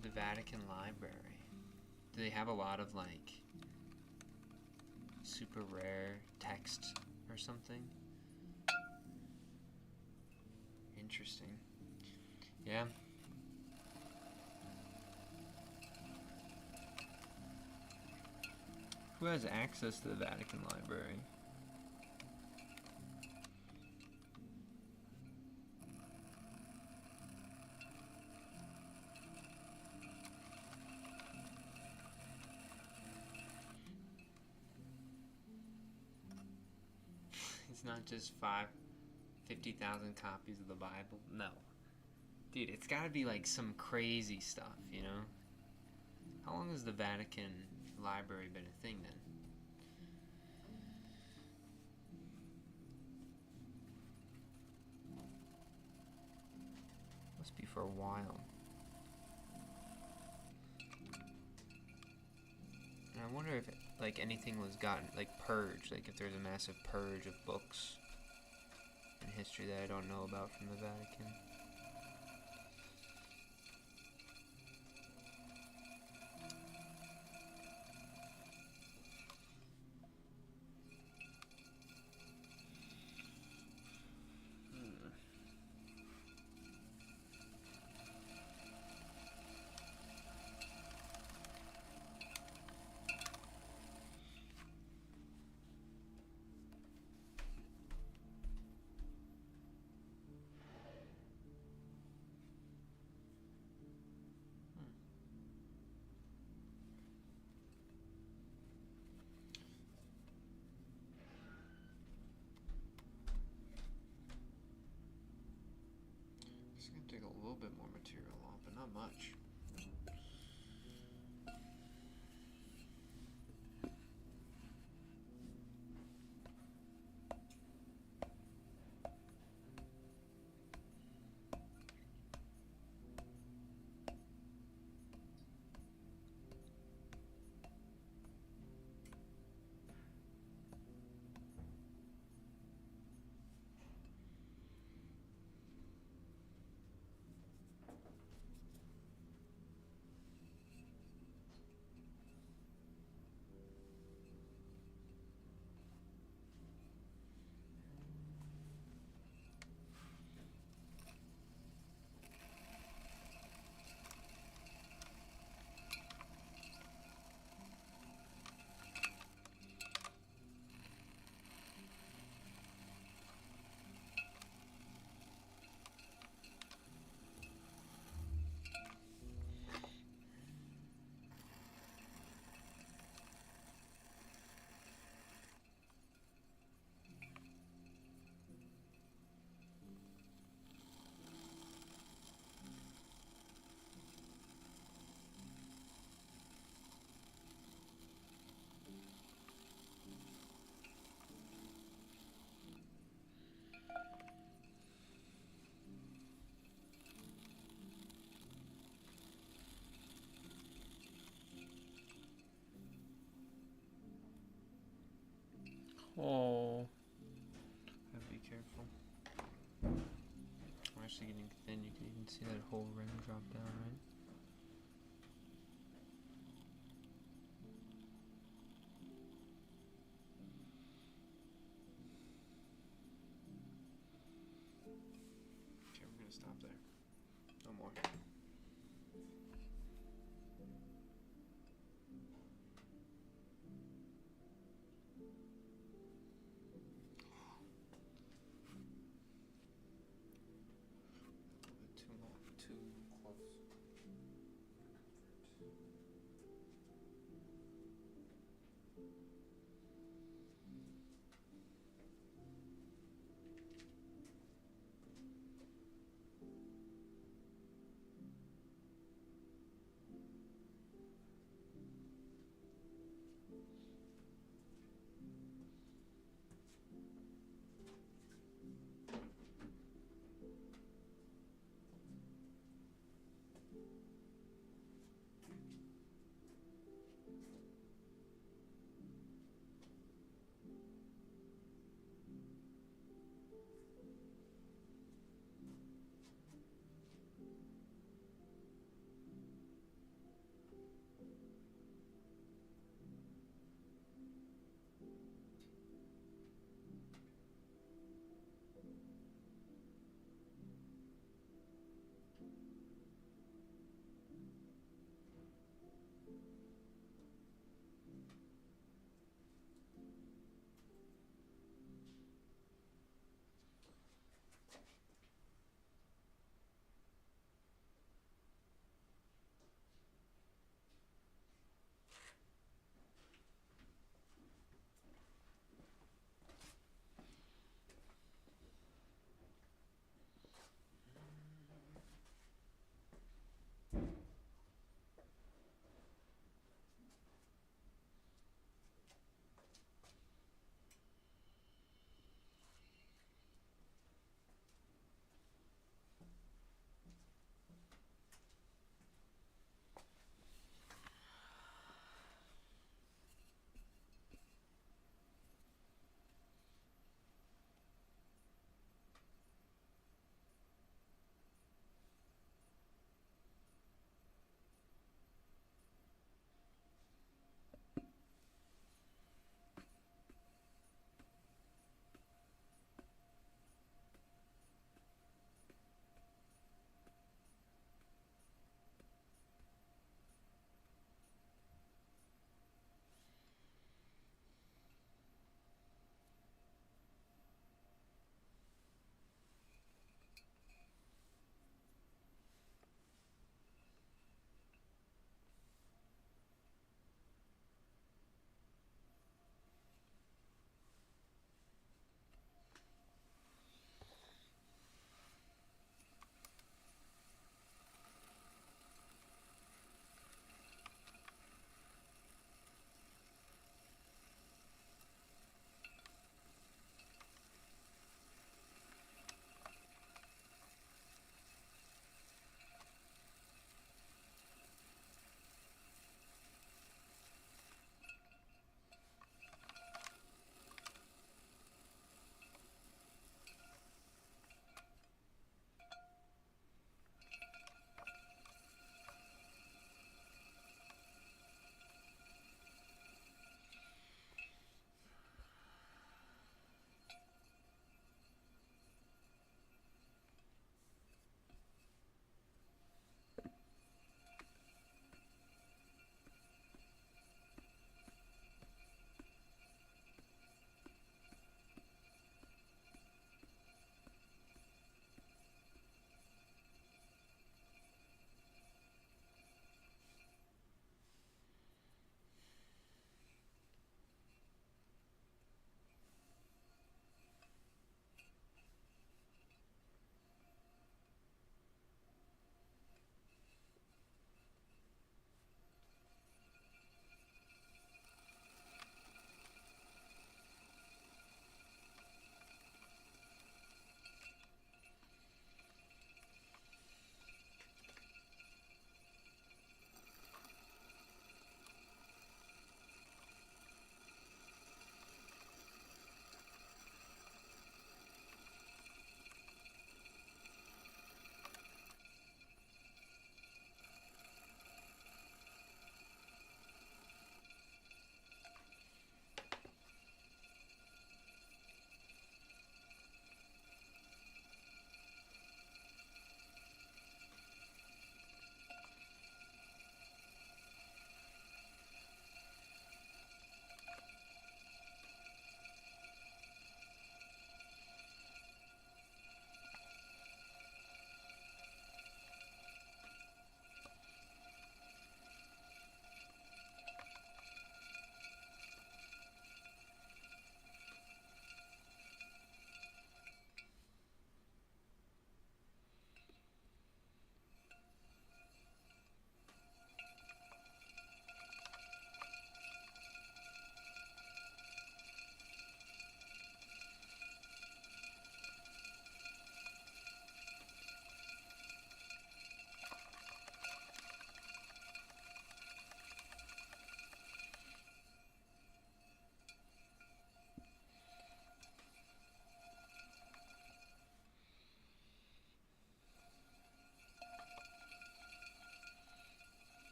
The Vatican Library. Do they have a lot of like super rare text or something? Interesting. Yeah. Who has access to the Vatican Library? It's not just 50,000 copies of the Bible. No. Dude, it's gotta be like some crazy stuff, you know? How long has the Vatican Library been a thing then? Must be for a while. And I wonder if like anything was gotten like purged, like if there's a massive purge of books in history that I don't know about from the Vatican. It's gonna take a little bit more material off, but not much. getting thin. You can even see that whole rim drop down, right? Okay, we're gonna stop there. No more. A little bit too close.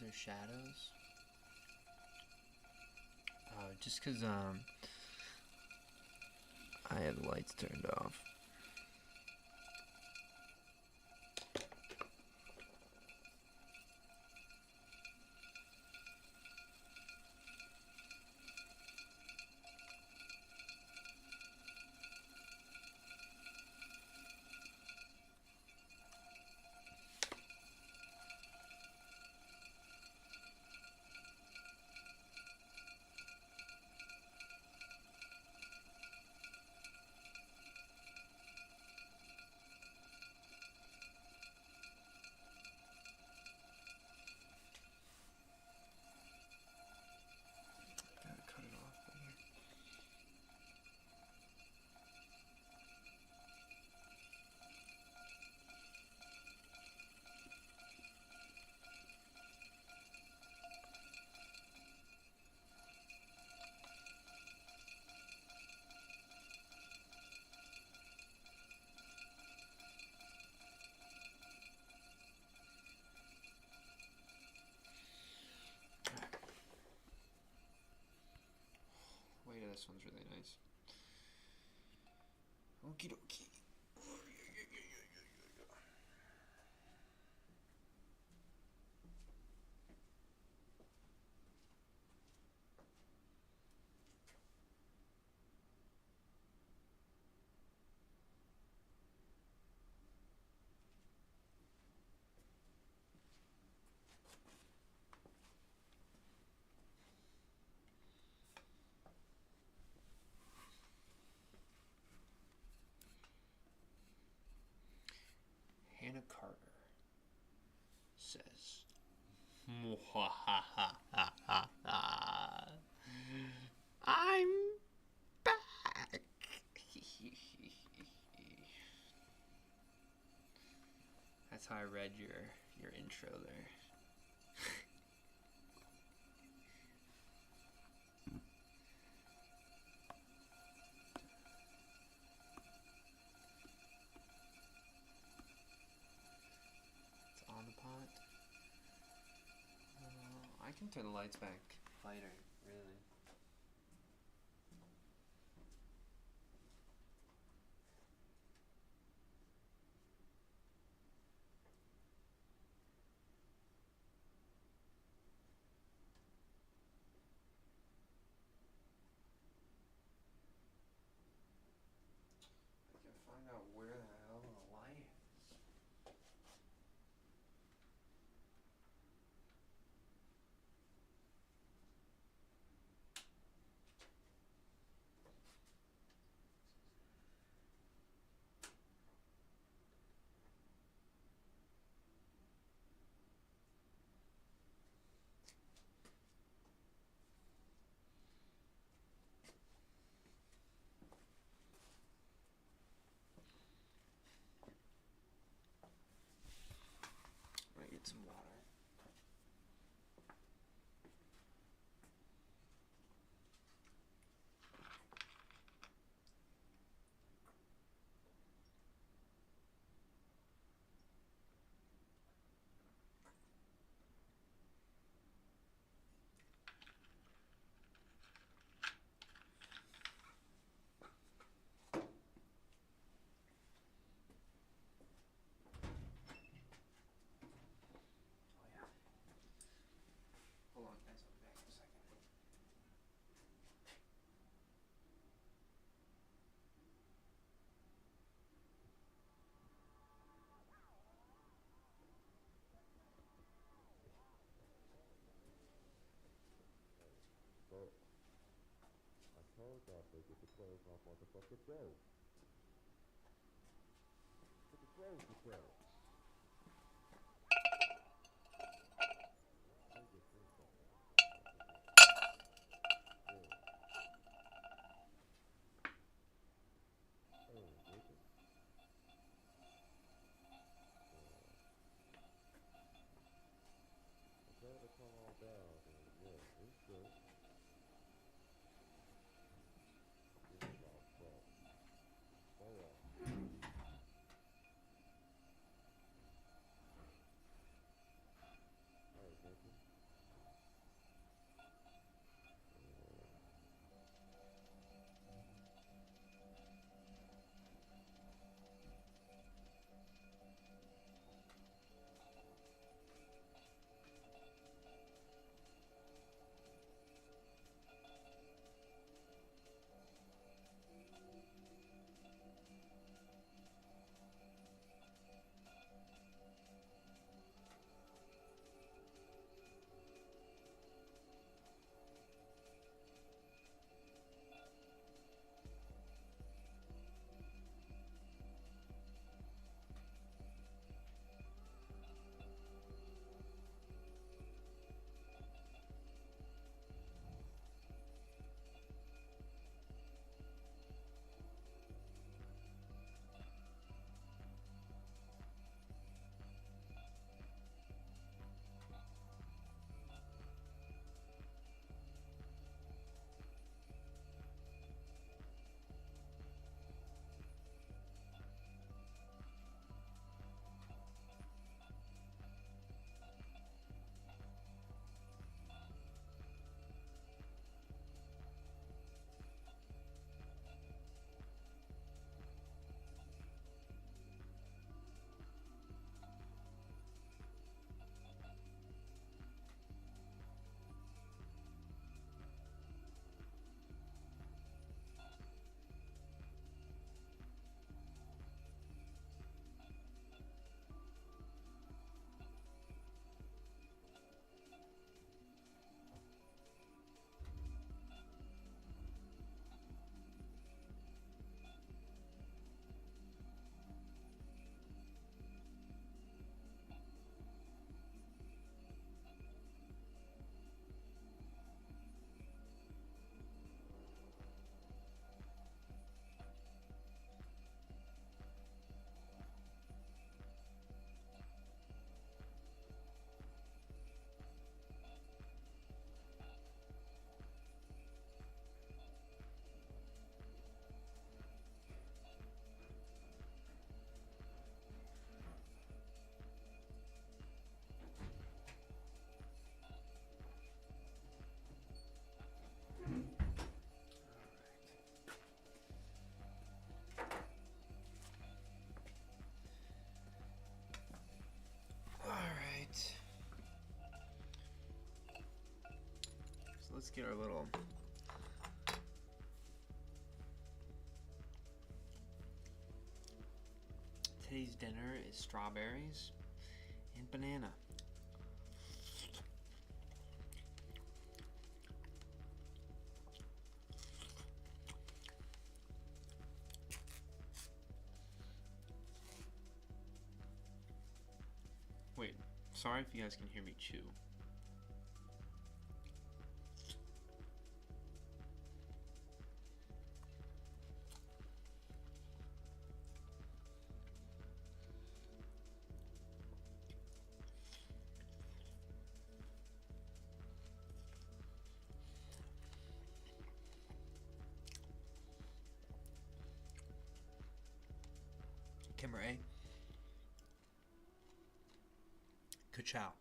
there shadows? Just because, I have the lights turned off. Gotta cut it off better. Weight of this one's really nice. Okie dokie. Hannah Carter says, I'm back. That's how I read your intro there. It's on the pot. I can turn the lights back lighter, really. I can find out where the hell the light is. I'm gonna get some water. Hold on, guys, I'll be back in a second. But I told y'all to get the clothes off motherfucking Joe. Get the clothes to Joe. Come on down, and yeah, it's good. This is all fun. Oh yeah. let's get our little today's dinner is strawberries and banana. Wait, sorry if you guys can hear me chew. Kimber A. Ka-chow.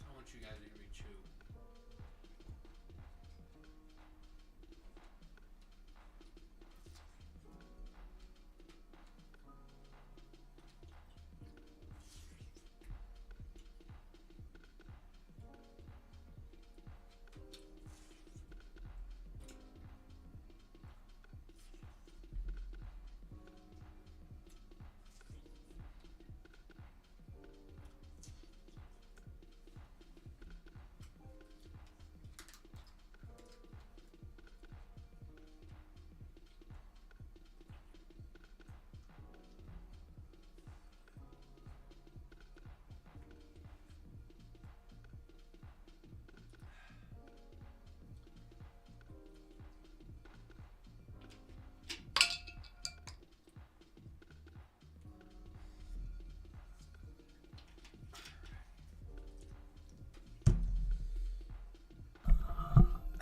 I want you guys to hear me chew.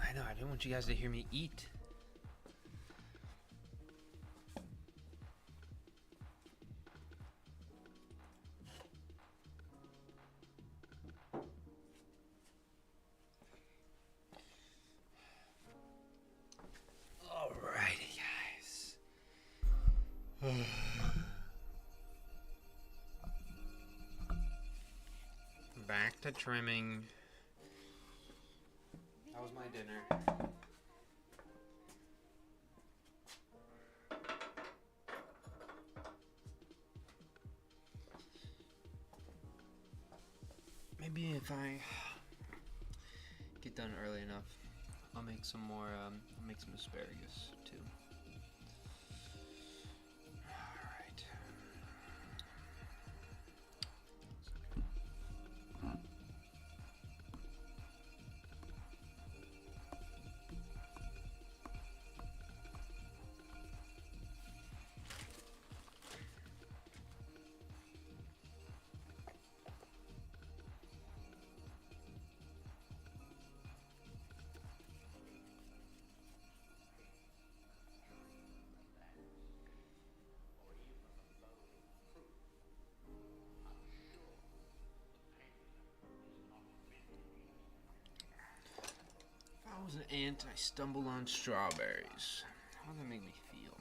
I know, I didn't want you guys to hear me eat. Alrighty, guys. Back to trimming. That was my dinner. Maybe if I get done early enough, I'll make some more, I'll make some asparagus too. Alright. I was an ant and I stumbled on strawberries. How does that make me feel?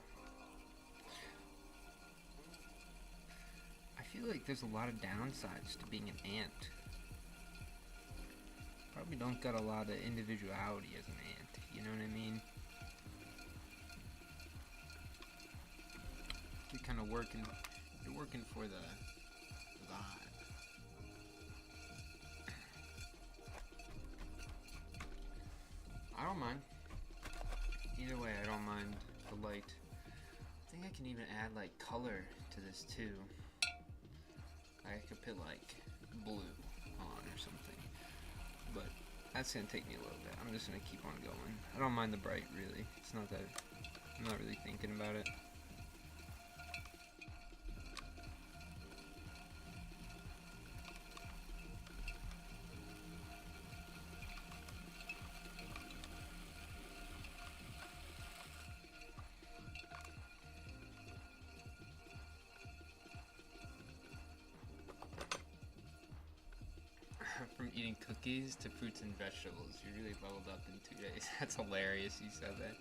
I feel like there's a lot of downsides to being an ant. Probably don't got a lot of individuality as an ant, you know what I mean? You're kind of working for the vibe. I don't mind. Either way, I don't mind the light. I think I can even add like color to this too. I could put like blue on or something, but that's gonna take me a little bit. I'm just gonna keep on going. I don't mind the bright really. It's not that I'm not really thinking about it. From eating cookies to fruits and vegetables, you really leveled up in 2 days. That's hilarious you said that.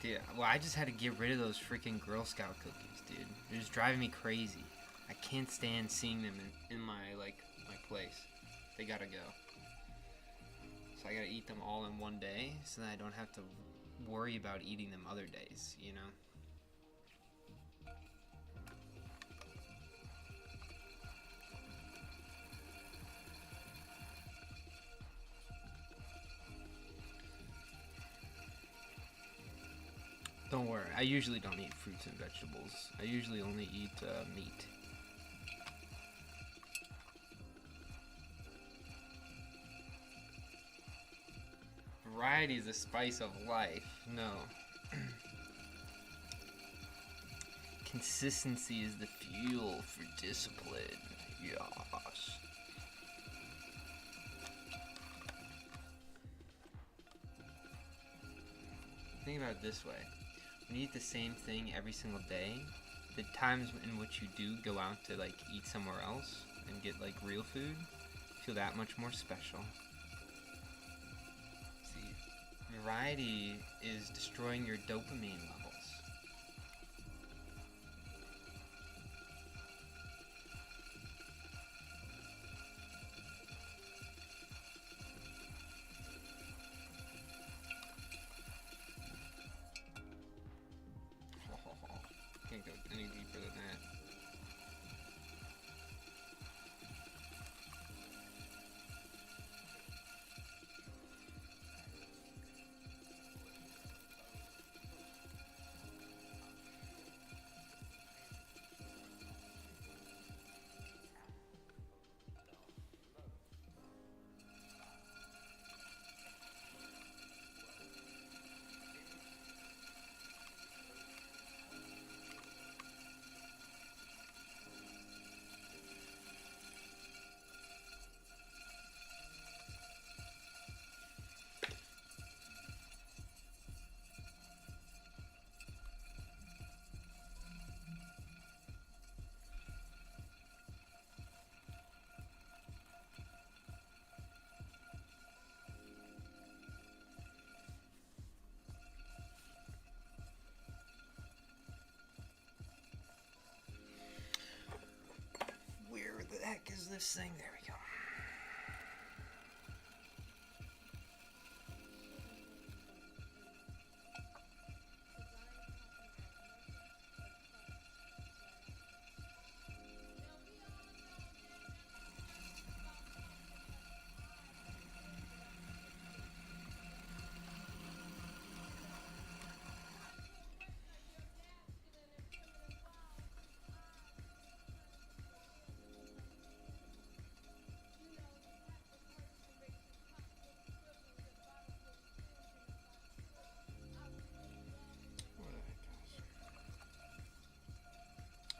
Dude, well, I just had to get rid of those freaking Girl Scout cookies, dude. They're just driving me crazy. I can't stand seeing them in my, like, my place. They gotta go. So I gotta eat them all in one day, so that I don't have to worry about eating them other days, you know? Don't worry, I usually don't eat fruits and vegetables. I usually only eat meat. Variety is the spice of life. No. Consistency is the fuel for discipline. Yes. Think about it this way. When you eat the same thing every single day, the times in which you do go out to like eat somewhere else and get like real food feel that much more special. See, variety is destroying your dopamine levels. Can't go any deeper than that. Where the heck is this thing? There we go.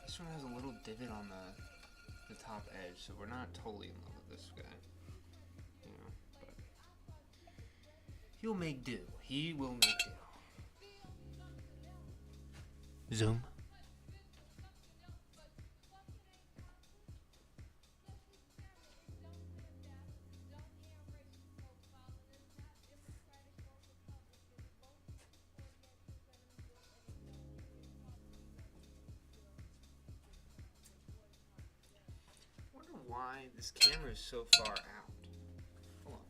This one has a little divot on the top edge, so we're not totally in love with this guy. You know, but he'll make do. He will make do. Zoom. I wonder why this camera is so far out. Hold on.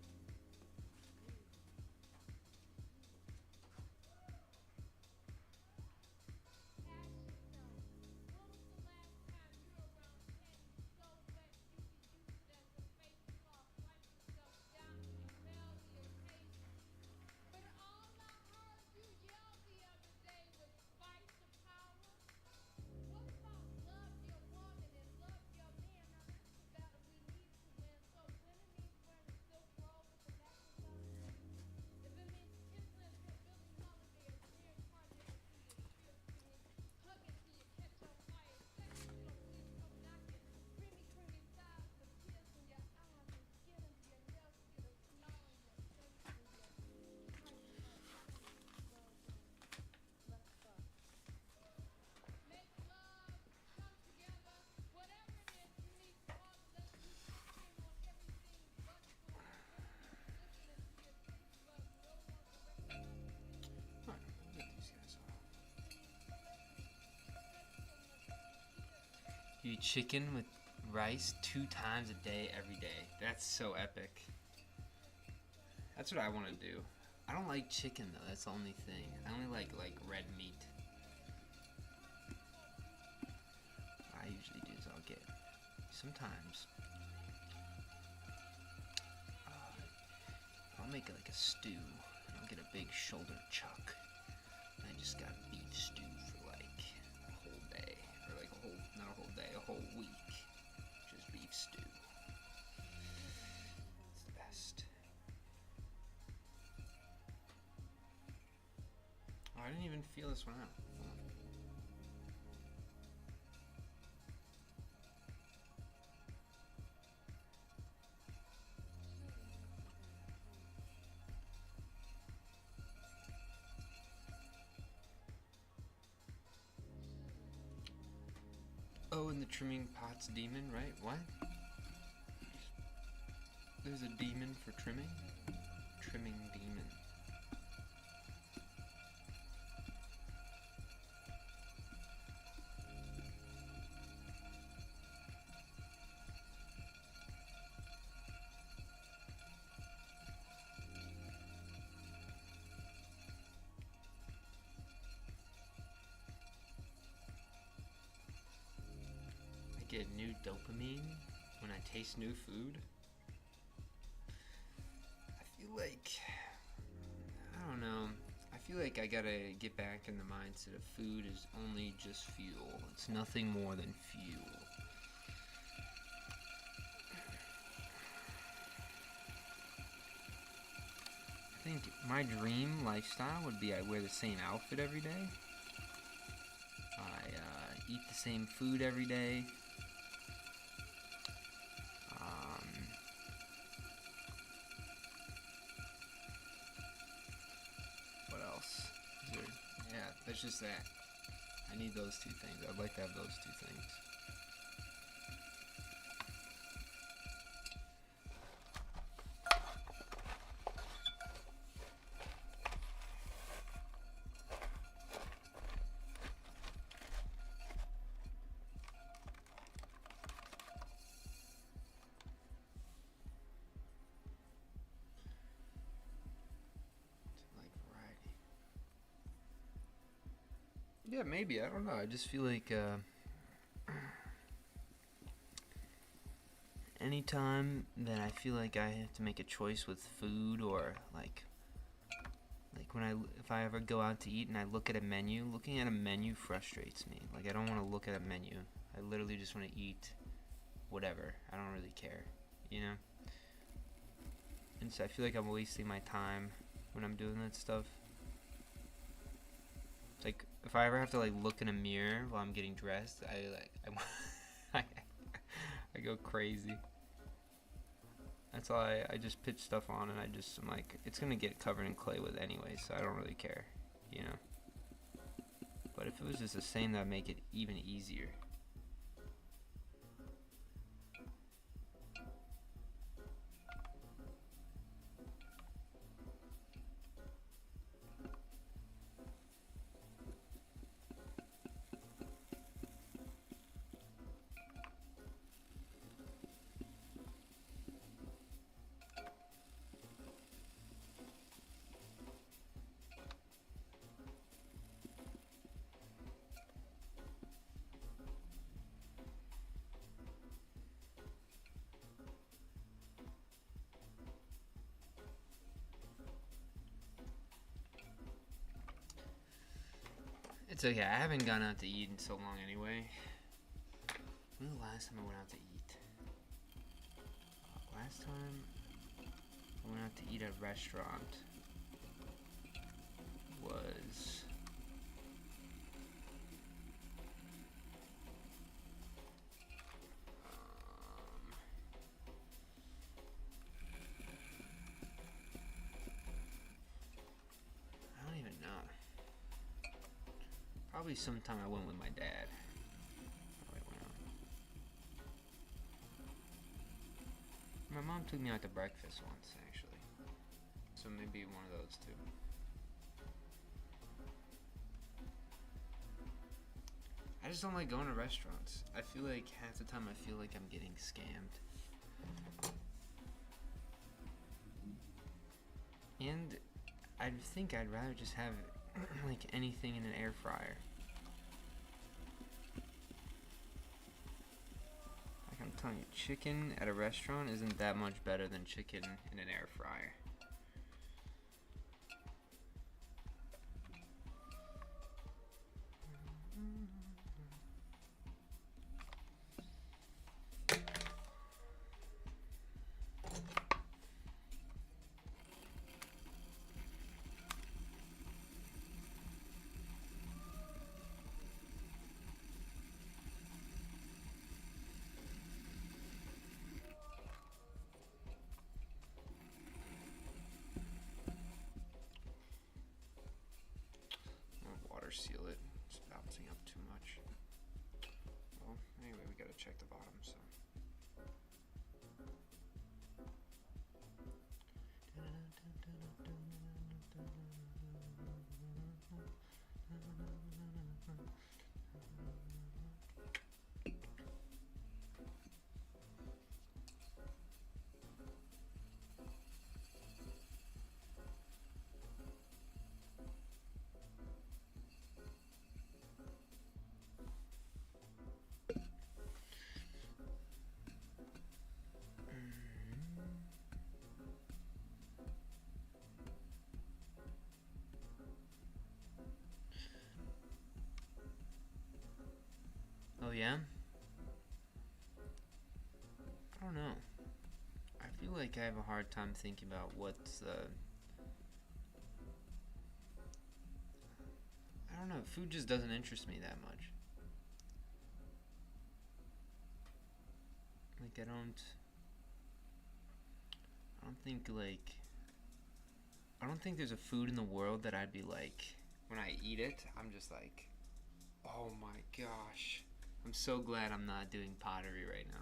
You eat chicken with rice 2 times a day, every day. That's so epic. That's what I want to do. I don't like chicken though. That's the only thing. I only like red meat. What I usually do is I'll get sometimes. I'll make it like a stew. And I'll get a big shoulder chuck. And I just got beef stew for like a whole day, or like a whole, not a whole day, a whole week. Just beef stew. It's the best. Oh, I didn't even feel this one out. Oh, and the trimming pot's demon, right? What? There's a demon for trimming? Trimming demon. Get new dopamine when I taste new food. I feel like, I don't know, I feel like I gotta get back in the mindset of food is only just fuel. It's nothing more than fuel. I think my dream lifestyle would be I wear the same outfit every day. I eat the same food every day. What else? Yeah, that's just that. I need those 2 things. I'd like to have those 2 things. Yeah, maybe. I don't know. I just feel like anytime that I feel like I have to make a choice with food, or like if I ever go out to eat and I look at a menu, looking at a menu frustrates me. Like, I don't want to look at a menu. I literally just want to eat whatever. I don't really care, you know? And so I feel like I'm wasting my time when I'm doing that stuff. Like, if I ever have to like look in a mirror while I'm getting dressed, I go crazy. That's all. I just pitch stuff on, and I'm like, it's gonna get covered in clay with anyway, so I don't really care, you know. But if it was just the same, that'd make it even easier. It's okay. I haven't gone out to eat in so long anyway. When was the last time I went out to eat? Last time I went out to eat at a restaurant was I don't even know. Probably sometime I went with my dad. My mom took me out to breakfast once, actually. So maybe one of those two. I just don't like going to restaurants. I feel like half the time I feel like I'm getting scammed. And I think I'd rather just have like anything in an air fryer. Like I'm telling you, chicken at a restaurant isn't that much better than chicken in an air fryer. Water seal it. It's bouncing up too much. Well, anyway, we gotta check the bottom, so. Oh yeah? I don't know. I feel like I have a hard time thinking about what's I don't know, food just doesn't interest me that much. Like I don't think I don't think there's a food in the world that I'd be like, when I eat it, I'm just like, oh my gosh. I'm so glad I'm not doing pottery right now.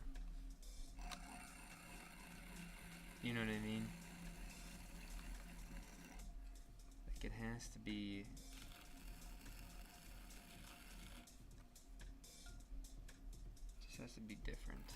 You know what I mean? Like it has to be just has to be different.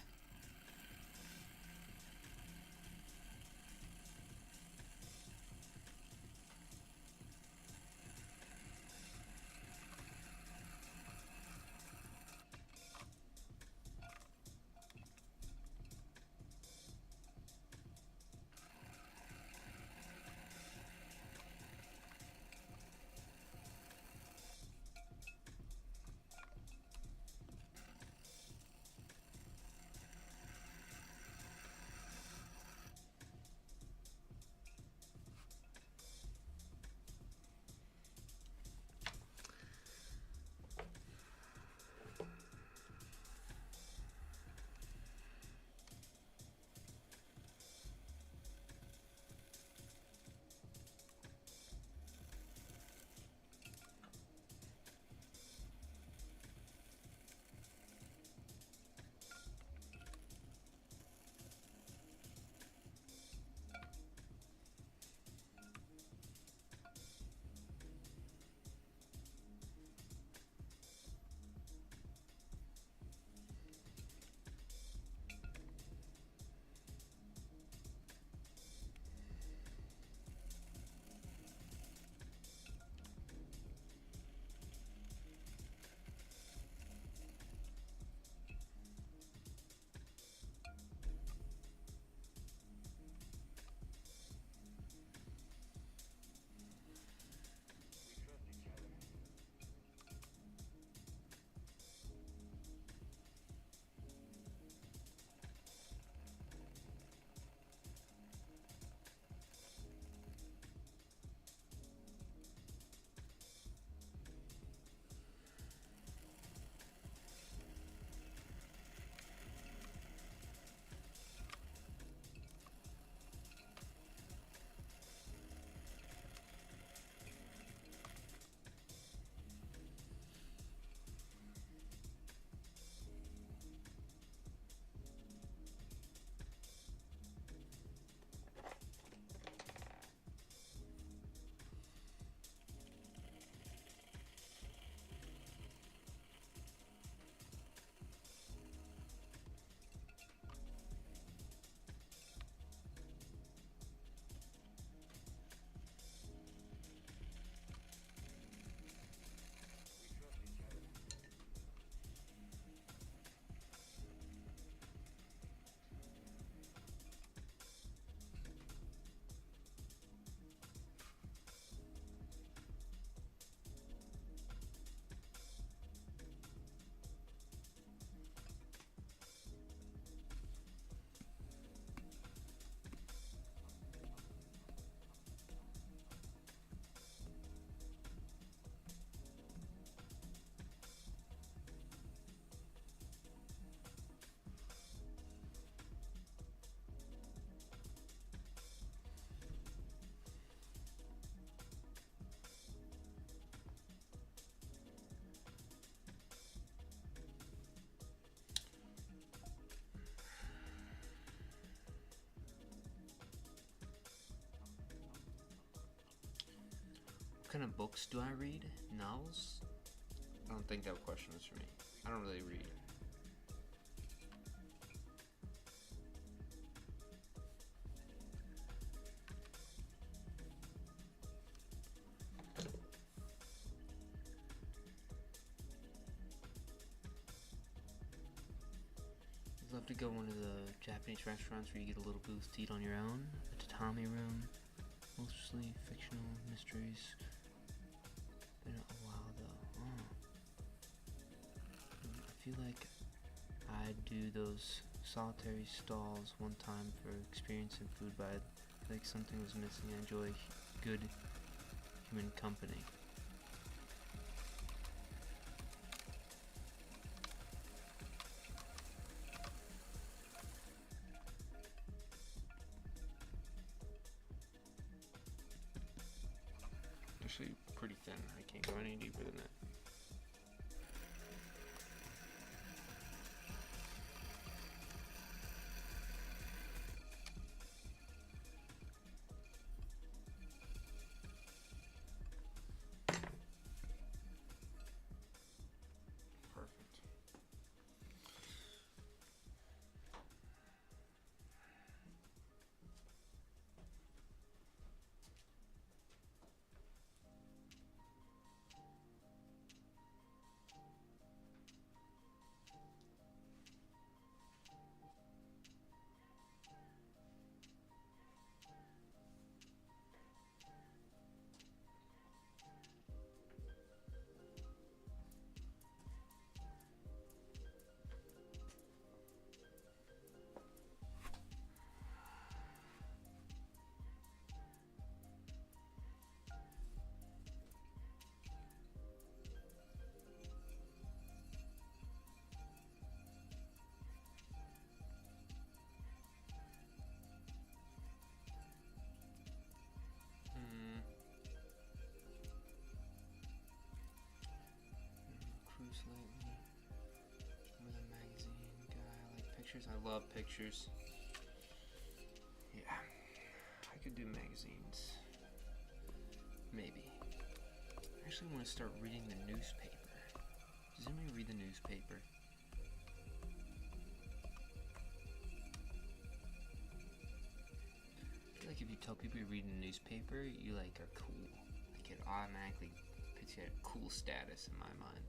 kind of books do I read? Novels? I don't think that question was for me. I don't really read. I'd love to go to one of the Japanese restaurants where you get a little booth to eat on your own. A tatami room. Mostly fictional mysteries. Been a while though. Oh. I feel like I'd do those solitary stalls one time for experiencing food, but I feel like something was missing. I enjoy good human company. Actually pretty thin. I can't go any deeper than that. Perfect. Cruise lately with a magazine guy. I like pictures. I love pictures. Yeah, I could do magazines. Maybe. I actually want to start reading the newspaper. Does anybody read the newspaper? I feel like if you tell people you're reading the newspaper, you like are cool. Like it automatically puts you at cool status in my mind.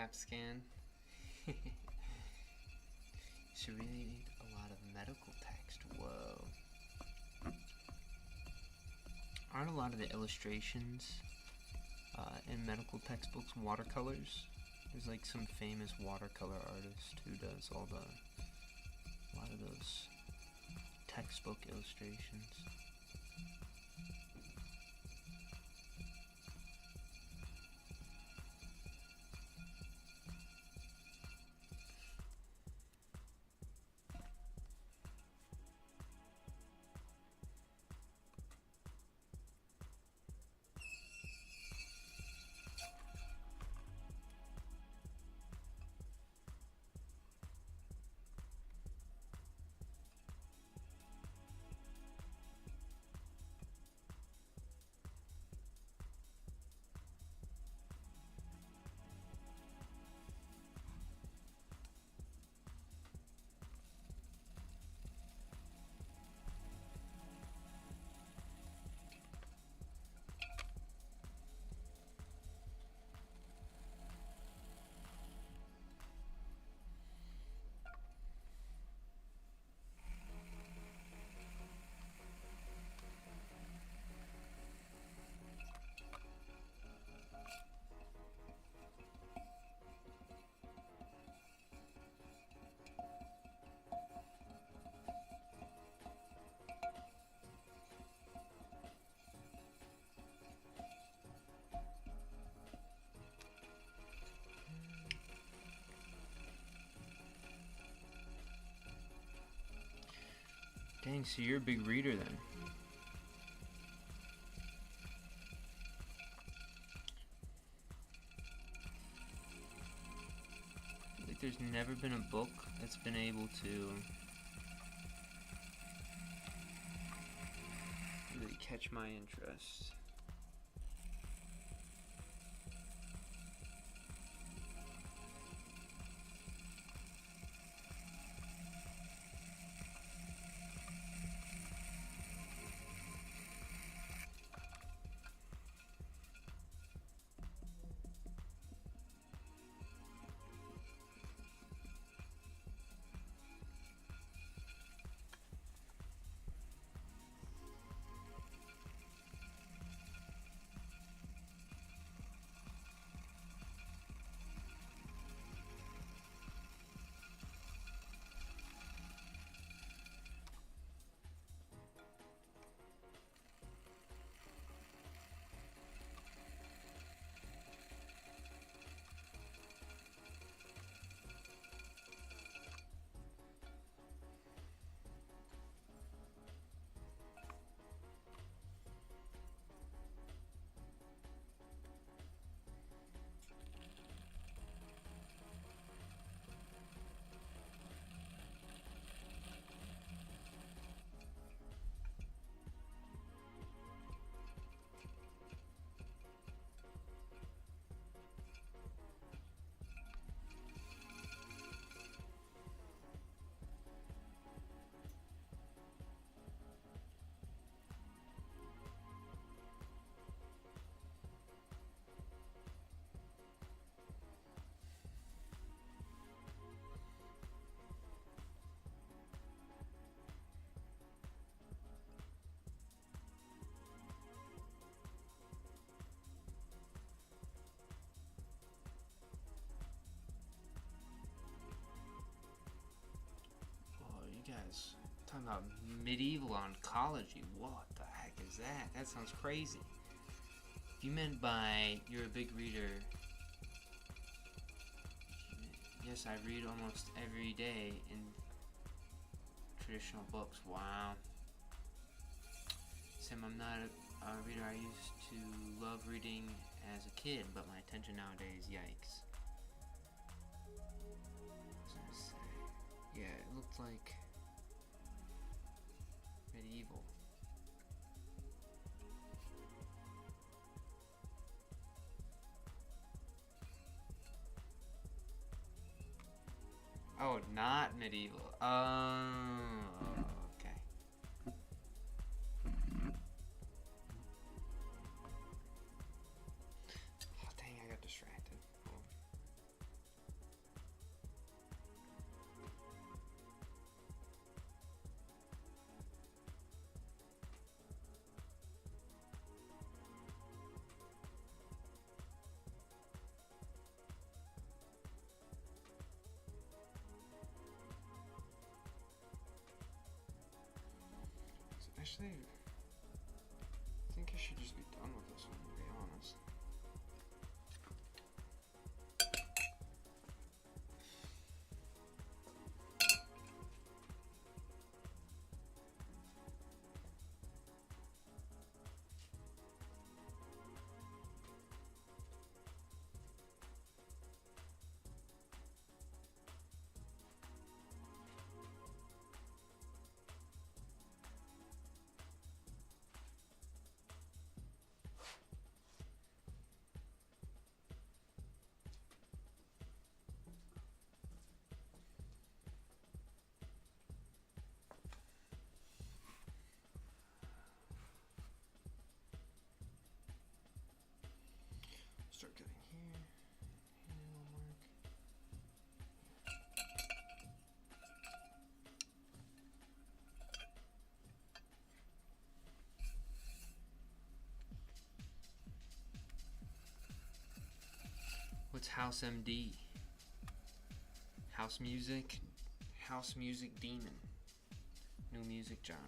CAT scan. Should really need a lot of medical text. Whoa. Aren't a lot of the illustrations in medical textbooks watercolors? There's like some famous watercolor artist who does a lot of those textbook illustrations. Dang, so you're a big reader then. Like there's never been a book that's been able to really catch my interest. Guys, talking about medieval oncology. What the heck is that? That sounds crazy. If you meant by you're a big reader, yes, I read almost every day in traditional books. Wow. Sam, I'm not a reader. I used to love reading as a kid, but my attention nowadays, yikes. Yeah, it looked like medieval. Oh, not medieval. Oh, okay. Oh, dang, I got distracted. Oh. Actually, I think I should just be done with this one, to be honest. Start cutting here. Here will mark. What's House MD? House music demon. New music genre.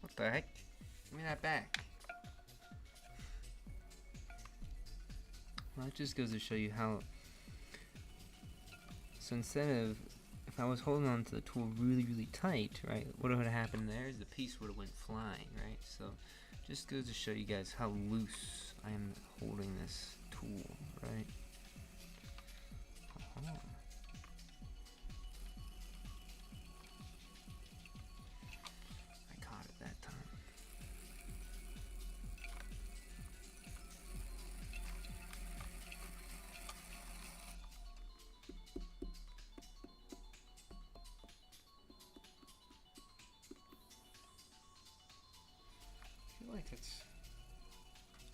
What the heck? Give me that back. Well, that just goes to show you how. So instead of, if I was holding on to the tool really tight, right, what would have happened there is the piece would have went flying, right? So just goes to show you guys how loose I am holding this tool, right? I caught it that time. I feel like it's,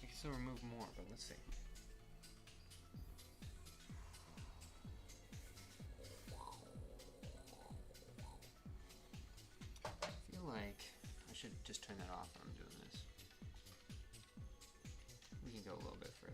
I can still remove more, but let's see. I feel like I should just turn that off when I'm doing this. We can go a little bit further.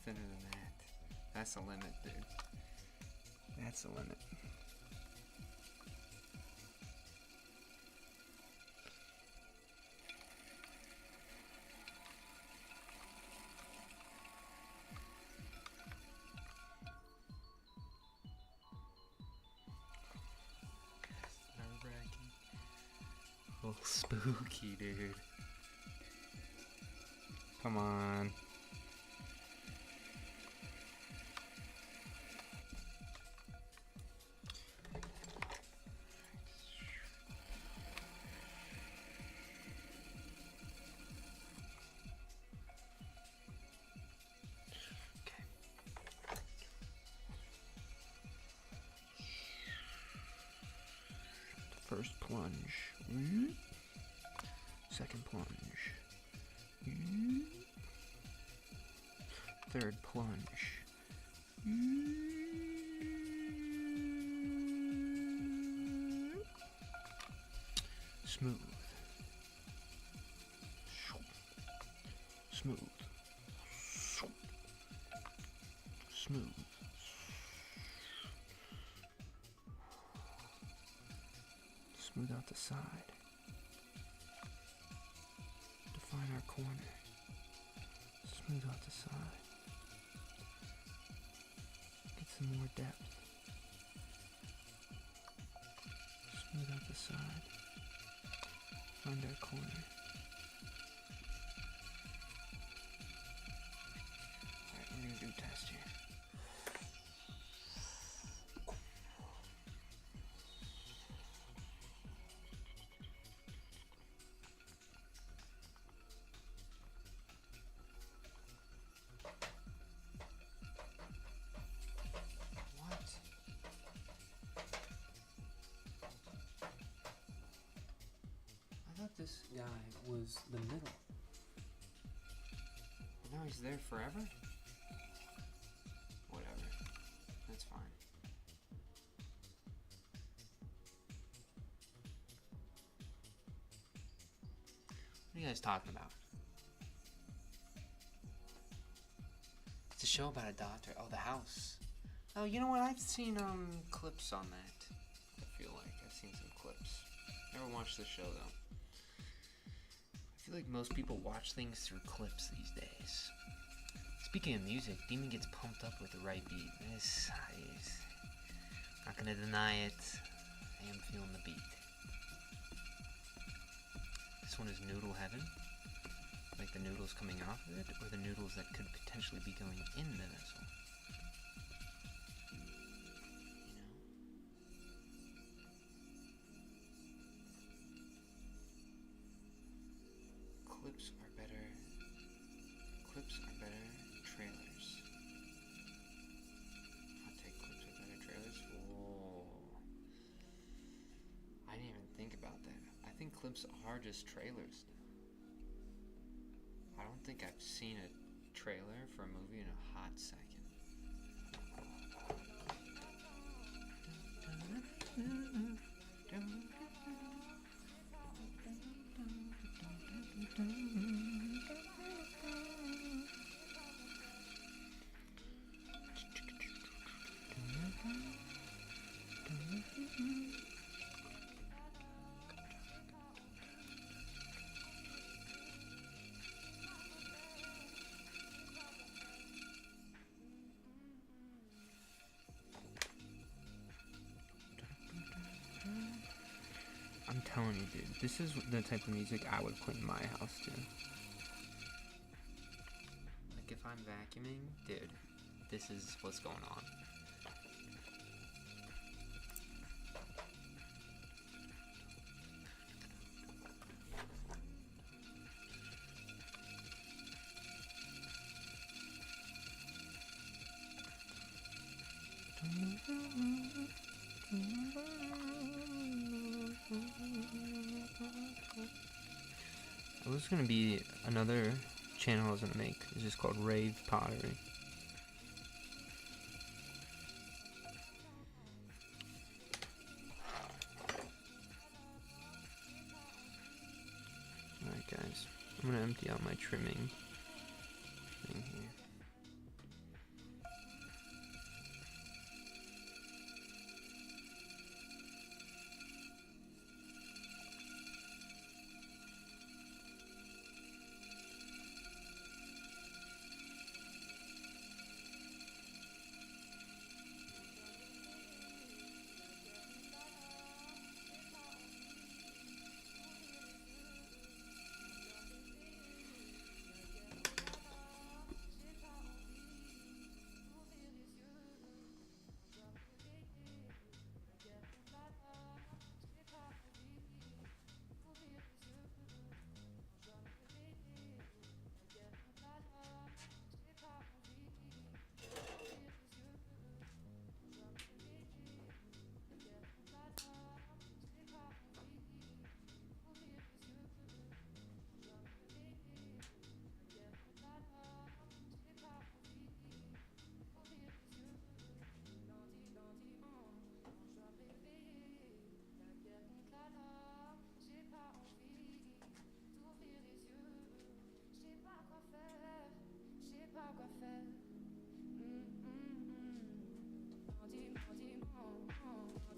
thinner than that. That's the limit, dude. That's the limit. Nerve-wracking. A little spooky, dude. Come on. First plunge. Second plunge. Third plunge. Smooth. Smooth. Smooth. Smooth out the side. Define our corner. Smooth out the side. Get some more depth. Smooth out the side. Find our corner. Alright, we're gonna do a test here. This guy was the middle. And now he's there forever? Whatever. That's fine. What are you guys talking about? It's a show about a doctor. Oh, The House. Oh, you know what? I've seen clips on that. I feel like I've seen some clips. Never watched the show though. I feel like most people watch things through clips these days. Speaking of music, Demon gets pumped up with the right beat. Not gonna deny it. I am feeling the beat. This one is Noodle Heaven. Like the noodles coming off of it, or the noodles that could potentially be going in the vessel. Clips are better. Clips are better trailers. I'll take clips are better trailers. Whoa. I didn't even think about that. I think clips are just trailers. I don't think I've seen a trailer for a movie in a hot second. I'm telling you, dude, this is the type of music I would play in my house, too. Like, if I'm vacuuming, dude, this is what's going on. This is gonna be another channel I was gonna make. It's just called Rave Pottery. Alright guys, I'm gonna empty out my trimming thing here.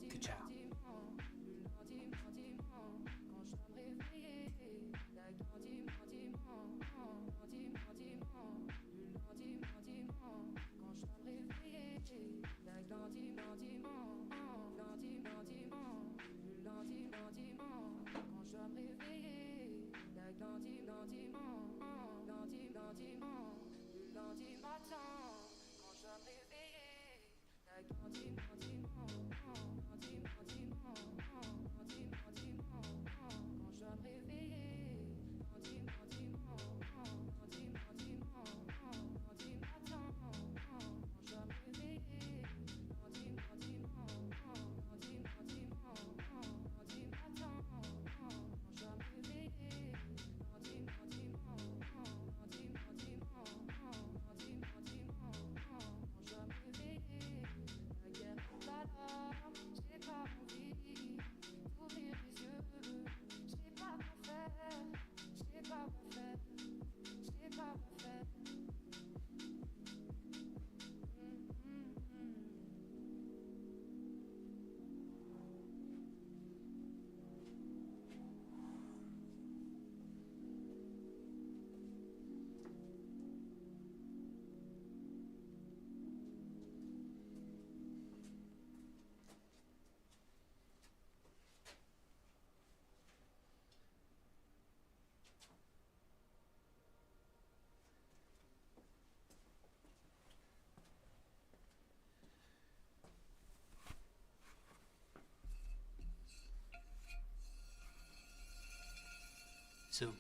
Good job. Zoom.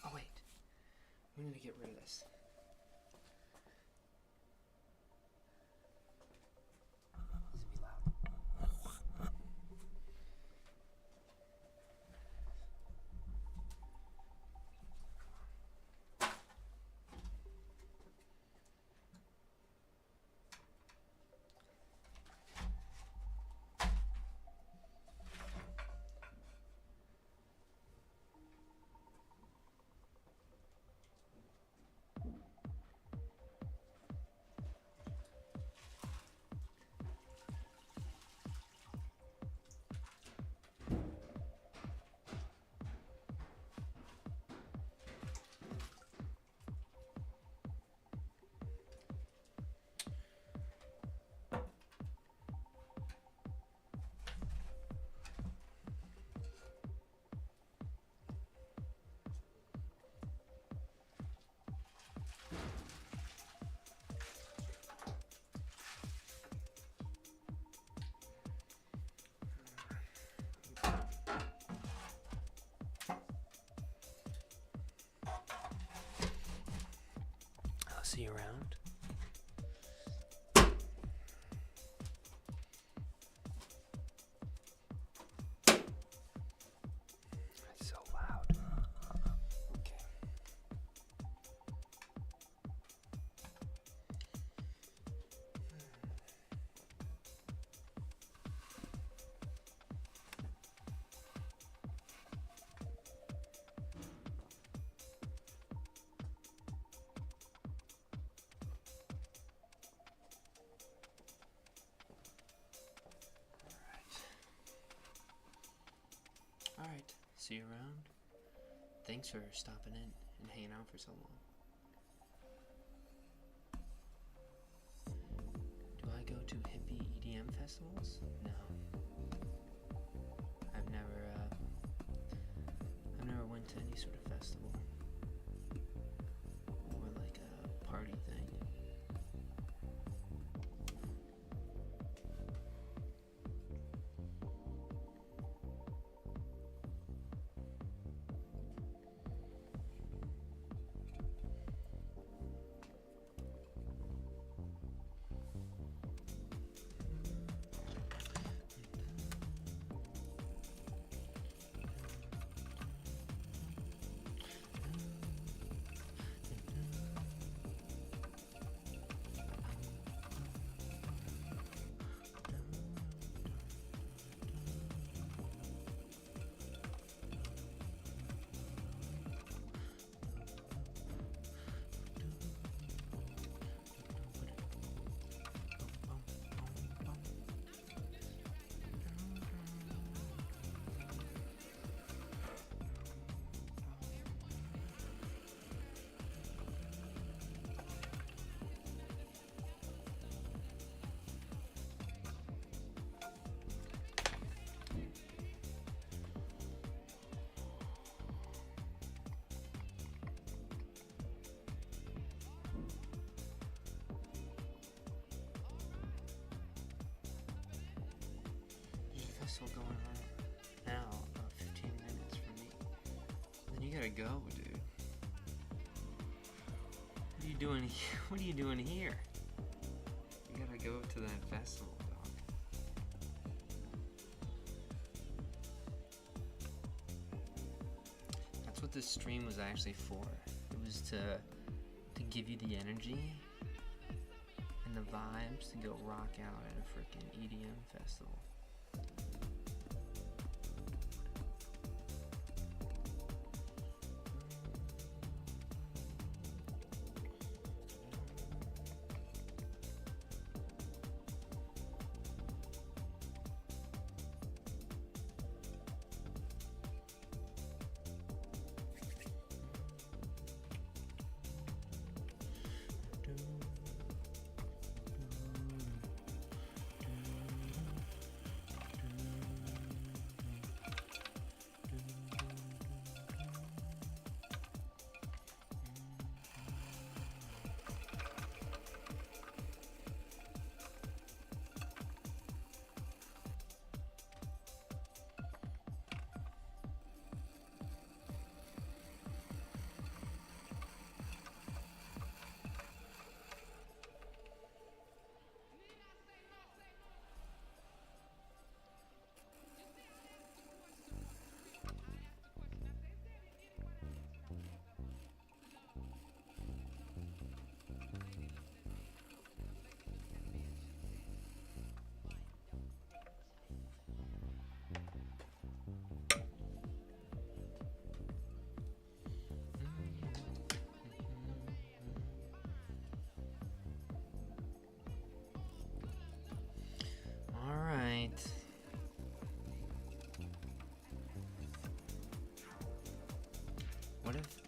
Oh wait, we need to get rid of this. This is gonna be loud. I'll see you around. It's so loud. Okay. Alright, see you around. Thanks for stopping in and hanging out for so long. Do I go to hippie EDM festivals? No. I've never went to any sort of festival. Or like a party thing. festival going on now, about 15 minutes from me. Then you gotta go, dude. What are you doing? What are you doing here? You gotta go to that festival, dog. That's what this stream was actually for. It was to give you the energy and the vibes to go rock out at a freaking EDM festival.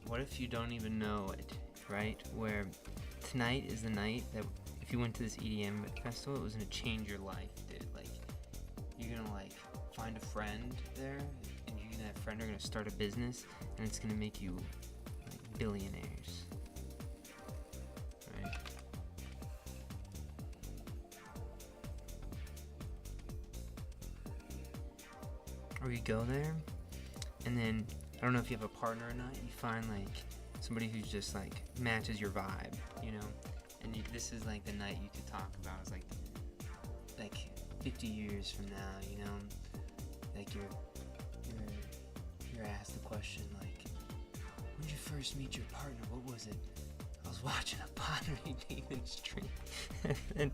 What if you don't even know it, right? Where tonight is the night that if you went to this EDM festival, it was gonna change your life, dude. Like, you're gonna like find a friend there, and you and that friend are gonna start a business, and it's gonna make you like billionaires, right? Or you go there, and then I don't know if you have a partner or not. You find like somebody who's just like matches your vibe, you know. And this is like the night you could talk about. It's like 50 years from now, you know. Like you're asked the question like, when did you first meet your partner? What was it? I was watching a Pottery Demon stream, and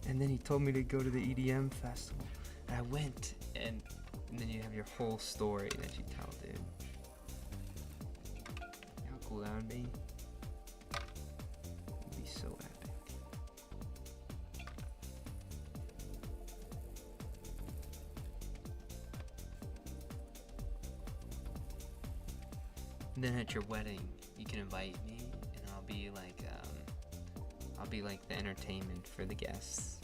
then he told me to go to the EDM festival, and I went, and then you have your whole story that you tell, dude. How cool that would be? It'd be so epic. And then at your wedding, you can invite me, and I'll be like the entertainment for the guests.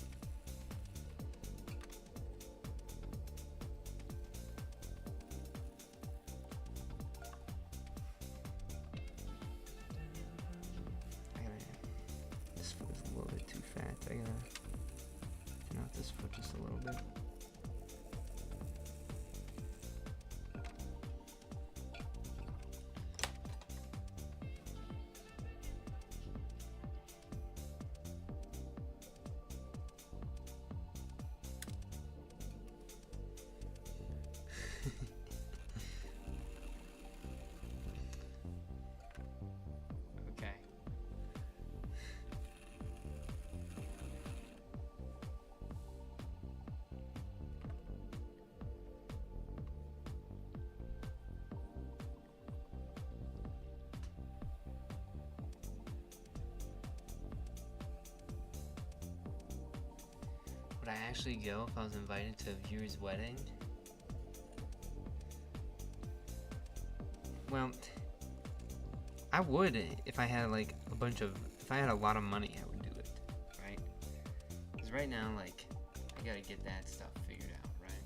This foot is a little bit too fat. I gotta thin out this foot just a little bit. Okay. Would I actually go if I was invited to a viewer's wedding? Well, I would if I had like if I had a lot of money, I would do it, right? Because right now, like, I gotta get that stuff figured out, right?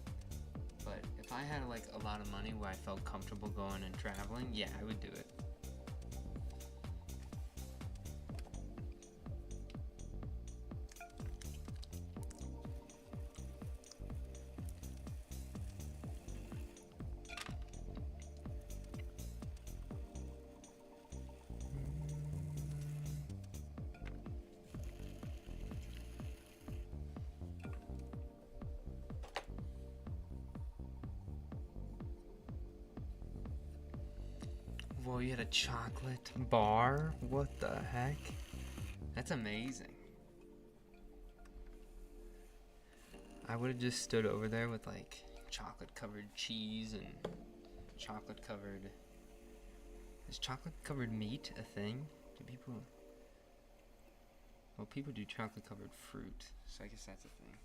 But if I had like a lot of money where I felt comfortable going and traveling, yeah, I would do it. Whoa, you had a chocolate bar? What the heck? That's amazing. I would have just stood over there with like chocolate covered cheese and chocolate covered. Is chocolate covered meat a thing? Do people. Well, people do chocolate covered fruit, so I guess that's a thing.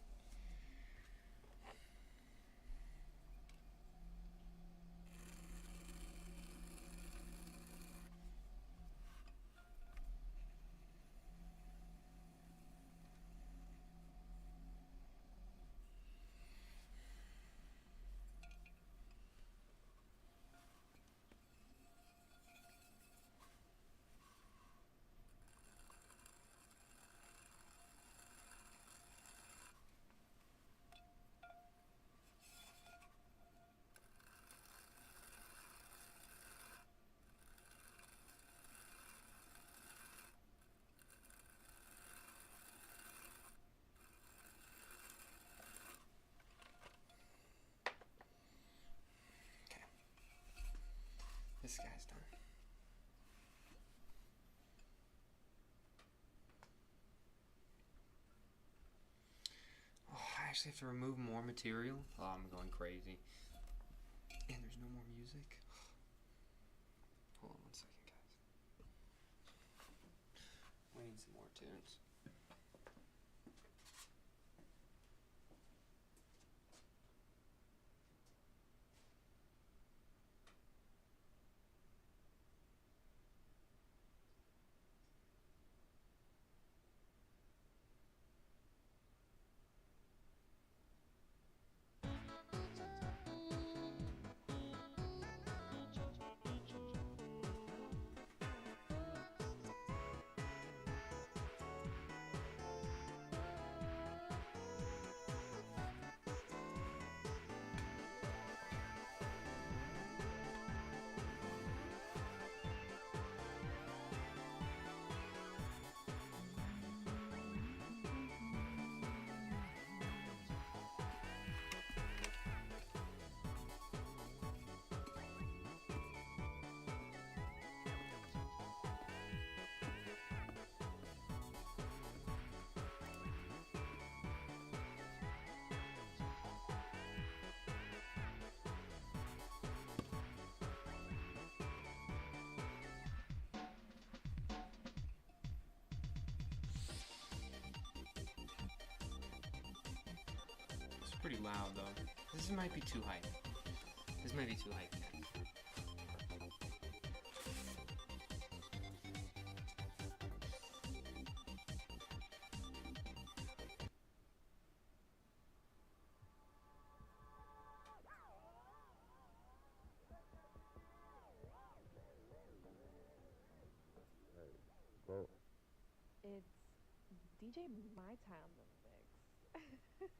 This guy's done. Oh, I actually have to remove more material. Oh, I'm going crazy. And there's no more music. Hold on 1 second, guys. We need some more tunes. Pretty loud though. This might be too high. This might be too high. Well, It's DJ My Time in the mix.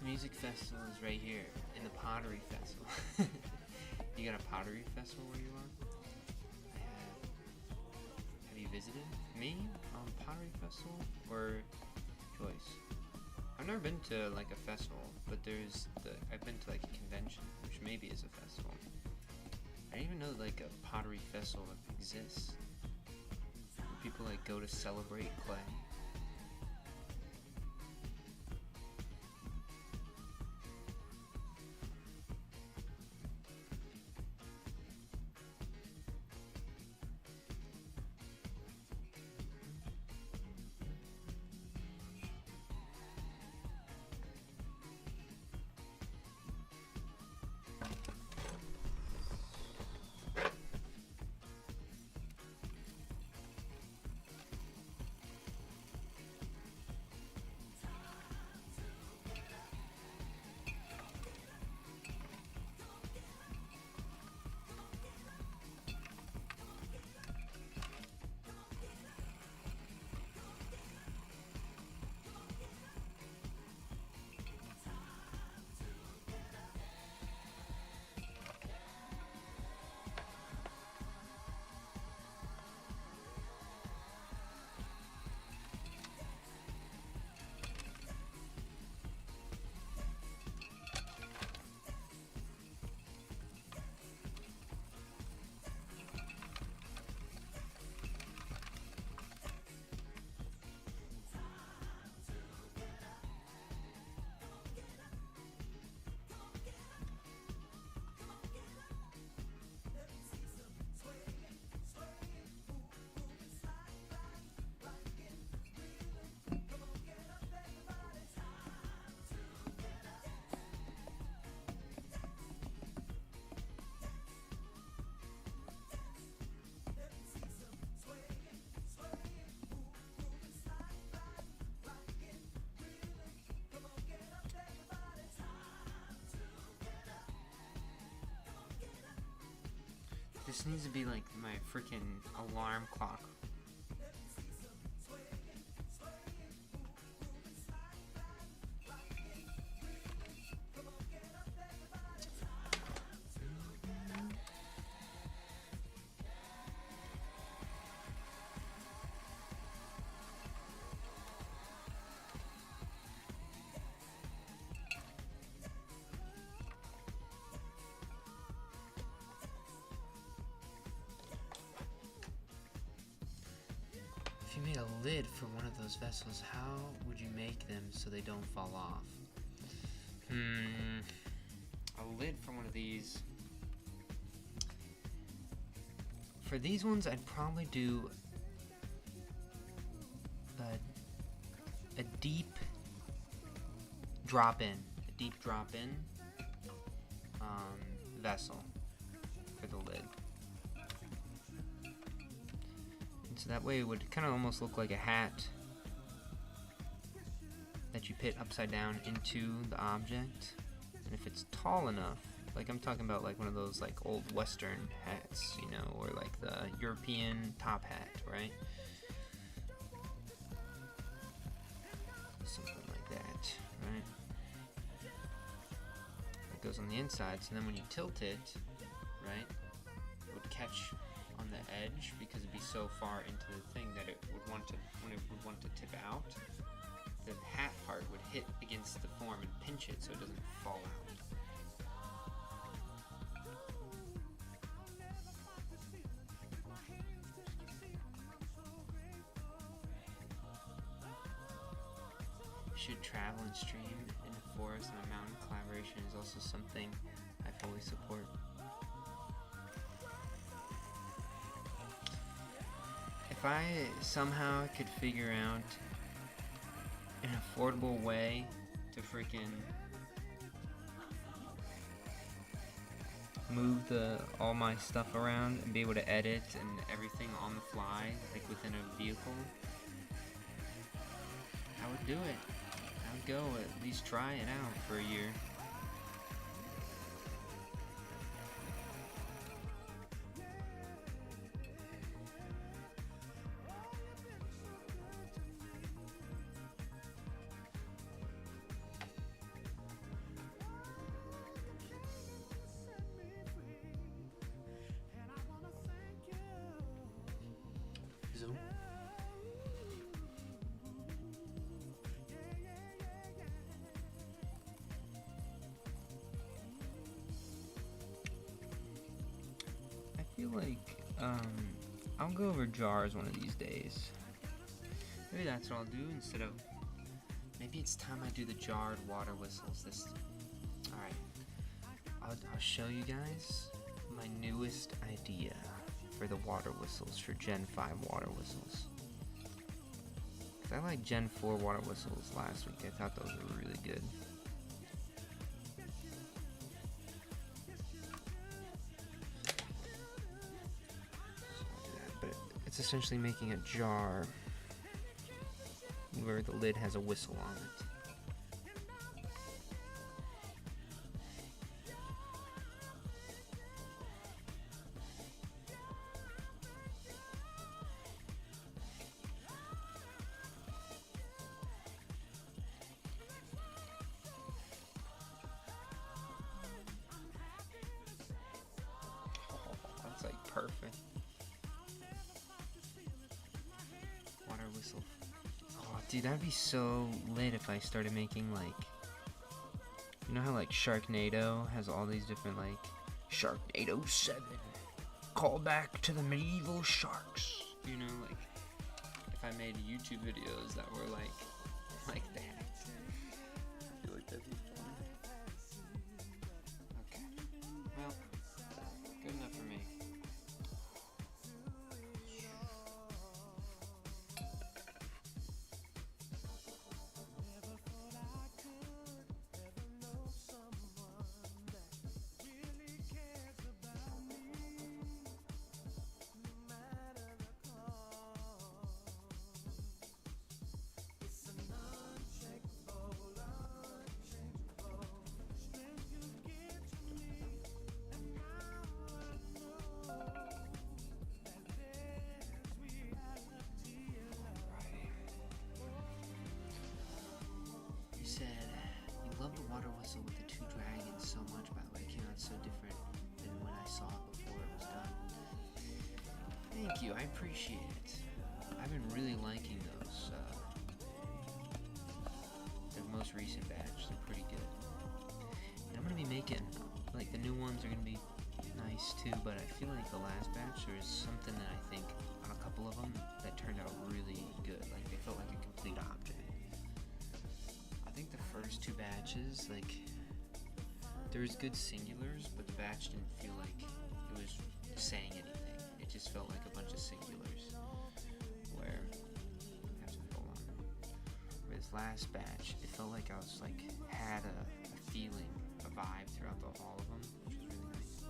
music festival is right here in the Pottery Festival. You got a Pottery Festival where you are? I have. Have you visited? Me? Pottery Festival or Joyce? I've never been to like a festival, but I've been to like a convention, which maybe is a festival. I didn't even know like a pottery festival exists. Where people like go to celebrate clay. This needs to be like my freaking alarm clock. If you made a lid for one of those vessels, how would you make them so they don't fall off? A lid for one of these. For these ones, I'd probably do a deep drop in. Vessel for the lid. So that way it would kind of almost look like a hat that you put upside down into the object. And if it's tall enough, like I'm talking about like one of those like old Western hats, you know, or like the European top hat, right? Something like that, right? That goes on the inside, so then when you tilt it, right, it would catch on the edge because it'd be so far into the thing that it would want to, when it would want to tip out, the hat part would hit against the form and pinch it so it doesn't fall out. Should travel and stream in a forest and a mountain collaboration is also something I fully support. If I somehow could figure out an affordable way to freaking move all my stuff around and be able to edit and everything on the fly, like within a vehicle, I would do it. I would go at least try it out for a year. like, I'll go over jars one of these days. Maybe that's what I'll do instead of, maybe it's time I do the jarred water whistles this. Alright, I'll show you guys my newest idea for the water whistles, for Gen 5 water whistles. Cause I liked Gen 4 water whistles last week. I thought those were really good. But it's essentially making a jar where the lid has a whistle on it. That's like perfect. Water whistle. Oh, dude, that'd be so lit if I started making like, you know how like Sharknado has all these different like Sharknado 7, call back to the medieval sharks. You know, like if I made YouTube videos that were like that. I feel like that'd be fun. Okay. Well, good enough for me. Water whistle with the two dragons so much, by the way. It came out so different than when I saw it before it was done. Thank you, I appreciate it. I've been really liking those. The most recent batch, they're pretty good. And I'm gonna be making, like, the new ones are gonna be nice too, but I feel like the last batch, there is something that I think on a couple of them that turned out really good. Like, they felt like a complete object. I think the first two batches, like, there was good singulars, but the batch didn't feel like it was saying anything. It just felt like a bunch of singulars. Where, hold on. Where this last batch, it felt like I was like had a feeling, a vibe throughout all of them, which was really nice.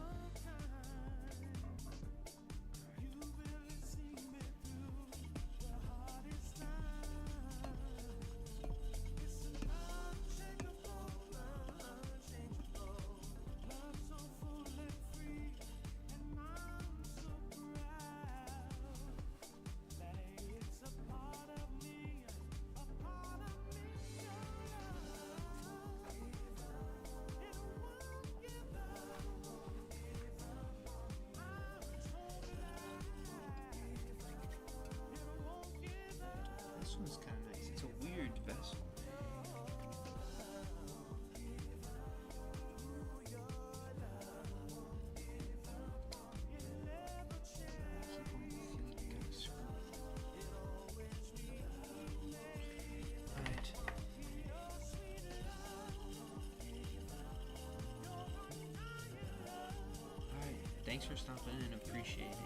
This one's kind of nice. It's a weird vessel. Alright. Alright. Thanks for stopping in and appreciate it.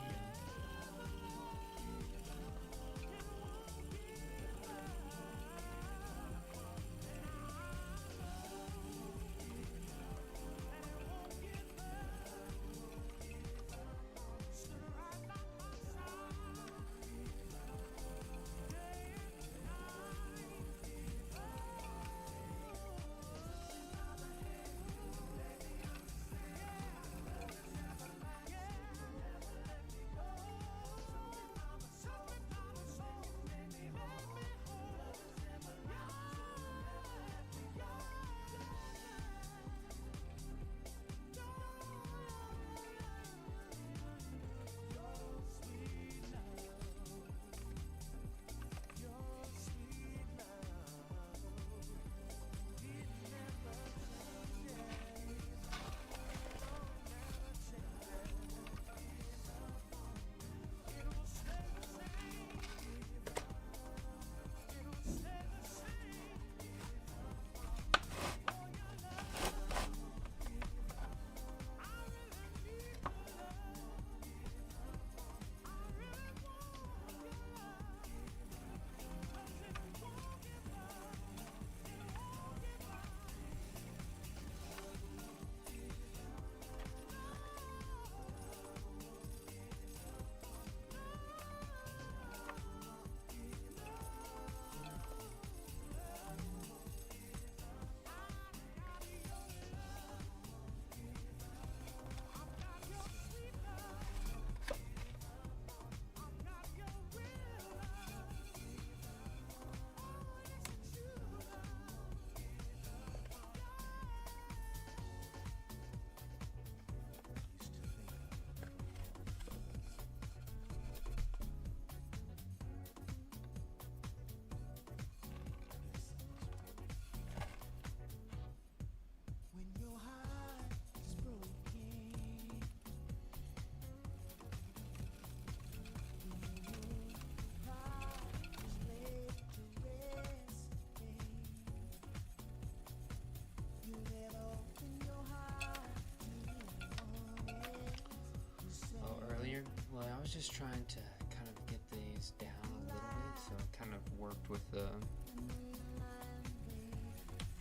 was just trying to kind of get these down a little bit, so I kind of worked with the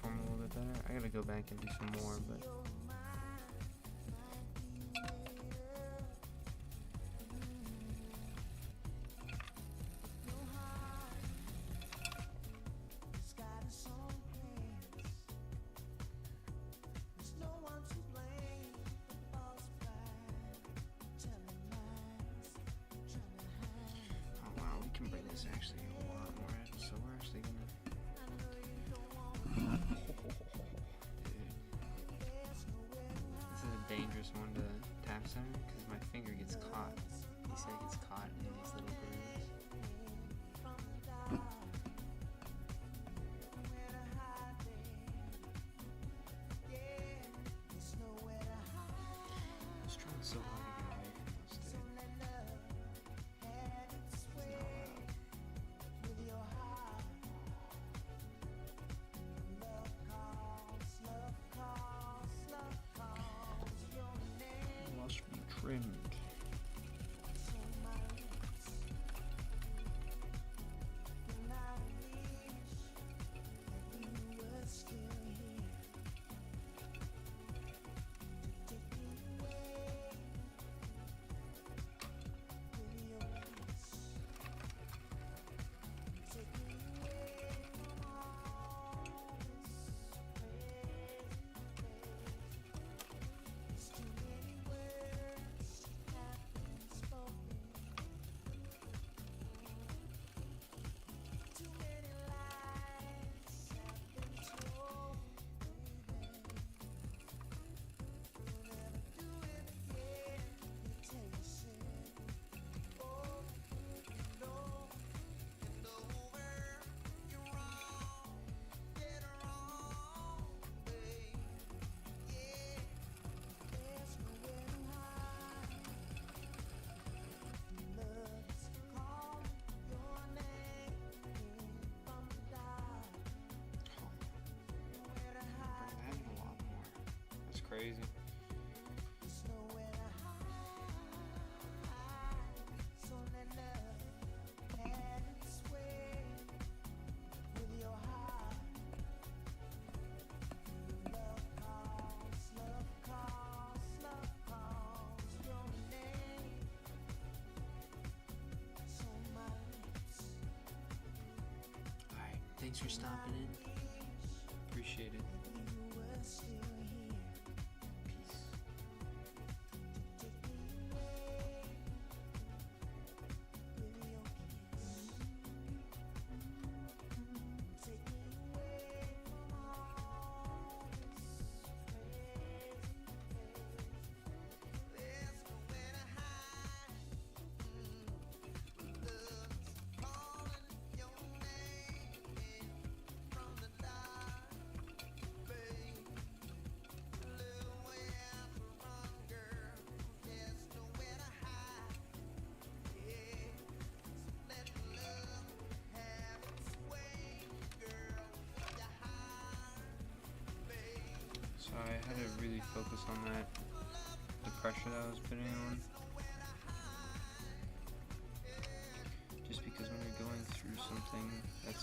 form a little bit better. I gotta go back and do some more, but oh wow, we can bring this actually a lot more in, so we're actually gonna This is a dangerous one to tap center because my finger gets caught. You see it gets caught in these little grooves. I was trying so hard to get away from this, dude. It's not allowed. Must be trimmed. Crazy. Alright, thanks for stopping in. Appreciate it. So I had to really focus on that, the pressure that I was putting on. Just because when you're going through something that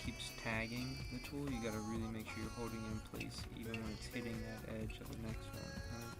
keeps tagging the tool, you gotta really make sure you're holding it in place even when it's hitting that edge of the next one. Right?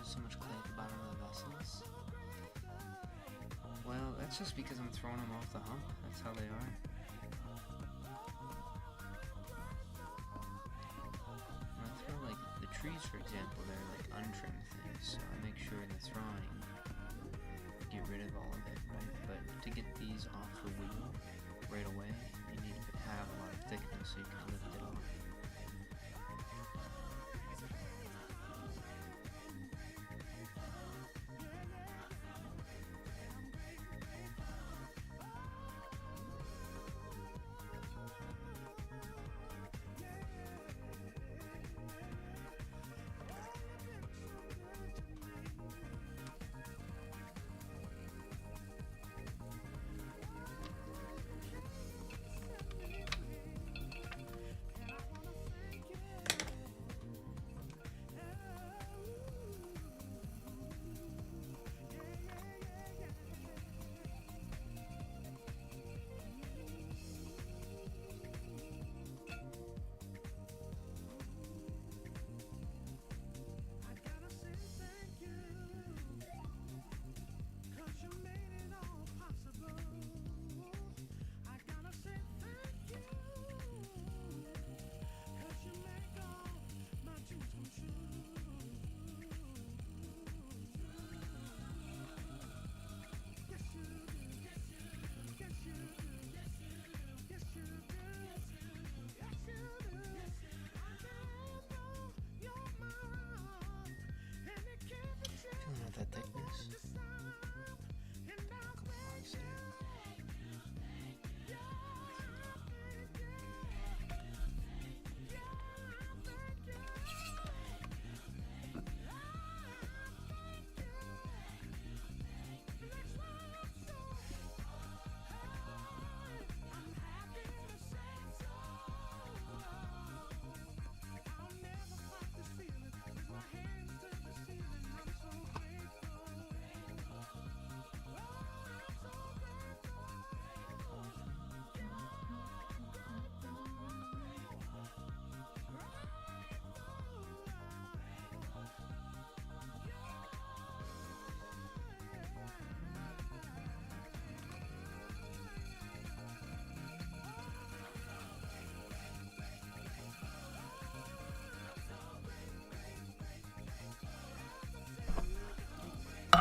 there's so much clay at the bottom of the vessels? Well, that's just because I'm throwing them off the hump. That's how they are. When I throw, like, the trees, for example, they're like untrimmed things, so I make sure in the throwing, get rid of all of it, right? But to get these off the wheel right away, you need to have a lot of thickness so you can lift it off. Feeling out that thickness. Couple marks there.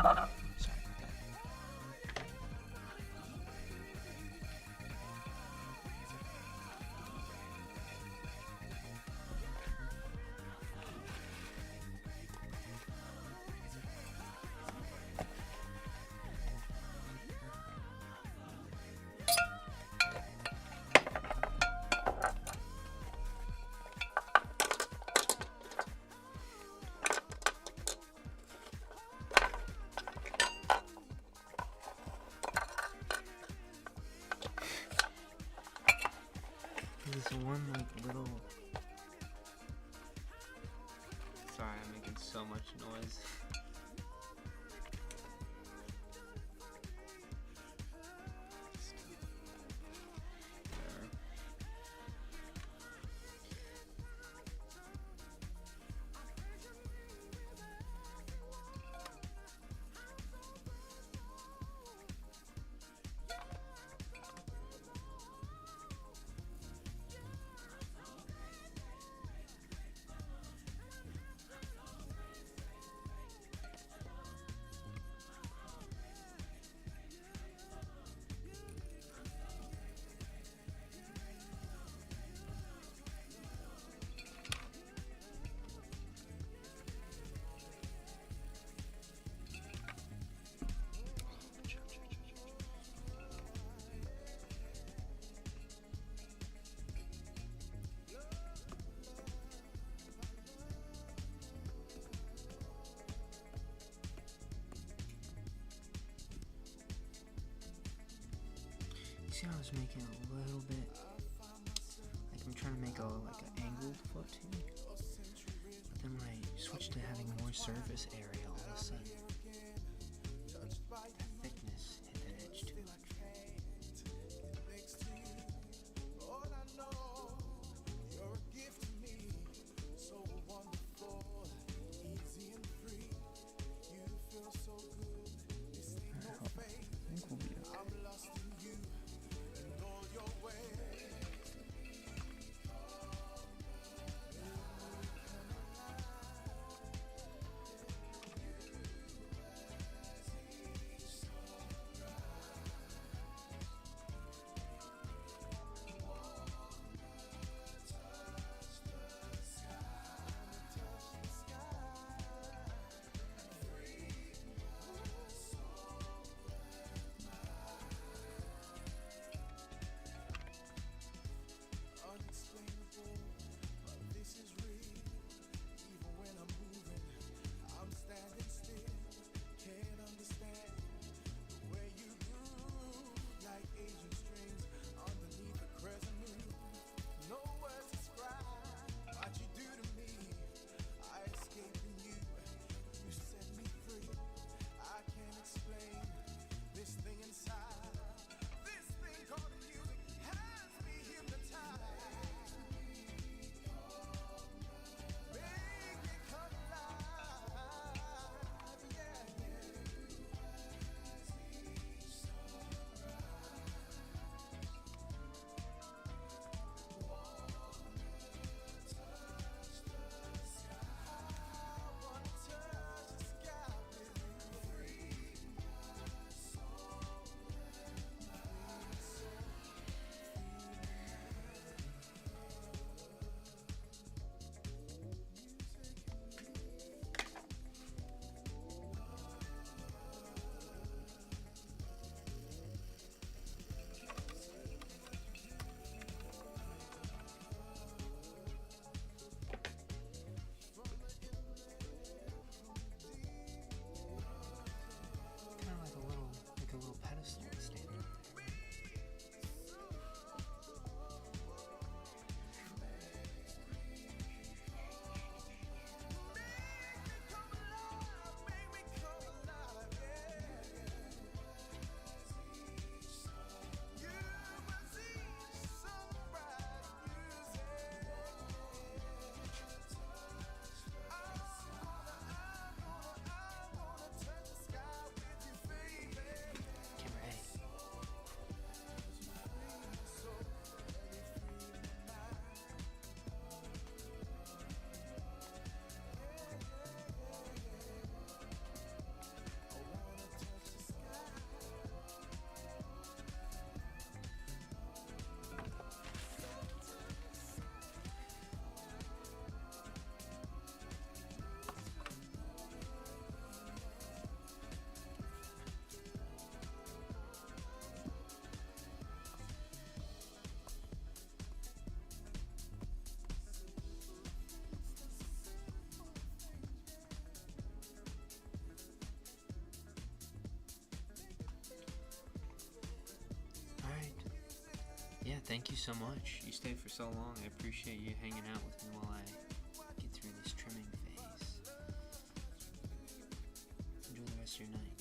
Sorry about that. This one like little. Sorry, I'm making so much noise. There. See how I was making a little bit, like I'm trying to make like an angled foot too, but then when I switched to having more surface area, all of a sudden, that thickness hit that edge too much. Yeah, thank you so much. You stayed for so long. I appreciate you hanging out with me while I get through this trimming phase. Enjoy the rest of your night.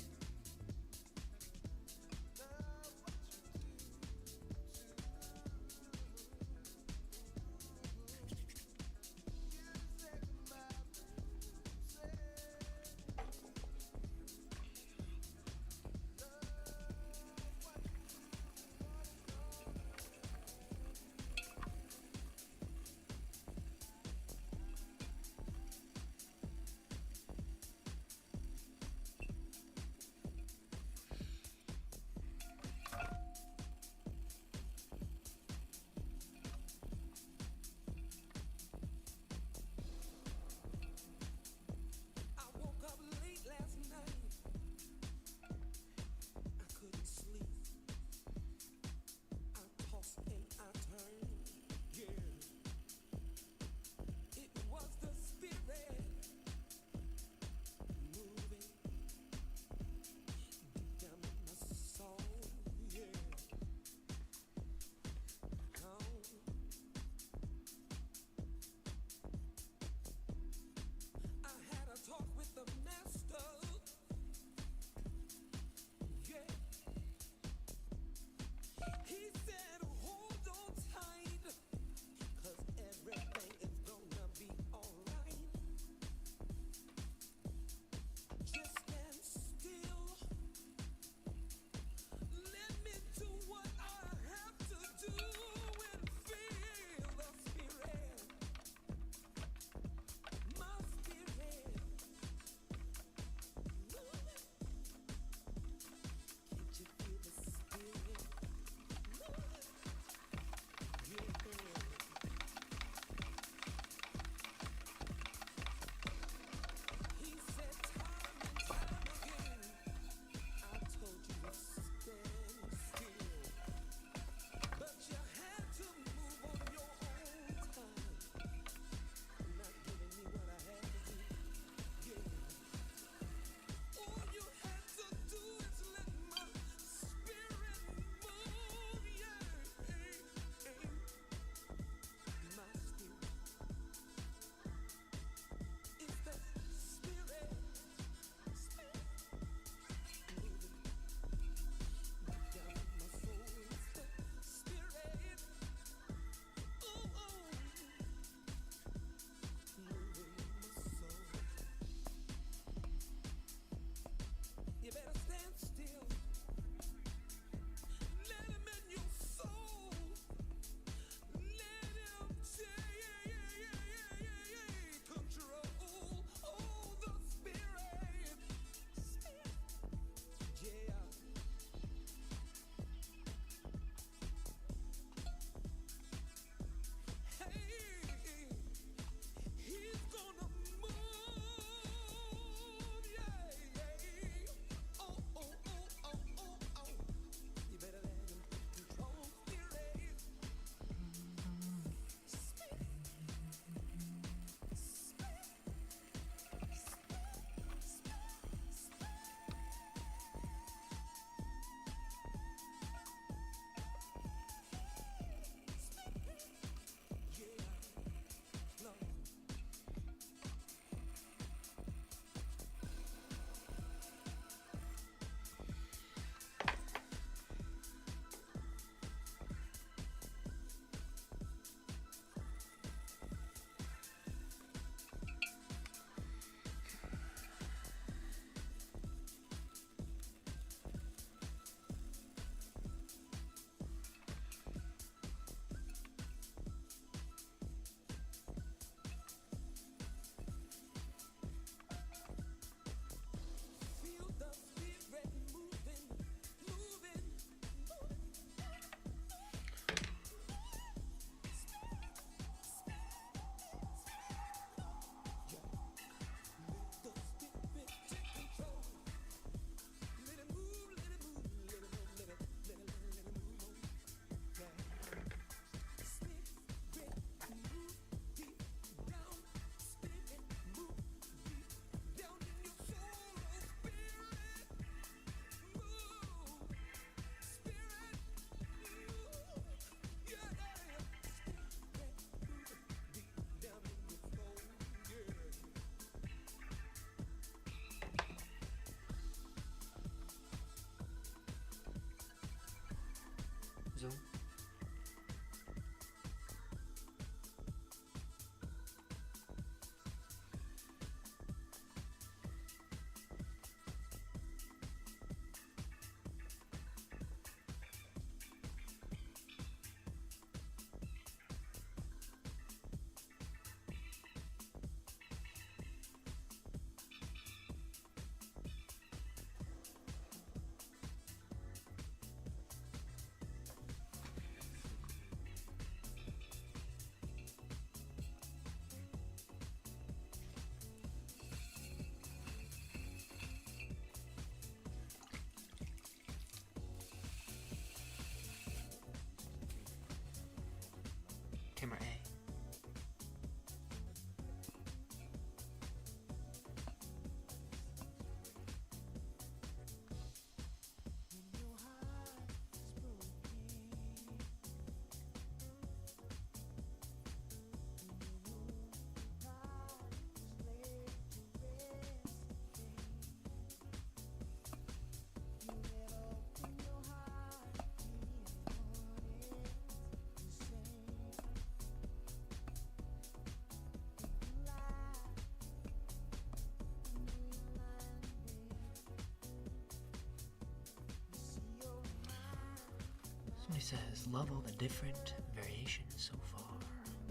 always says, love all the different variations so far.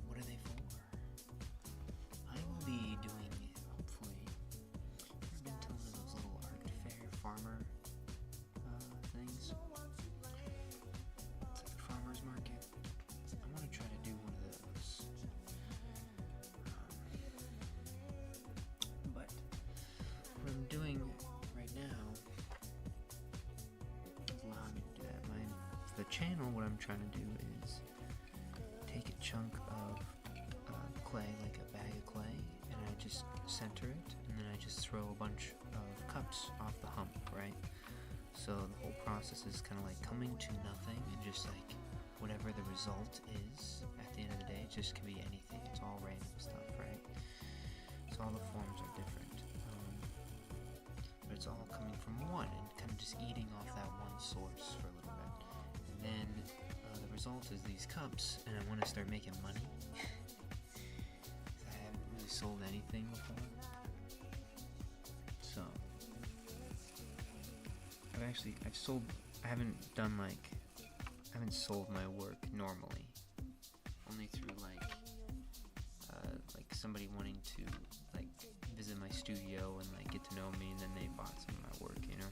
What are they for? I will be doing, hopefully, I've been to one of those little art fair farmer things. It's like a farmer's market. I want to try to do one of those. But what I'm doing right now is allowing me to do that. For the channel, what I'm trying to do is take a chunk of clay, like a bag of clay, and I just center it, and then I just throw a bunch of cups off the hump, right? So the whole process is kind of like coming to nothing, and just like whatever the result is at the end of the day, it just can be anything. It's all random stuff, right? So all the forms are different, but it's all coming from one, and kind of just eating off that one source for a little bit. And then the result is these cups, and I want to start making money. I haven't really sold anything before, so I haven't sold my work normally, only through like somebody wanting to like visit my studio and like get to know me, and then they bought some of my work, you know.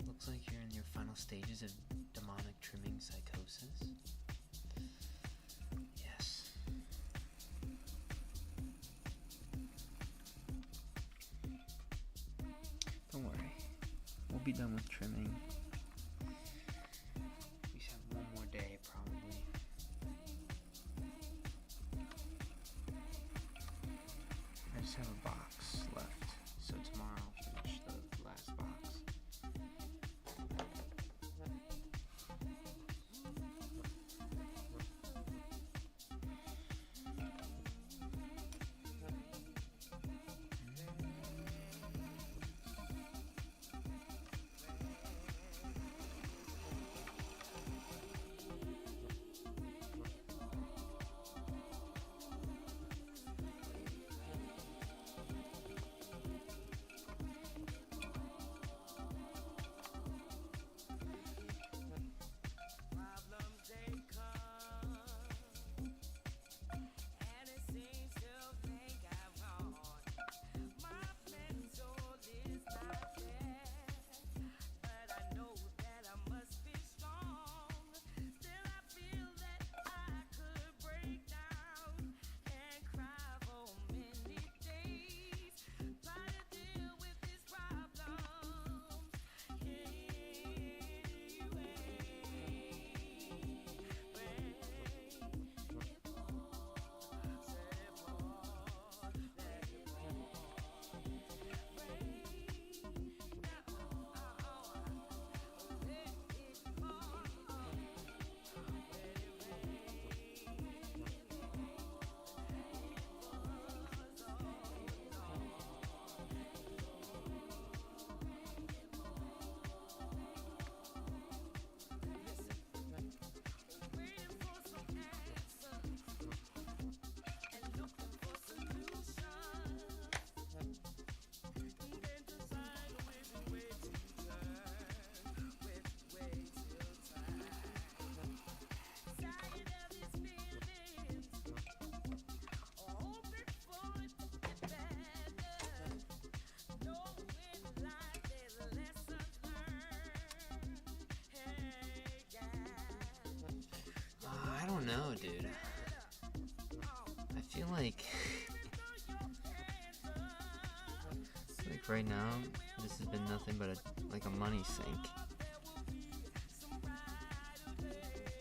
Looks like you're in your final stages of demonic trimming psychosis. Yes. Don't worry. We'll be done with trimming. We just have one more day, probably. I just have a box left, so tomorrow I'll finish the last box. I don't know, dude. I feel like right now this has been nothing but a money sink.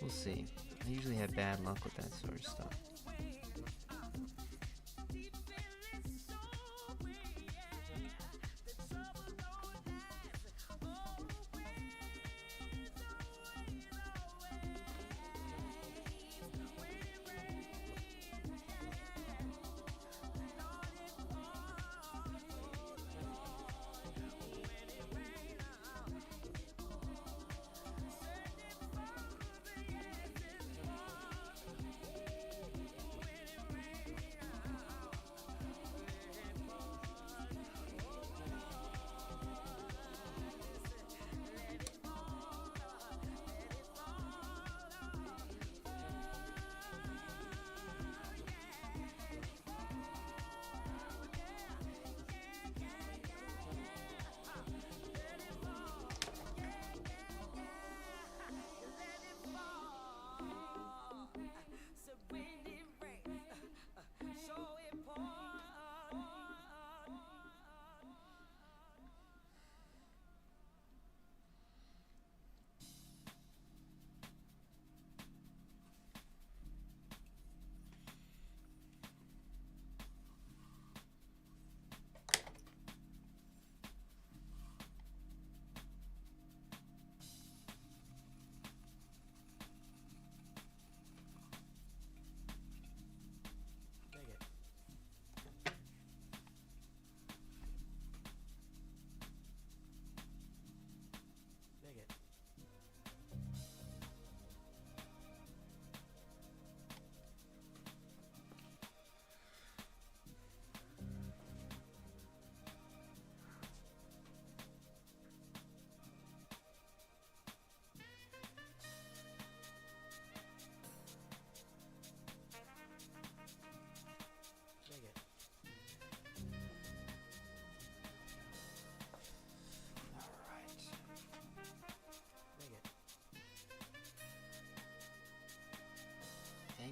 We'll see. I usually have bad luck with that sort of stuff.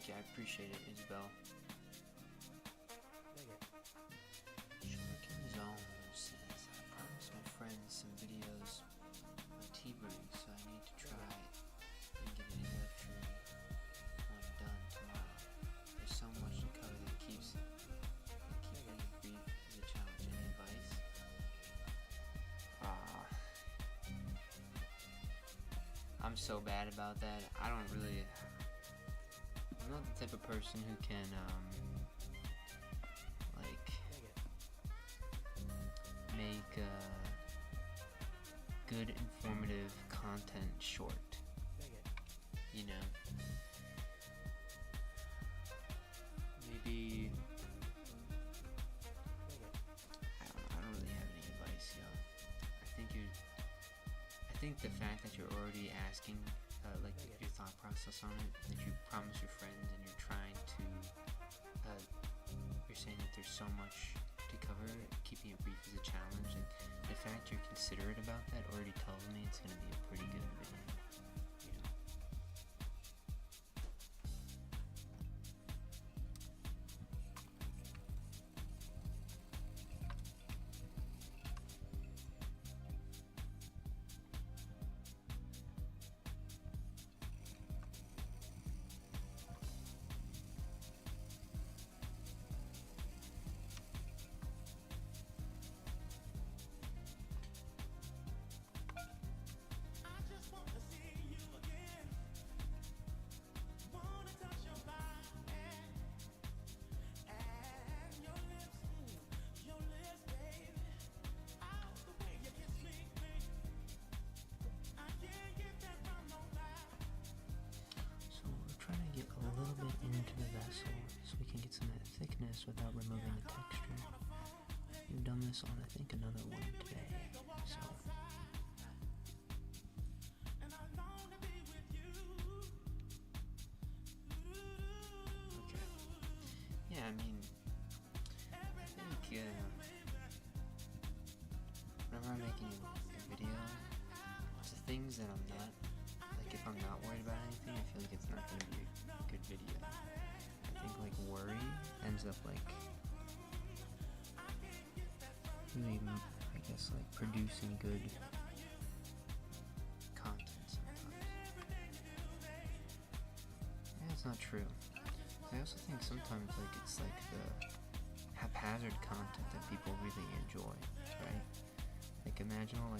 Thank you, I appreciate it, Isabel. Shuriken Zone says, I promised my friends some videos on T-Brig, so I need to try it and get an introductory one done tomorrow. There's so much to cover that keeps keeping it brief is a challenge. Any advice? I'm so bad about that. I'm not the type of person who can, make good informative content short. You know? Maybe... I don't really have any advice, yo. I think the fact that you're already asking, your thought process on it, that you promise your friends and you're trying to, you're saying that there's so much to cover, keeping it brief is a challenge, and the fact you're considerate about that already tells me it's going to be a pretty good video, you know? Without removing the texture. You've done this on, I think, another one today, so... Okay. Yeah, I mean... I think, whenever I'm making a video, it's the things that I'm not... if I'm not worried about anything, I feel like it's not going to be a good video. I think worry ends up really, I guess, producing good content sometimes. Yeah, it's not true. I also think sometimes it's the haphazard content that people really enjoy, right? Imagine all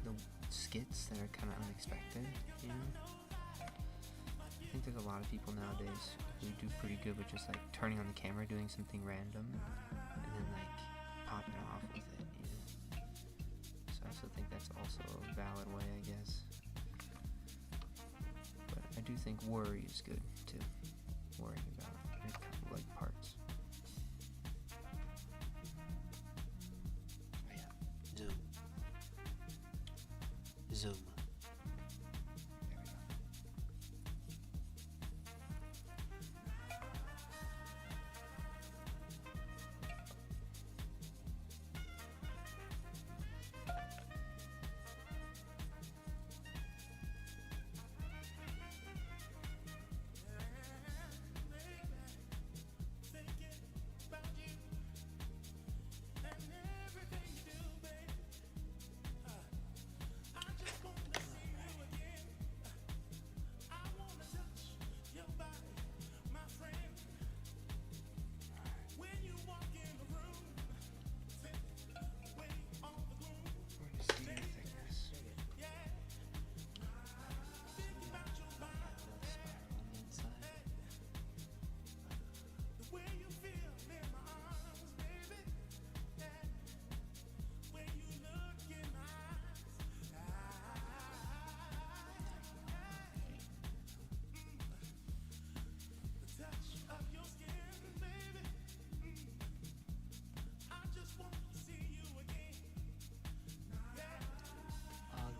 the skits that are kind of unexpected, you know? I think there's a lot of people nowadays who do pretty good with just turning on the camera, doing something random, and then popping off with it, you know? So I also think that's also a valid way, I guess. But I do think worry is good too. Worrying about it, parts. Yeah. Zoom.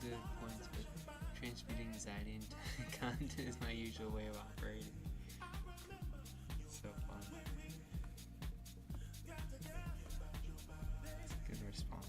Good points, but transmuting anxiety into content is my usual way of operating. So fun. It's a good response.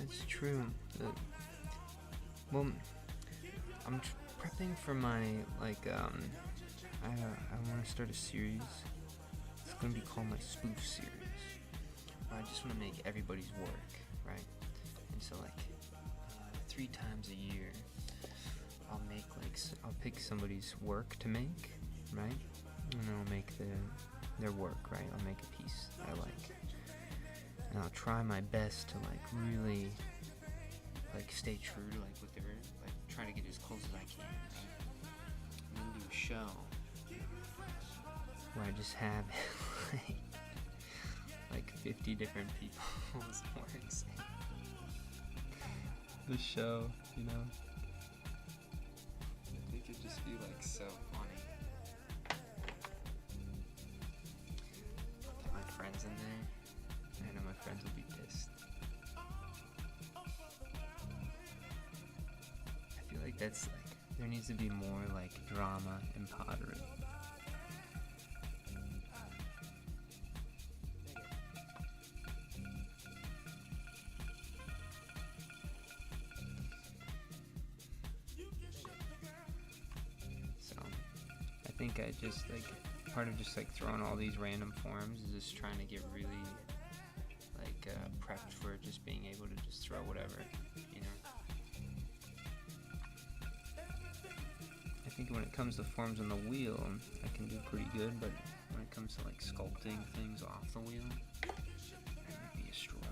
It's true. Well, I'm prepping for my, like, I want to start a series. It's going to be called my spoof series. Where I just want to make everybody's work, right? And so, like, 3 times a year, I'll pick somebody's work to make, right? And I'll make their work, right? I'll make a piece that I like. And I'll try my best to, like, really, like, stay true to, like, what they're, like, try to get as close as I can, right? And then do a show where I just have, like 50 different people's works. The show, you know? I think it'd just be, like, so funny. I'll put my friends in there. I know my friends will be pissed. I feel like that's, like, there needs to be more, like, drama in pottery. So, I think I just, like, part of just, like, throwing all these random forms is just trying to get really, like, prepped for just being able to just throw whatever, you know? I think when it comes to forms on the wheel, I can do pretty good, but when it comes to, like, sculpting things off the wheel, that might be a struggle.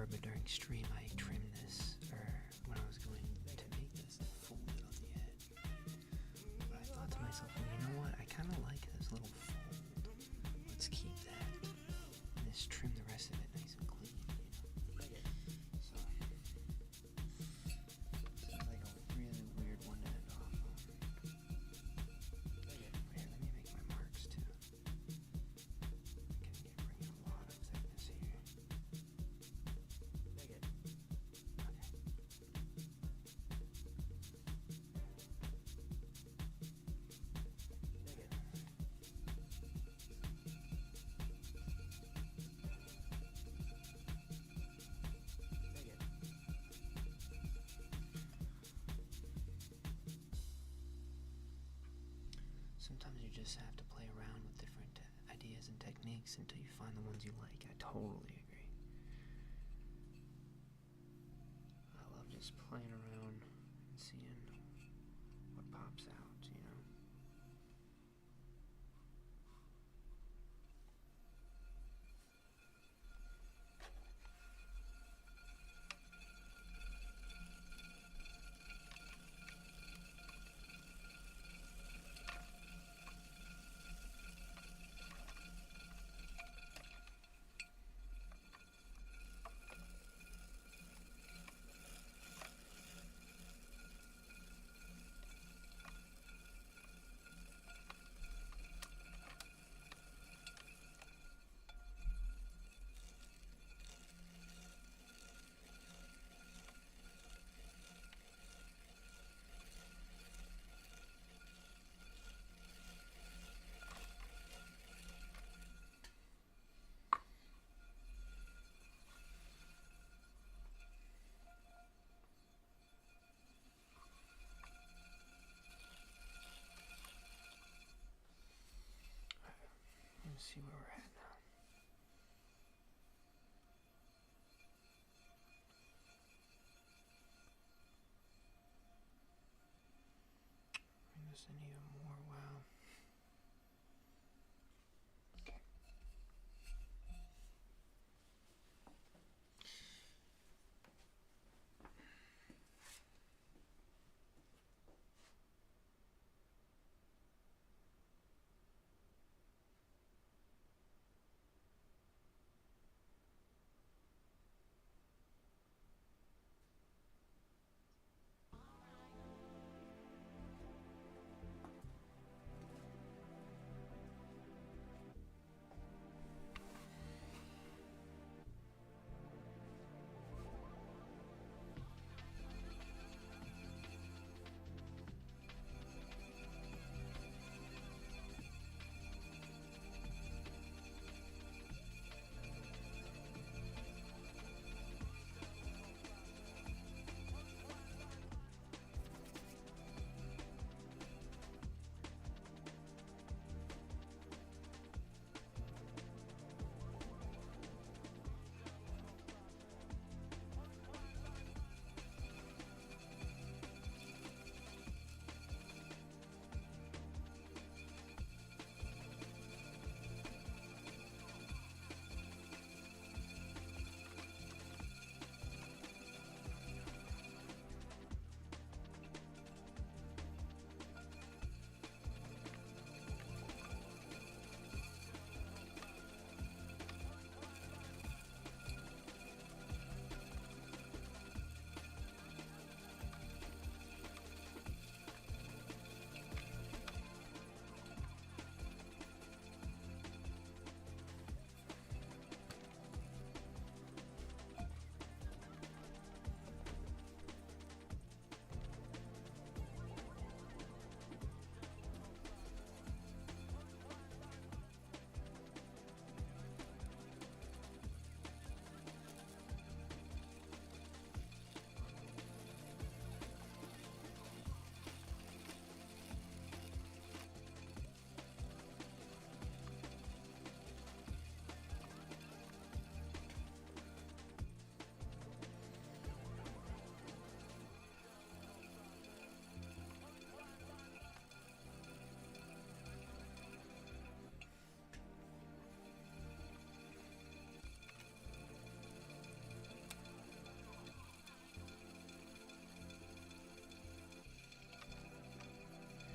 But during stream I trimmed this, or when I was going to make this, I folded on the edge, right? But I thought to myself, well, you know what, I kind of like this little fold, let's keep that, and just trim the rest of it nice and clean, you know? So, this is like a really weird one to end off on. Here, let me make my marks too. I can bring in a lot of thickness here. Sometimes you just have to play around with different ideas and techniques until you find the ones you like. I totally agree. I love just playing around and seeing what pops out, you know? Let's see where we're at now. this in even more. Wow. Okay.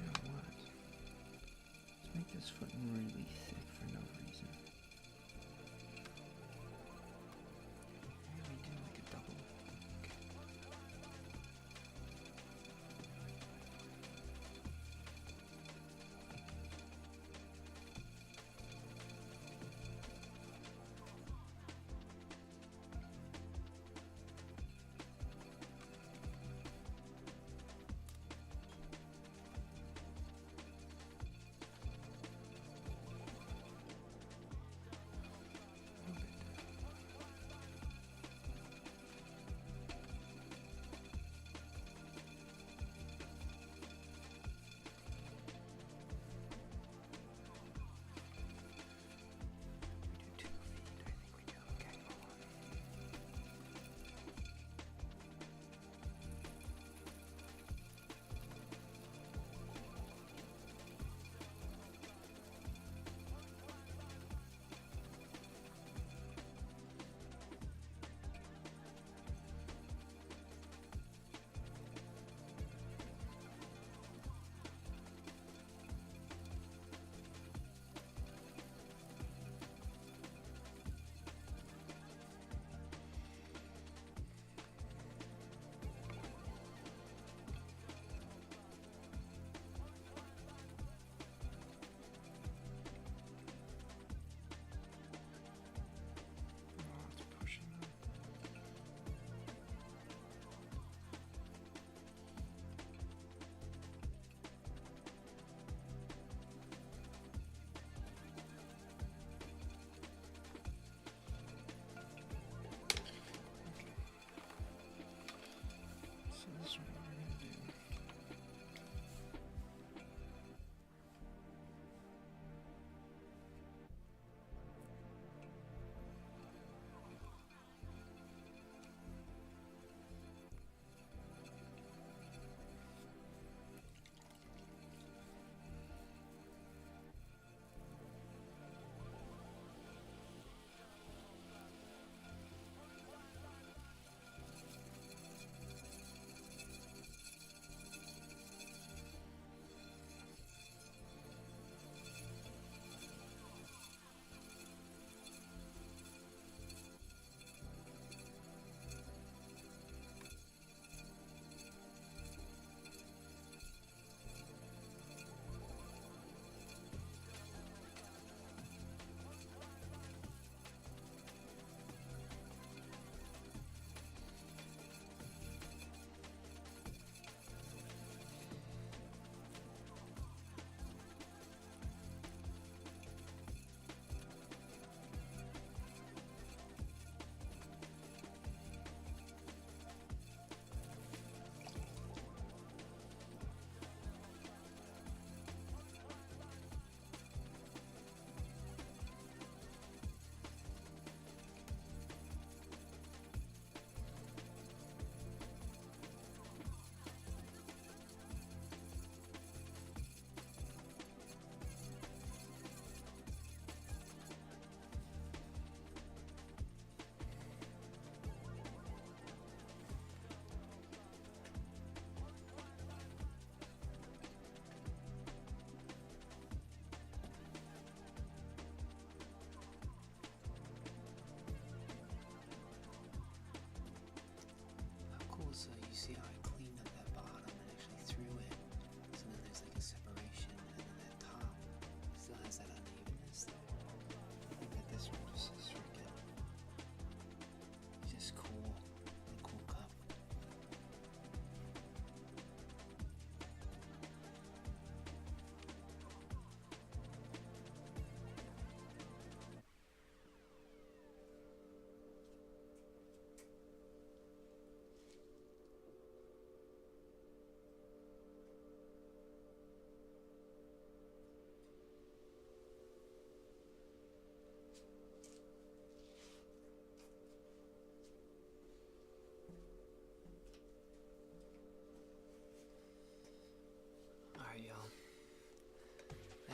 You know what? Let's make this foot really thick for no reason. Maybe do like a double. Okay.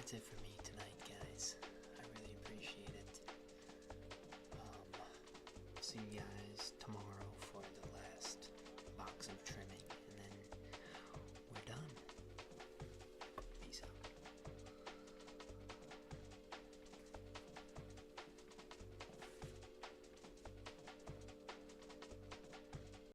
that's it for me tonight, guys. I really appreciate it. See you guys